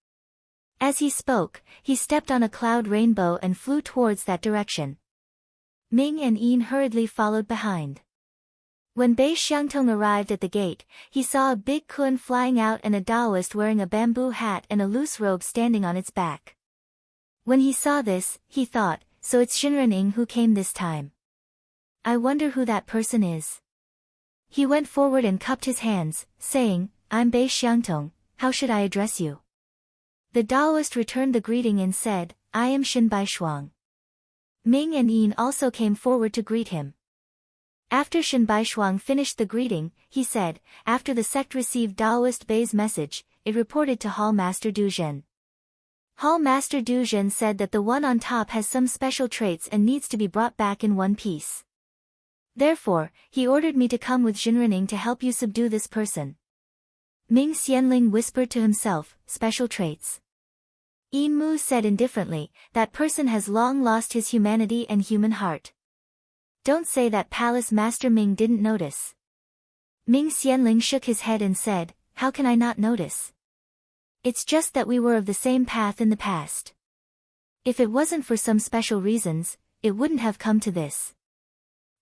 As he spoke, he stepped on a cloud rainbow and flew towards that direction. Ming and Yin hurriedly followed behind. When Bei Xiangtong arrived at the gate, he saw a big kun flying out and a Taoist wearing a bamboo hat and a loose robe standing on its back. When he saw this, he thought, so it's Xinrening who came this time. I wonder who that person is. He went forward and cupped his hands, saying, I'm Bei Xiangtong, how should I address you? The Taoist returned the greeting and said, I am Shin Baishuang. Ming and Yin also came forward to greet him. After Shin Baishuang finished the greeting, he said, after the sect received Taoist Bei's message, it reported to Hall Master Du Zhen. Hall Master Du Zhen said that the one on top has some special traits and needs to be brought back in one piece. Therefore, he ordered me to come with Xinrening to help you subdue this person. Ming Xianling whispered to himself, special traits. Yin Mu said indifferently, that person has long lost his humanity and human heart. Don't say that Palace Master Ming didn't notice. Ming Xianling shook his head and said, how can I not notice? It's just that we were of the same path in the past. If it wasn't for some special reasons, it wouldn't have come to this.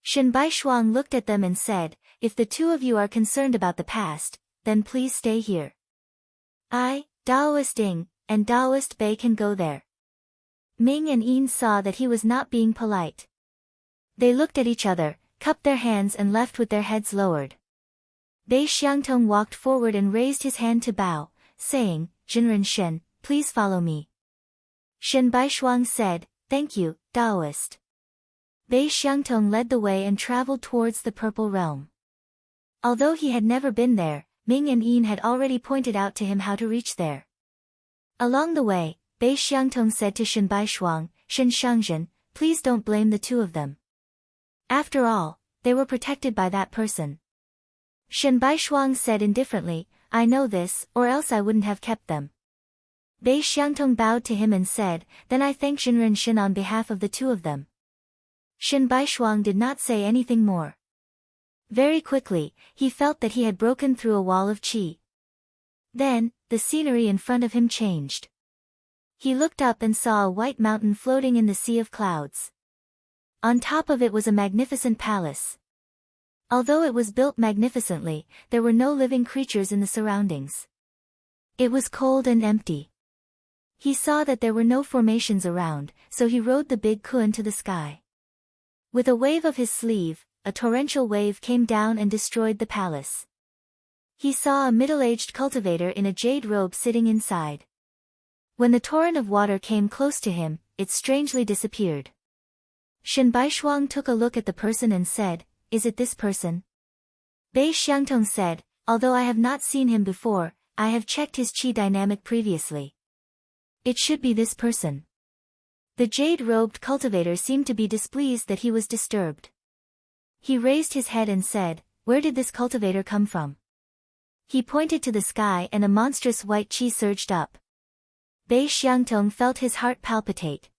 Shin Baishuang looked at them and said, if the two of you are concerned about the past, then please stay here. I, Taoist Ying, and Taoist Bei can go there. Ming and Yin saw that he was not being polite. They looked at each other, cupped their hands and left with their heads lowered. Bei Xiangtong walked forward and raised his hand to bow, saying, Jinren Shen, please follow me. Shin Baishuang said, thank you, Taoist. Bei Xiangtong led the way and traveled towards the Purple Realm. Although he had never been there, Ming and Yin had already pointed out to him how to reach there. Along the way, Bei Xiangtong said to Shin Baishuang, Shin Shangzhen, please don't blame the two of them. After all, they were protected by that person. Shin Baishuang said indifferently, I know this, or else I wouldn't have kept them. Bei Xiangtong bowed to him and said, then I thank Jinren Shin on behalf of the two of them. Shin Baishuang did not say anything more. Very quickly, he felt that he had broken through a wall of qi. Then, the scenery in front of him changed. He looked up and saw a white mountain floating in the sea of clouds. On top of it was a magnificent palace. Although it was built magnificently, there were no living creatures in the surroundings. It was cold and empty. He saw that there were no formations around, so he rode the big kun to the sky. With a wave of his sleeve, a torrential wave came down and destroyed the palace. He saw a middle-aged cultivator in a jade robe sitting inside. When the torrent of water came close to him, it strangely disappeared. Shin Baishuang took a look at the person and said, is it this person? Bei Xiangtong said, although I have not seen him before, I have checked his qi dynamic previously. It should be this person. The jade-robed cultivator seemed to be displeased that he was disturbed. He raised his head and said, where did this cultivator come from? He pointed to the sky and a monstrous white qi surged up. Bei Xiangtong felt his heart palpitate,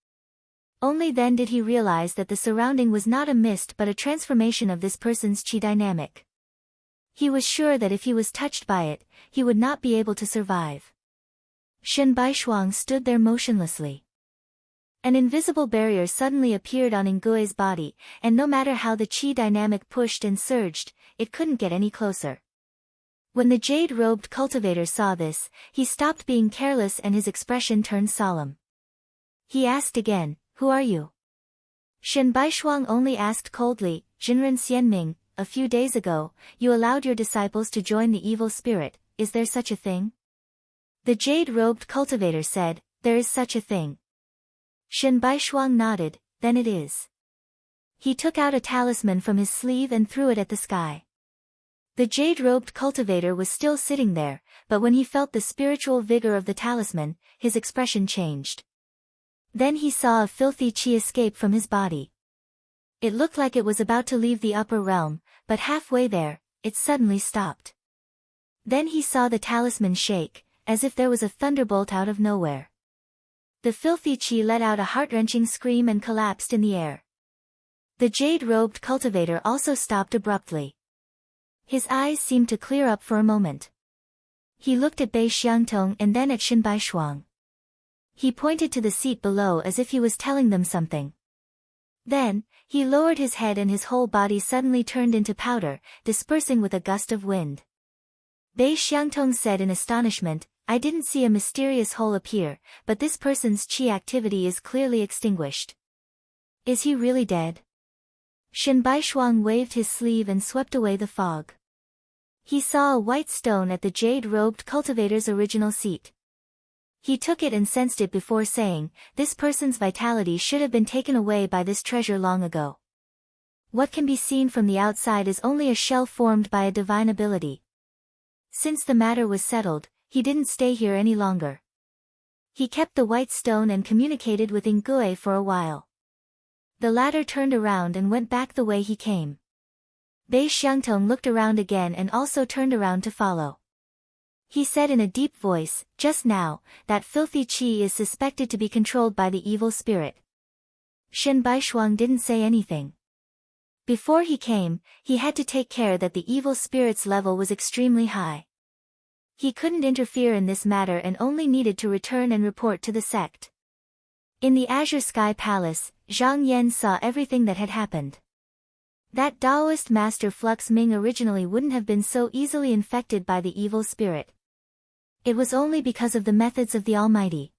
Only then did he realize that the surrounding was not a mist but a transformation of this person's chi dynamic. He was sure that if he was touched by it, he would not be able to survive. Shen Baishuang stood there motionlessly. An invisible barrier suddenly appeared on Nguye's body, and no matter how the chi dynamic pushed and surged, it couldn't get any closer. When the jade-robed cultivator saw this, he stopped being careless and his expression turned solemn. He asked again, "Who are you?" Shen Baishuang only asked coldly, "Jinren Xianming, a few days ago, you allowed your disciples to join the evil spirit, is there such a thing?" The jade-robed cultivator said, "There is such a thing." Shen Baishuang nodded, "Then it is." He took out a talisman from his sleeve and threw it at the sky. The jade-robed cultivator was still sitting there, but when he felt the spiritual vigor of the talisman, his expression changed. Then he saw a filthy chi escape from his body. It looked like it was about to leave the upper realm, but halfway there, it suddenly stopped. Then he saw the talisman shake, as if there was a thunderbolt out of nowhere. The filthy chi let out a heart-wrenching scream and collapsed in the air. The jade-robed cultivator also stopped abruptly. His eyes seemed to clear up for a moment. He looked at Bei Xiangtong and then at Shen Baishuang. He pointed to the seat below as if he was telling them something. Then, he lowered his head and his whole body suddenly turned into powder, dispersing with a gust of wind. Bei Xiangtong said in astonishment, "I didn't see a mysterious hole appear, but this person's chi activity is clearly extinguished. Is he really dead?" Shen Baishuang waved his sleeve and swept away the fog. He saw a white stone at the jade-robed cultivator's original seat. He took it and sensed it before saying, "This person's vitality should have been taken away by this treasure long ago. What can be seen from the outside is only a shell formed by a divine ability." Since the matter was settled, he didn't stay here any longer. He kept the white stone and communicated with Nguye for a while. The latter turned around and went back the way he came. Bei Xiangtong looked around again and also turned around to follow. He said in a deep voice, "Just now, that filthy chi is suspected to be controlled by the evil spirit." Shen Baishuang didn't say anything. Before he came, he had to take care that the evil spirit's level was extremely high. He couldn't interfere in this matter and only needed to return and report to the sect. In the Azure Sky Palace, Zhang Yan saw everything that had happened. That Taoist master Flux Ming originally wouldn't have been so easily infected by the evil spirit. It was only because of the methods of the Almighty.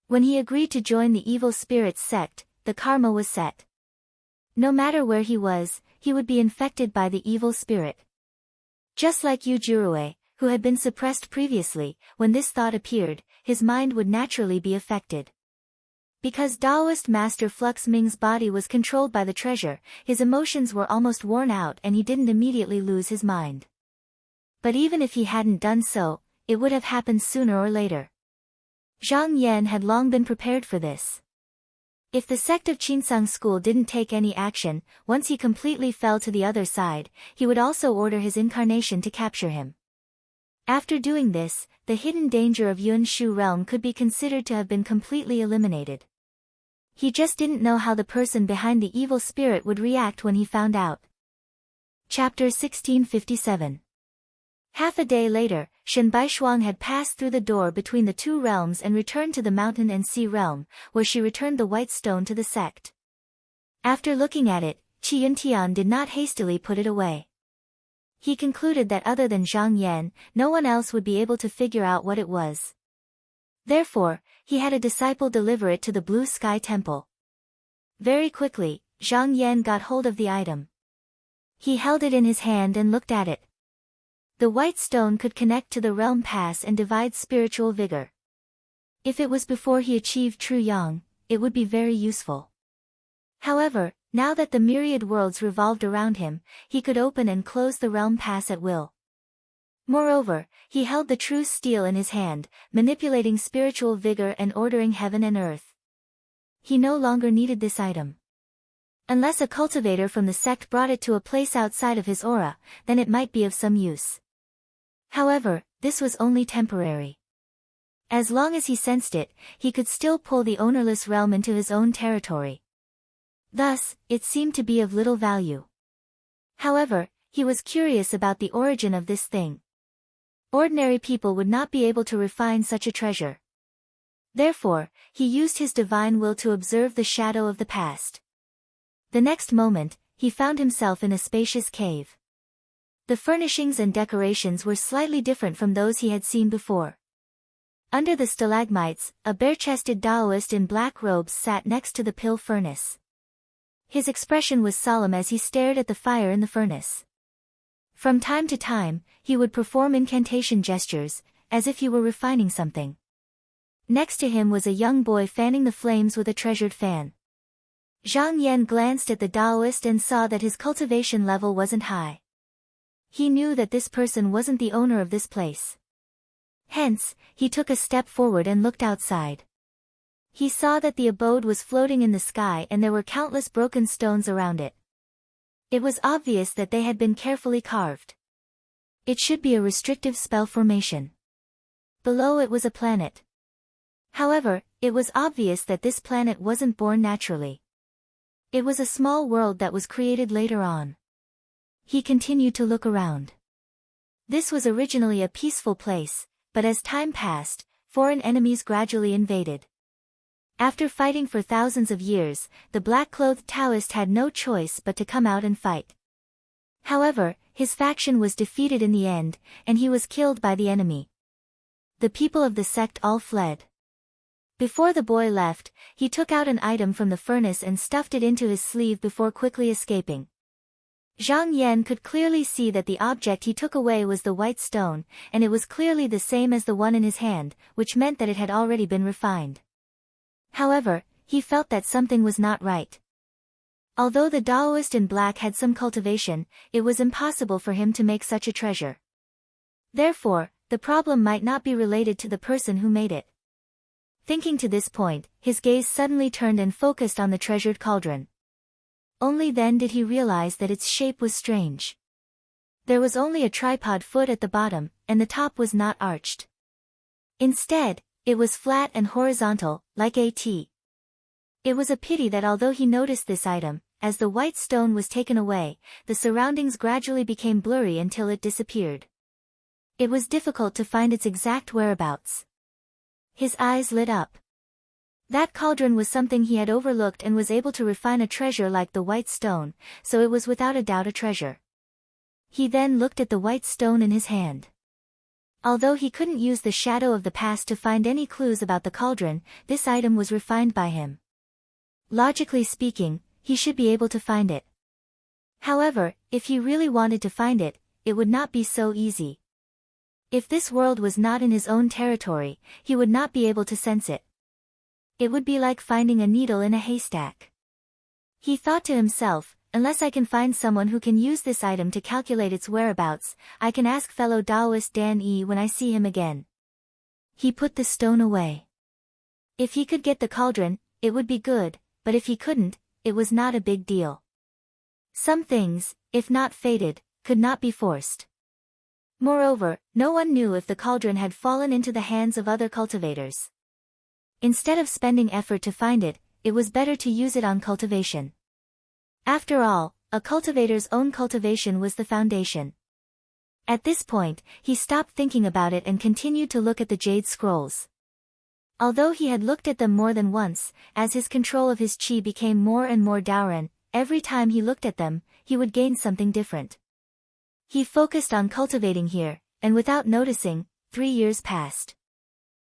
When he agreed to join the evil spirit's sect, the karma was set. No matter where he was, he would be infected by the evil spirit. Just like Yu Jurue, who had been suppressed previously, when this thought appeared, his mind would naturally be affected. Because Taoist master Flux Ming's body was controlled by the treasure, his emotions were almost worn out and he didn't immediately lose his mind. But even if he hadn't done so, it would have happened sooner or later. Zhang Yan had long been prepared for this. If the sect of Qinsang school didn't take any action, once he completely fell to the other side, he would also order his incarnation to capture him. After doing this, the hidden danger of Yun Shu realm could be considered to have been completely eliminated. He just didn't know how the person behind the evil spirit would react when he found out. Chapter 1657. Half a day later, Shen Baishuang had passed through the door between the two realms and returned to the mountain and sea realm, where she returned the white stone to the sect. After looking at it, Qi Yuntian did not hastily put it away. He concluded that other than Zhang Yan, no one else would be able to figure out what it was. Therefore, he had a disciple deliver it to the Blue Sky Temple. Very quickly, Zhang Yan got hold of the item. He held it in his hand and looked at it. The white stone could connect to the realm pass and divide spiritual vigor. If it was before he achieved true yang, it would be very useful. However, now that the myriad worlds revolved around him, he could open and close the realm pass at will. Moreover, he held the true steel in his hand, manipulating spiritual vigor and ordering heaven and earth. He no longer needed this item. Unless a cultivator from the sect brought it to a place outside of his aura, then it might be of some use. However, this was only temporary. As long as he sensed it, he could still pull the ownerless realm into his own territory. Thus, it seemed to be of little value. However, he was curious about the origin of this thing. Ordinary people would not be able to refine such a treasure. Therefore, he used his divine will to observe the shadow of the past. The next moment, he found himself in a spacious cave. The furnishings and decorations were slightly different from those he had seen before. Under the stalagmites, a bare-chested Taoist in black robes sat next to the pill furnace. His expression was solemn as he stared at the fire in the furnace. From time to time, he would perform incantation gestures, as if he were refining something. Next to him was a young boy fanning the flames with a treasured fan. Zhang Yan glanced at the Taoist and saw that his cultivation level wasn't high. He knew that this person wasn't the owner of this place. Hence, he took a step forward and looked outside. He saw that the abode was floating in the sky and there were countless broken stones around it. It was obvious that they had been carefully carved. It should be a restrictive spell formation. Below it was a planet. However, it was obvious that this planet wasn't born naturally. It was a small world that was created later on. He continued to look around. This was originally a peaceful place, but as time passed, foreign enemies gradually invaded. After fighting for thousands of years, the black-clothed Taoist had no choice but to come out and fight. However, his faction was defeated in the end, and he was killed by the enemy. The people of the sect all fled. Before the boy left, he took out an item from the furnace and stuffed it into his sleeve before quickly escaping. Zhang Yan could clearly see that the object he took away was the white stone, and it was clearly the same as the one in his hand, which meant that it had already been refined. However, he felt that something was not right. Although the Taoist in black had some cultivation, it was impossible for him to make such a treasure. Therefore, the problem might not be related to the person who made it. Thinking to this point, his gaze suddenly turned and focused on the treasured cauldron. Only then did he realize that its shape was strange. There was only a tripod foot at the bottom, and the top was not arched. Instead, it was flat and horizontal, like a T. It was a pity that although he noticed this item, as the white stone was taken away, the surroundings gradually became blurry until it disappeared. It was difficult to find its exact whereabouts. His eyes lit up. That cauldron was something he had overlooked and was able to refine a treasure like the white stone, so it was without a doubt a treasure. He then looked at the white stone in his hand. Although he couldn't use the shadow of the past to find any clues about the cauldron, this item was refined by him. Logically speaking, he should be able to find it. However, if he really wanted to find it, it would not be so easy. If this world was not in his own territory, he would not be able to sense it. It would be like finding a needle in a haystack. He thought to himself, unless I can find someone who can use this item to calculate its whereabouts, I can ask fellow Taoist Dan Yi when I see him again. He put the stone away. If he could get the cauldron, it would be good, but if he couldn't, it was not a big deal. Some things, if not fated, could not be forced. Moreover, no one knew if the cauldron had fallen into the hands of other cultivators. Instead of spending effort to find it, it was better to use it on cultivation. After all, a cultivator's own cultivation was the foundation. At this point, he stopped thinking about it and continued to look at the jade scrolls. Although he had looked at them more than once, as his control of his qi became more and more Daoran, every time he looked at them, he would gain something different. He focused on cultivating here, and without noticing, 3 years passed.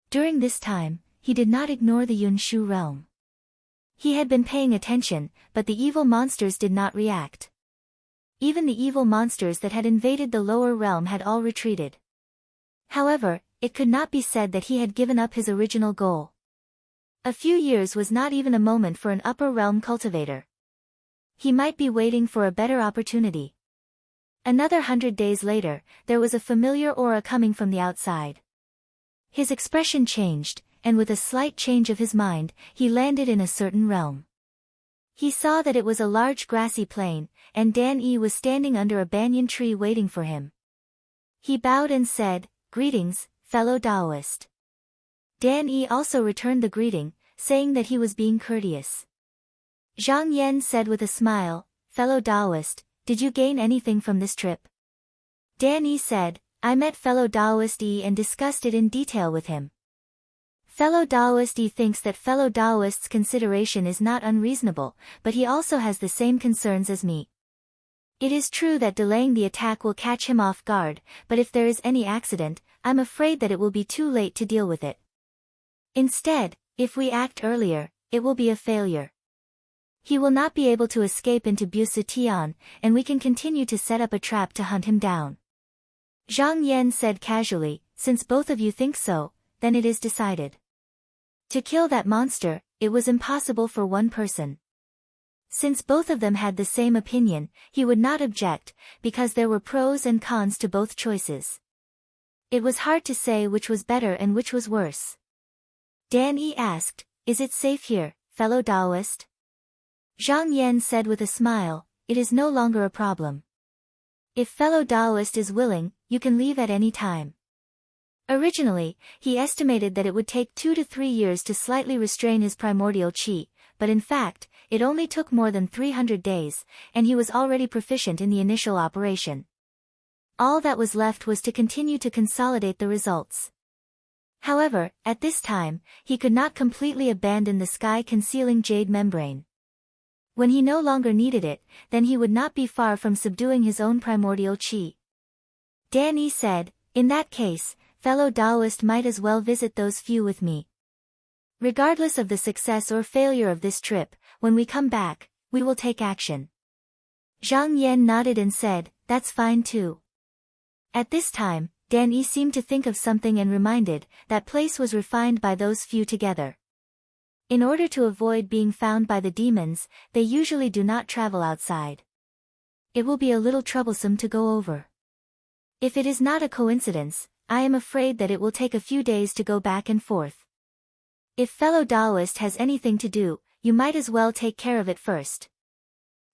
During this time, he did not ignore the Yunshu realm. He had been paying attention, but the evil monsters did not react. Even the evil monsters that had invaded the lower realm had all retreated. However, it could not be said that he had given up his original goal. A few years was not even a moment for an upper realm cultivator. He might be waiting for a better opportunity. Another 100 days later, there was a familiar aura coming from the outside. His expression changed, and with a slight change of his mind, he landed in a certain realm. He saw that it was a large grassy plain, and Dan Yi was standing under a banyan tree waiting for him. He bowed and said, "Greetings, fellow Taoist." Dan Yi also returned the greeting, saying that he was being courteous. Zhang Yan said with a smile, "Fellow Taoist, did you gain anything from this trip?" Dan Yi said, "I met fellow Taoist Yi and discussed it in detail with him. Fellow Taoist Yi thinks that fellow Taoist's consideration is not unreasonable, but he also has the same concerns as me. It is true that delaying the attack will catch him off guard, but if there is any accident, I'm afraid that it will be too late to deal with it. Instead, if we act earlier, it will be a failure. He will not be able to escape into Busa Tian, and we can continue to set up a trap to hunt him down." Zhang Yan said casually, "Since both of you think so, then it is decided. To kill that monster, it was impossible for one person." Since both of them had the same opinion, he would not object, because there were pros and cons to both choices. It was hard to say which was better and which was worse. Dan Yi asked, "Is it safe here, fellow Taoist?" Zhang Yan said with a smile, "It is no longer a problem. If fellow Taoist is willing, you can leave at any time." Originally, he estimated that it would take 2 to 3 years to slightly restrain his primordial qi, but in fact, it only took more than 300 days, and he was already proficient in the initial operation. All that was left was to continue to consolidate the results. However, at this time, he could not completely abandon the sky-concealing jade membrane. When he no longer needed it, then he would not be far from subduing his own primordial qi. Dan Yi said, "In that case, fellow Taoist might as well visit those few with me. Regardless of the success or failure of this trip, when we come back, we will take action." Zhang Yan nodded and said, "That's fine too." At this time, Dan Yi seemed to think of something and reminded, that place was refined by those few together. In order to avoid being found by the demons, they usually do not travel outside. It will be a little troublesome to go over. If it is not a coincidence, I am afraid that it will take a few days to go back and forth. If fellow Taoist has anything to do, you might as well take care of it first."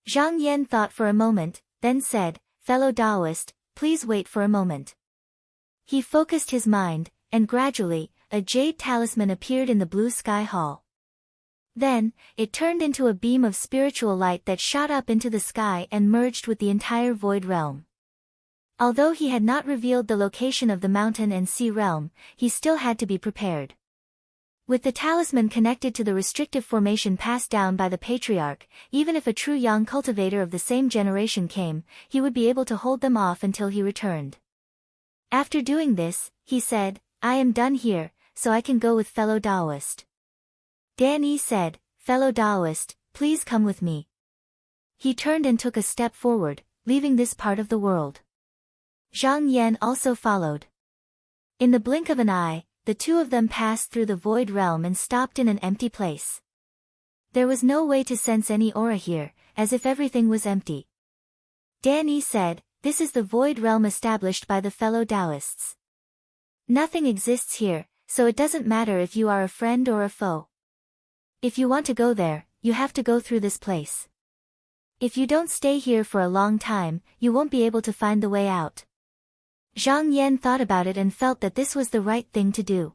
Zhang Yan thought for a moment, then said, "Fellow Taoist, please wait for a moment." He focused his mind, and gradually, a jade talisman appeared in the blue sky hall. Then, it turned into a beam of spiritual light that shot up into the sky and merged with the entire void realm. Although he had not revealed the location of the mountain and sea realm, he still had to be prepared. With the talisman connected to the restrictive formation passed down by the patriarch, even if a true young cultivator of the same generation came, he would be able to hold them off until he returned. After doing this, he said, "I am done here, so I can go with fellow Taoist." Dan Yi said, "Fellow Taoist, please come with me." He turned and took a step forward, leaving this part of the world. Zhang Yan also followed. In the blink of an eye, the two of them passed through the void realm and stopped in an empty place. There was no way to sense any aura here, as if everything was empty. Dan Yi said, "This is the void realm established by the fellow Taoists. Nothing exists here, so it doesn't matter if you are a friend or a foe. If you want to go there, you have to go through this place. If you don't stay here for a long time, you won't be able to find the way out." Zhang Yan thought about it and felt that this was the right thing to do.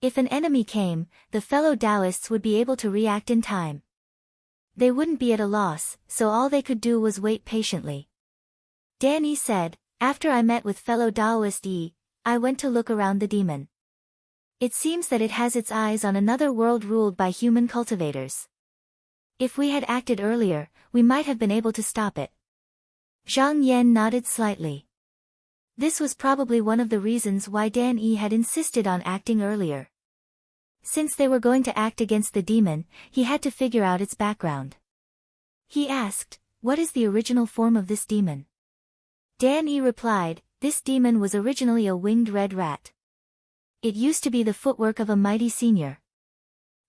If an enemy came, the fellow Taoists would be able to react in time. They wouldn't be at a loss, so all they could do was wait patiently. Dan Yi said, "After I met with fellow Taoist Yi, I went to look around the demon. It seems that it has its eyes on another world ruled by human cultivators. If we had acted earlier, we might have been able to stop it." Zhang Yan nodded slightly. This was probably one of the reasons why Dan Yi had insisted on acting earlier. Since they were going to act against the demon, he had to figure out its background. He asked, "What is the original form of this demon?" Dan Yi replied, "This demon was originally a winged red rat. It used to be the footwork of a mighty senior.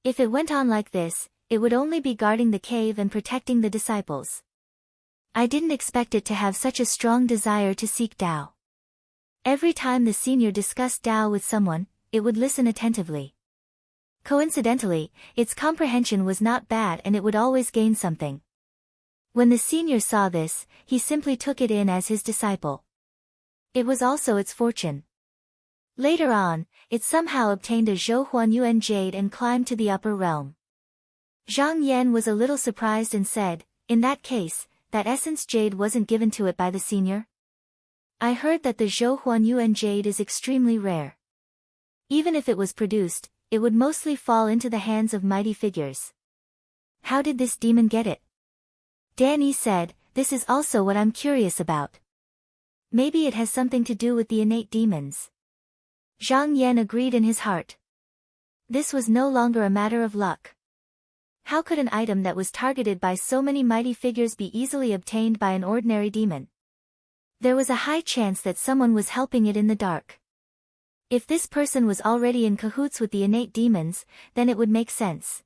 If it went on like this, it would only be guarding the cave and protecting the disciples. I didn't expect it to have such a strong desire to seek Tao. Every time the senior discussed Tao with someone, it would listen attentively. Coincidentally, its comprehension was not bad and it would always gain something. When the senior saw this, he simply took it in as his disciple. It was also its fortune. Later on, it somehow obtained a Zhou Huanyuan jade and climbed to the upper realm. Zhang Yan was a little surprised and said, "In that case, that essence jade wasn't given to it by the senior? I heard that the Zhou Huanyuan jade is extremely rare. Even if it was produced, it would mostly fall into the hands of mighty figures. How did this demon get it?" Danny said, "This is also what I'm curious about. Maybe it has something to do with the innate demons." Zhang Yan agreed in his heart. This was no longer a matter of luck. How could an item that was targeted by so many mighty figures be easily obtained by an ordinary demon? There was a high chance that someone was helping it in the dark. If this person was already in cahoots with the innate demons, then it would make sense.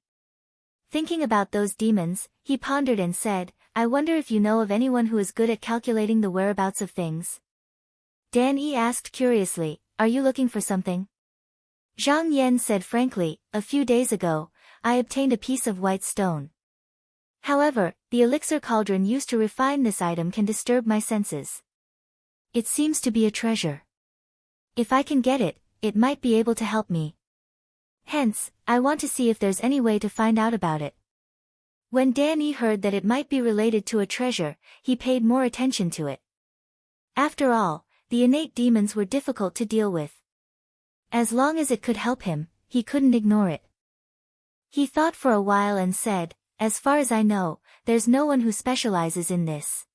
Thinking about those demons, he pondered and said, "I wonder if you know of anyone who is good at calculating the whereabouts of things?" Dan Yi asked curiously, "Are you looking for something?" Zhang Yan said frankly, "A few days ago, I obtained a piece of white stone. However, the elixir cauldron used to refine this item can disturb my senses. It seems to be a treasure. If I can get it, it might be able to help me. Hence, I want to see if there's any way to find out about it." When Danny heard that it might be related to a treasure, he paid more attention to it. After all, the innate demons were difficult to deal with. As long as it could help him, he couldn't ignore it. He thought for a while and said, "As far as I know, there's no one who specializes in this.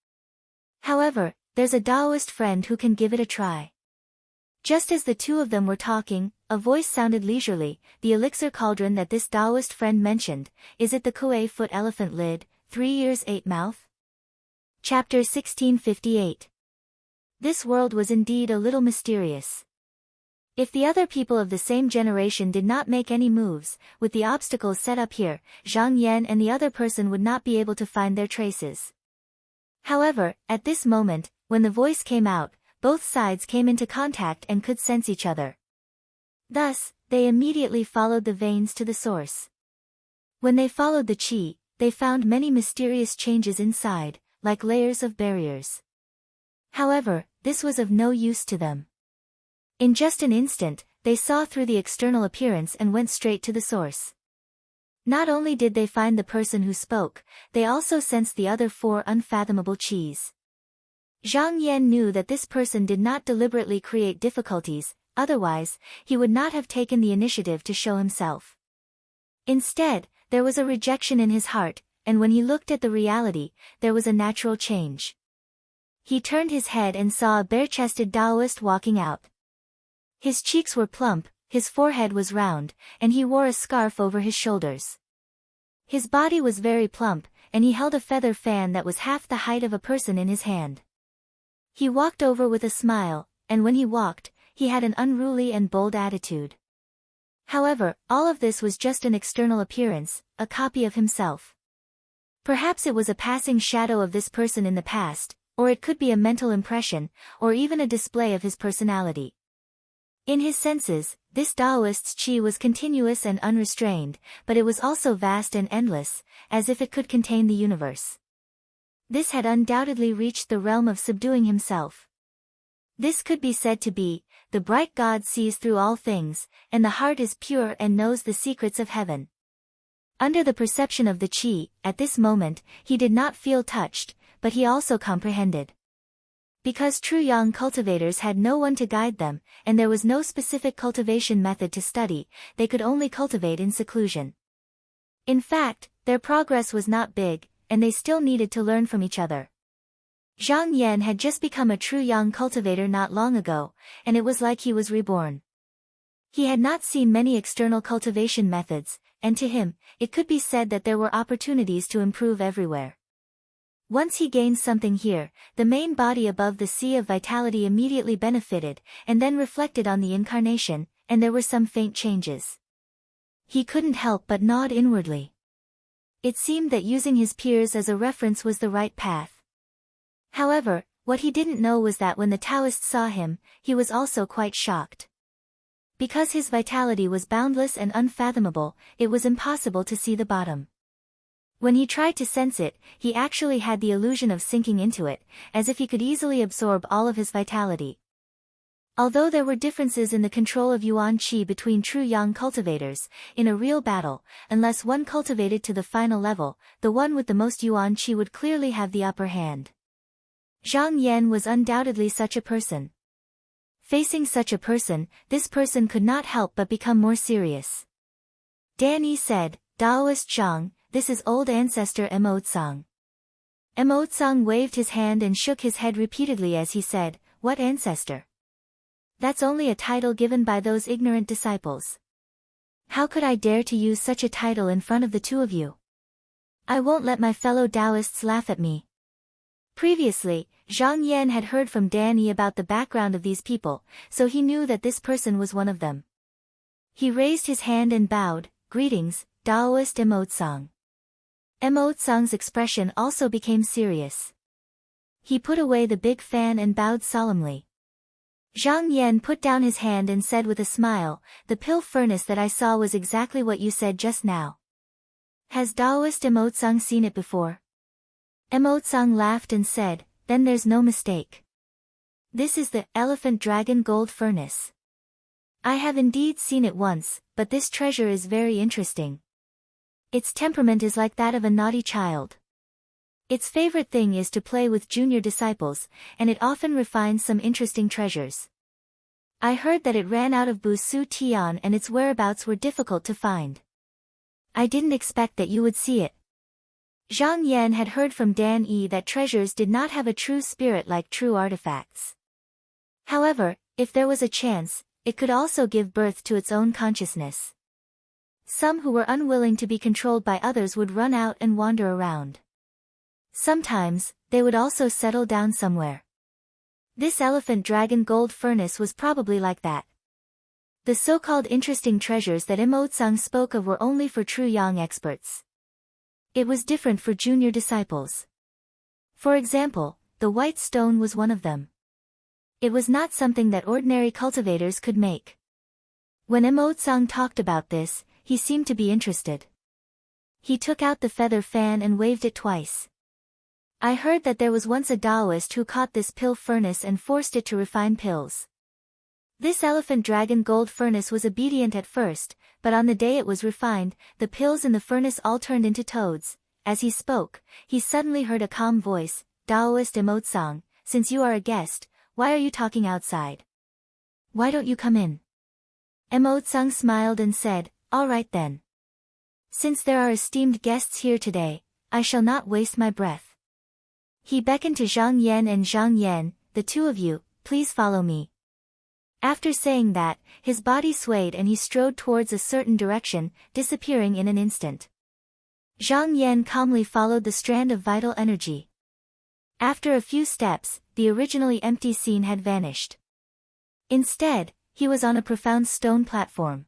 However, there's a Taoist friend who can give it a try." Just as the two of them were talking, a voice sounded leisurely, "The elixir cauldron that this Taoist friend mentioned, is it the Kuei foot elephant lid, 3 ears 8 mouth?" Chapter 1658. This world was indeed a little mysterious. If the other people of the same generation did not make any moves, with the obstacles set up here, Zhang Yan and the other person would not be able to find their traces. However, at this moment, when the voice came out, both sides came into contact and could sense each other. Thus, they immediately followed the veins to the source. When they followed the qi, they found many mysterious changes inside, like layers of barriers. However, this was of no use to them. In just an instant, they saw through the external appearance and went straight to the source. Not only did they find the person who spoke, they also sensed the other 4 unfathomable qis. Zhang Yan knew that this person did not deliberately create difficulties, otherwise, he would not have taken the initiative to show himself. Instead, there was a rejection in his heart, and when he looked at the reality, there was a natural change. He turned his head and saw a bare-chested Taoist walking out. His cheeks were plump, his forehead was round, and he wore a scarf over his shoulders. His body was very plump, and he held a feather fan that was half the height of a person in his hand. He walked over with a smile, and when he walked, he had an unruly and bold attitude. However, all of this was just an external appearance, a copy of himself. Perhaps it was a passing shadow of this person in the past, or it could be a mental impression, or even a display of his personality. In his senses, this Taoist's qi was continuous and unrestrained, but it was also vast and endless, as if it could contain the universe. This had undoubtedly reached the realm of subduing himself. This could be said to be, the bright God sees through all things, and the heart is pure and knows the secrets of heaven. Under the perception of the qi, at this moment, he did not feel touched, but he also comprehended. Because true yang cultivators had no one to guide them, and there was no specific cultivation method to study, they could only cultivate in seclusion. In fact, their progress was not big, and they still needed to learn from each other. Zhang Yan had just become a true yang cultivator not long ago, and it was like he was reborn. He had not seen many external cultivation methods, and to him, it could be said that there were opportunities to improve everywhere. Once he gained something here, the main body above the sea of vitality immediately benefited, and then reflected on the incarnation, and there were some faint changes. He couldn't help but nod inwardly. It seemed that using his peers as a reference was the right path. However, what he didn't know was that when the Taoist saw him, he was also quite shocked. Because his vitality was boundless and unfathomable, it was impossible to see the bottom. When he tried to sense it, he actually had the illusion of sinking into it, as if he could easily absorb all of his vitality. Although there were differences in the control of Yuan Qi between true Yang cultivators, in a real battle, unless one cultivated to the final level, the one with the most Yuan Qi would clearly have the upper hand. Zhang Yan was undoubtedly such a person. Facing such a person, this person could not help but become more serious. Dan Yi said, "Daoist Zhang, this is old ancestor Mo Tsang." Mo Tsang waved his hand and shook his head repeatedly as he said, "What ancestor? That's only a title given by those ignorant disciples. How could I dare to use such a title in front of the two of you? I won't let my fellow Taoists laugh at me." Previously, Zhang Yan had heard from Dan Yi about the background of these people, so he knew that this person was one of them. He raised his hand and bowed, "Greetings, Daoist Mo Tsang." Mo Tsang's expression also became serious. He put away the big fan and bowed solemnly. Zhang Yan put down his hand and said with a smile, "The pill furnace that I saw was exactly what you said just now. Has Daoist Mo Tsang seen it before?" Mo Tsang laughed and said, "Then there's no mistake. This is the elephant dragon gold furnace. I have indeed seen it once, but this treasure is very interesting. Its temperament is like that of a naughty child. Its favorite thing is to play with junior disciples, and it often refines some interesting treasures. I heard that it ran out of Busu Tian and its whereabouts were difficult to find. I didn't expect that you would see it." Zhang Yan had heard from Dan Yi that treasures did not have a true spirit like true artifacts. However, if there was a chance, it could also give birth to its own consciousness. Some who were unwilling to be controlled by others would run out and wander around. Sometimes, they would also settle down somewhere. This elephant dragon gold furnace was probably like that. The so-called interesting treasures that Mo Tsang spoke of were only for true Yang experts. It was different for junior disciples. For example, the white stone was one of them. It was not something that ordinary cultivators could make. When Mo Tsang talked about this, he seemed to be interested. He took out the feather fan and waved it twice. "I heard that there was once a Taoist who caught this pill furnace and forced it to refine pills. This elephant dragon gold furnace was obedient at first, but on the day it was refined, the pills in the furnace all turned into toads." As he spoke, he suddenly heard a calm voice, "Taoist Mo Tsang, since you are a guest, why are you talking outside? Why don't you come in?" Mo Tsang smiled and said, "All right then. Since there are esteemed guests here today, I shall not waste my breath." He beckoned to Zhang Yan and Zhang Yan, "The two of you, please follow me." After saying that, his body swayed and he strode towards a certain direction, disappearing in an instant. Zhang Yan calmly followed the strand of vital energy. After a few steps, the originally empty scene had vanished. Instead, he was on a profound stone platform.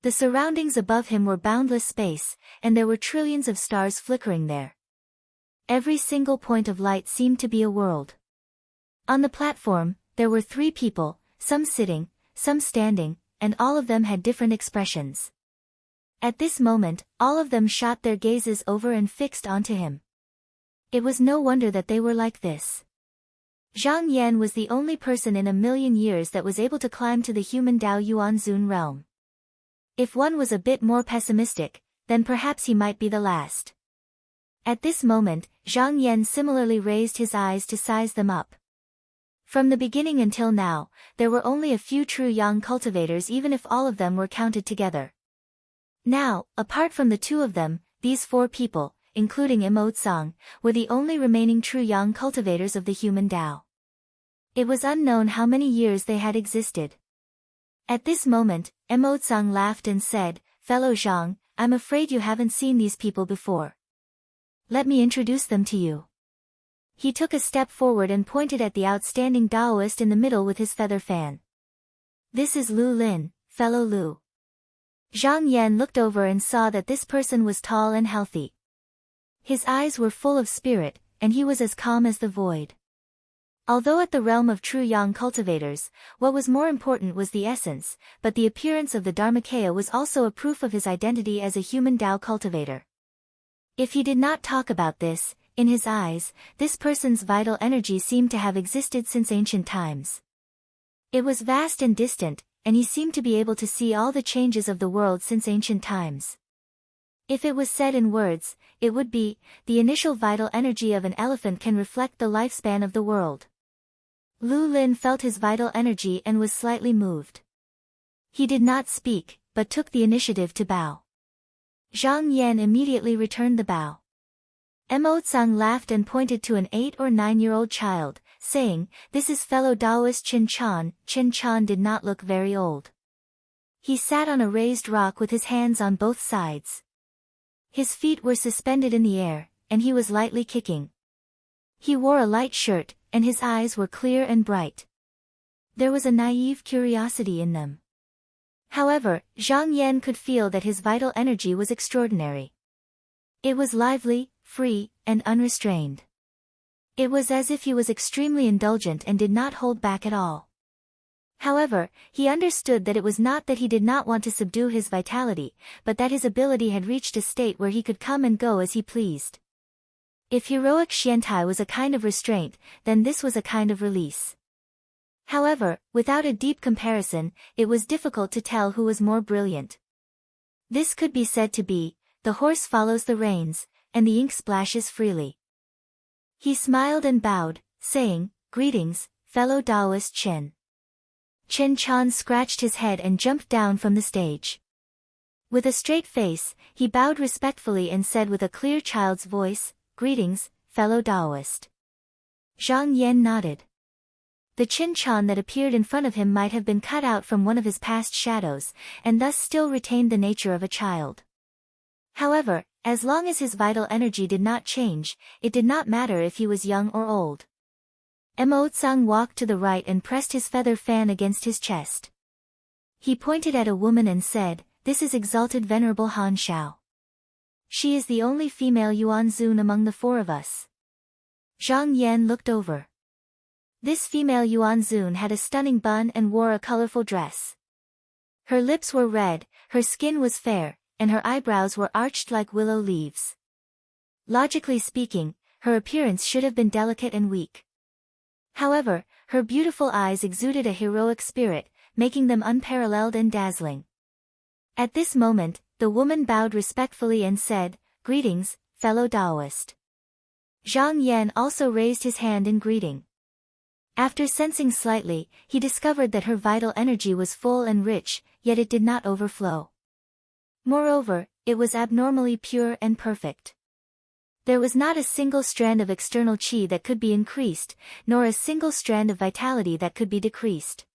The surroundings above him were boundless space, and there were trillions of stars flickering there. Every single point of light seemed to be a world. On the platform, there were 3 people, some sitting, some standing, and all of them had different expressions. At this moment, all of them shot their gazes over and fixed onto him. It was no wonder that they were like this. Zhang Yan was the only person in a million years that was able to climb to the human Dao Yuan Zun realm. If one was a bit more pessimistic, then perhaps he might be the last. At this moment, Zhang Yan similarly raised his eyes to size them up. From the beginning until now, there were only a few true Yang cultivators even if all of them were counted together. Now, apart from the 2 of them, these 4 people, including Mo Tsang, were the only remaining true Yang cultivators of the human Dao. It was unknown how many years they had existed. At this moment, Mo Tsang laughed and said, "Fellow Zhang, I'm afraid you haven't seen these people before. Let me introduce them to you." He took a step forward and pointed at the outstanding Taoist in the middle with his feather fan. "This is Lu Lin, fellow Lu." Zhang Yan looked over and saw that this person was tall and healthy. His eyes were full of spirit, and he was as calm as the void. Although at the realm of true Yang cultivators, what was more important was the essence, but the appearance of the Dharmakaya was also a proof of his identity as a human Dao cultivator. If he did not talk about this, in his eyes, this person's vital energy seemed to have existed since ancient times. It was vast and distant, and he seemed to be able to see all the changes of the world since ancient times. If it was said in words, it would be, the initial vital energy of an elephant can reflect the lifespan of the world. Lu Lin felt his vital energy and was slightly moved. He did not speak, but took the initiative to bow. Zhang Yan immediately returned the bow. Mo Tsang laughed and pointed to an 8 or 9-year-old child, saying, "This is fellow Taoist Qin Chan." Qin Chan did not look very old. He sat on a raised rock with his hands on both sides. His feet were suspended in the air, and he was lightly kicking. He wore a light shirt, and his eyes were clear and bright. There was a naive curiosity in them. However, Zhang Yan could feel that his vital energy was extraordinary. It was lively, free, and unrestrained. It was as if he was extremely indulgent and did not hold back at all. However, he understood that it was not that he did not want to subdue his vitality, but that his ability had reached a state where he could come and go as he pleased. If heroic xiantai was a kind of restraint, then this was a kind of release. However, without a deep comparison, it was difficult to tell who was more brilliant. This could be said to be, the horse follows the reins, and the ink splashes freely. He smiled and bowed, saying, "Greetings, fellow Taoist Chen." Qin Chan scratched his head and jumped down from the stage. With a straight face, he bowed respectfully and said with a clear child's voice, "Greetings, fellow Taoist." Zhang Yan nodded. The Qin Chan that appeared in front of him might have been cut out from one of his past shadows, and thus still retained the nature of a child. However, as long as his vital energy did not change, it did not matter if he was young or old. Mo Tsang walked to the right and pressed his feather fan against his chest. He pointed at a woman and said, "This is exalted Venerable Han Shao. She is the only female Yuan Zun among the 4 of us." Zhang Yan looked over. This female Yuan Zun had a stunning bun and wore a colorful dress. Her lips were red, her skin was fair, and her eyebrows were arched like willow leaves. Logically speaking, her appearance should have been delicate and weak. However, her beautiful eyes exuded a heroic spirit, making them unparalleled and dazzling. At this moment, the woman bowed respectfully and said, "Greetings, fellow Taoist." Zhang Yan also raised his hand in greeting. After sensing slightly, he discovered that her vital energy was full and rich, yet it did not overflow. Moreover, it was abnormally pure and perfect. There was not a single strand of external qi that could be increased, nor a single strand of vitality that could be decreased.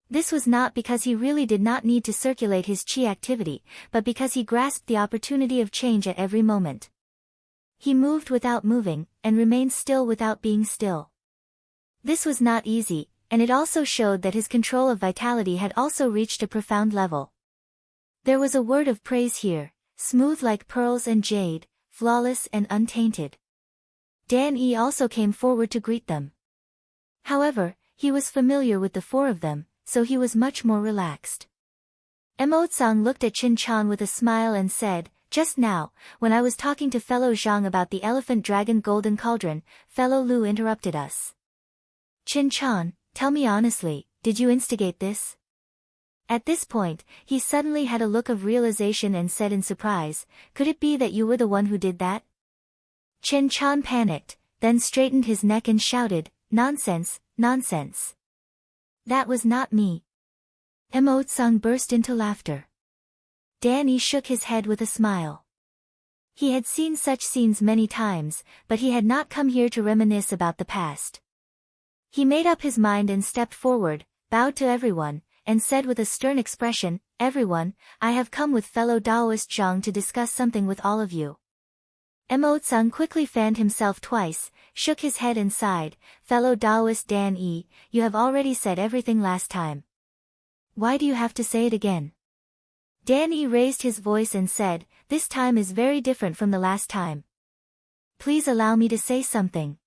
This was not because he really did not need to circulate his qi activity, but because he grasped the opportunity of change at every moment. He moved without moving, and remained still without being still. This was not easy, and it also showed that his control of vitality had also reached a profound level. There was a word of praise here, smooth like pearls and jade, flawless and untainted. Dan Yi also came forward to greet them. However, he was familiar with the 4 of them, so he was much more relaxed. Mo Tsang looked at Qin Chan with a smile and said, "Just now, when I was talking to fellow Zhang about the elephant dragon golden cauldron, fellow Lu interrupted us. Qin Chan, tell me honestly, did you instigate this?" At this point, he suddenly had a look of realization and said in surprise, "Could it be that you were the one who did that?" Qin Chan panicked, then straightened his neck and shouted, "Nonsense, nonsense. That was not me." Mo Tsang burst into laughter. Danny shook his head with a smile. He had seen such scenes many times, but he had not come here to reminisce about the past. He made up his mind and stepped forward, bowed to everyone, and said with a stern expression, "Everyone, I have come with fellow Taoist Zhang to discuss something with all of you." Mo Tsang quickly fanned himself twice, shook his head and sighed, "Fellow Taoist Dan Yi, you have already said everything last time. Why do you have to say it again?" Dan Yi raised his voice and said, "This time is very different from the last time. Please allow me to say something."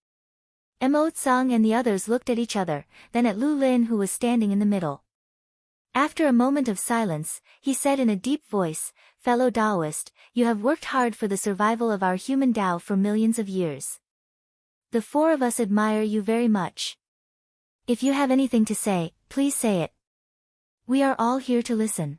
Mo Tsang and the others looked at each other, then at Lu Lin who was standing in the middle. After a moment of silence, he said in a deep voice, "Fellow Taoist, you have worked hard for the survival of our human Tao for millions of years. The 4 of us admire you very much. If you have anything to say, please say it. We are all here to listen.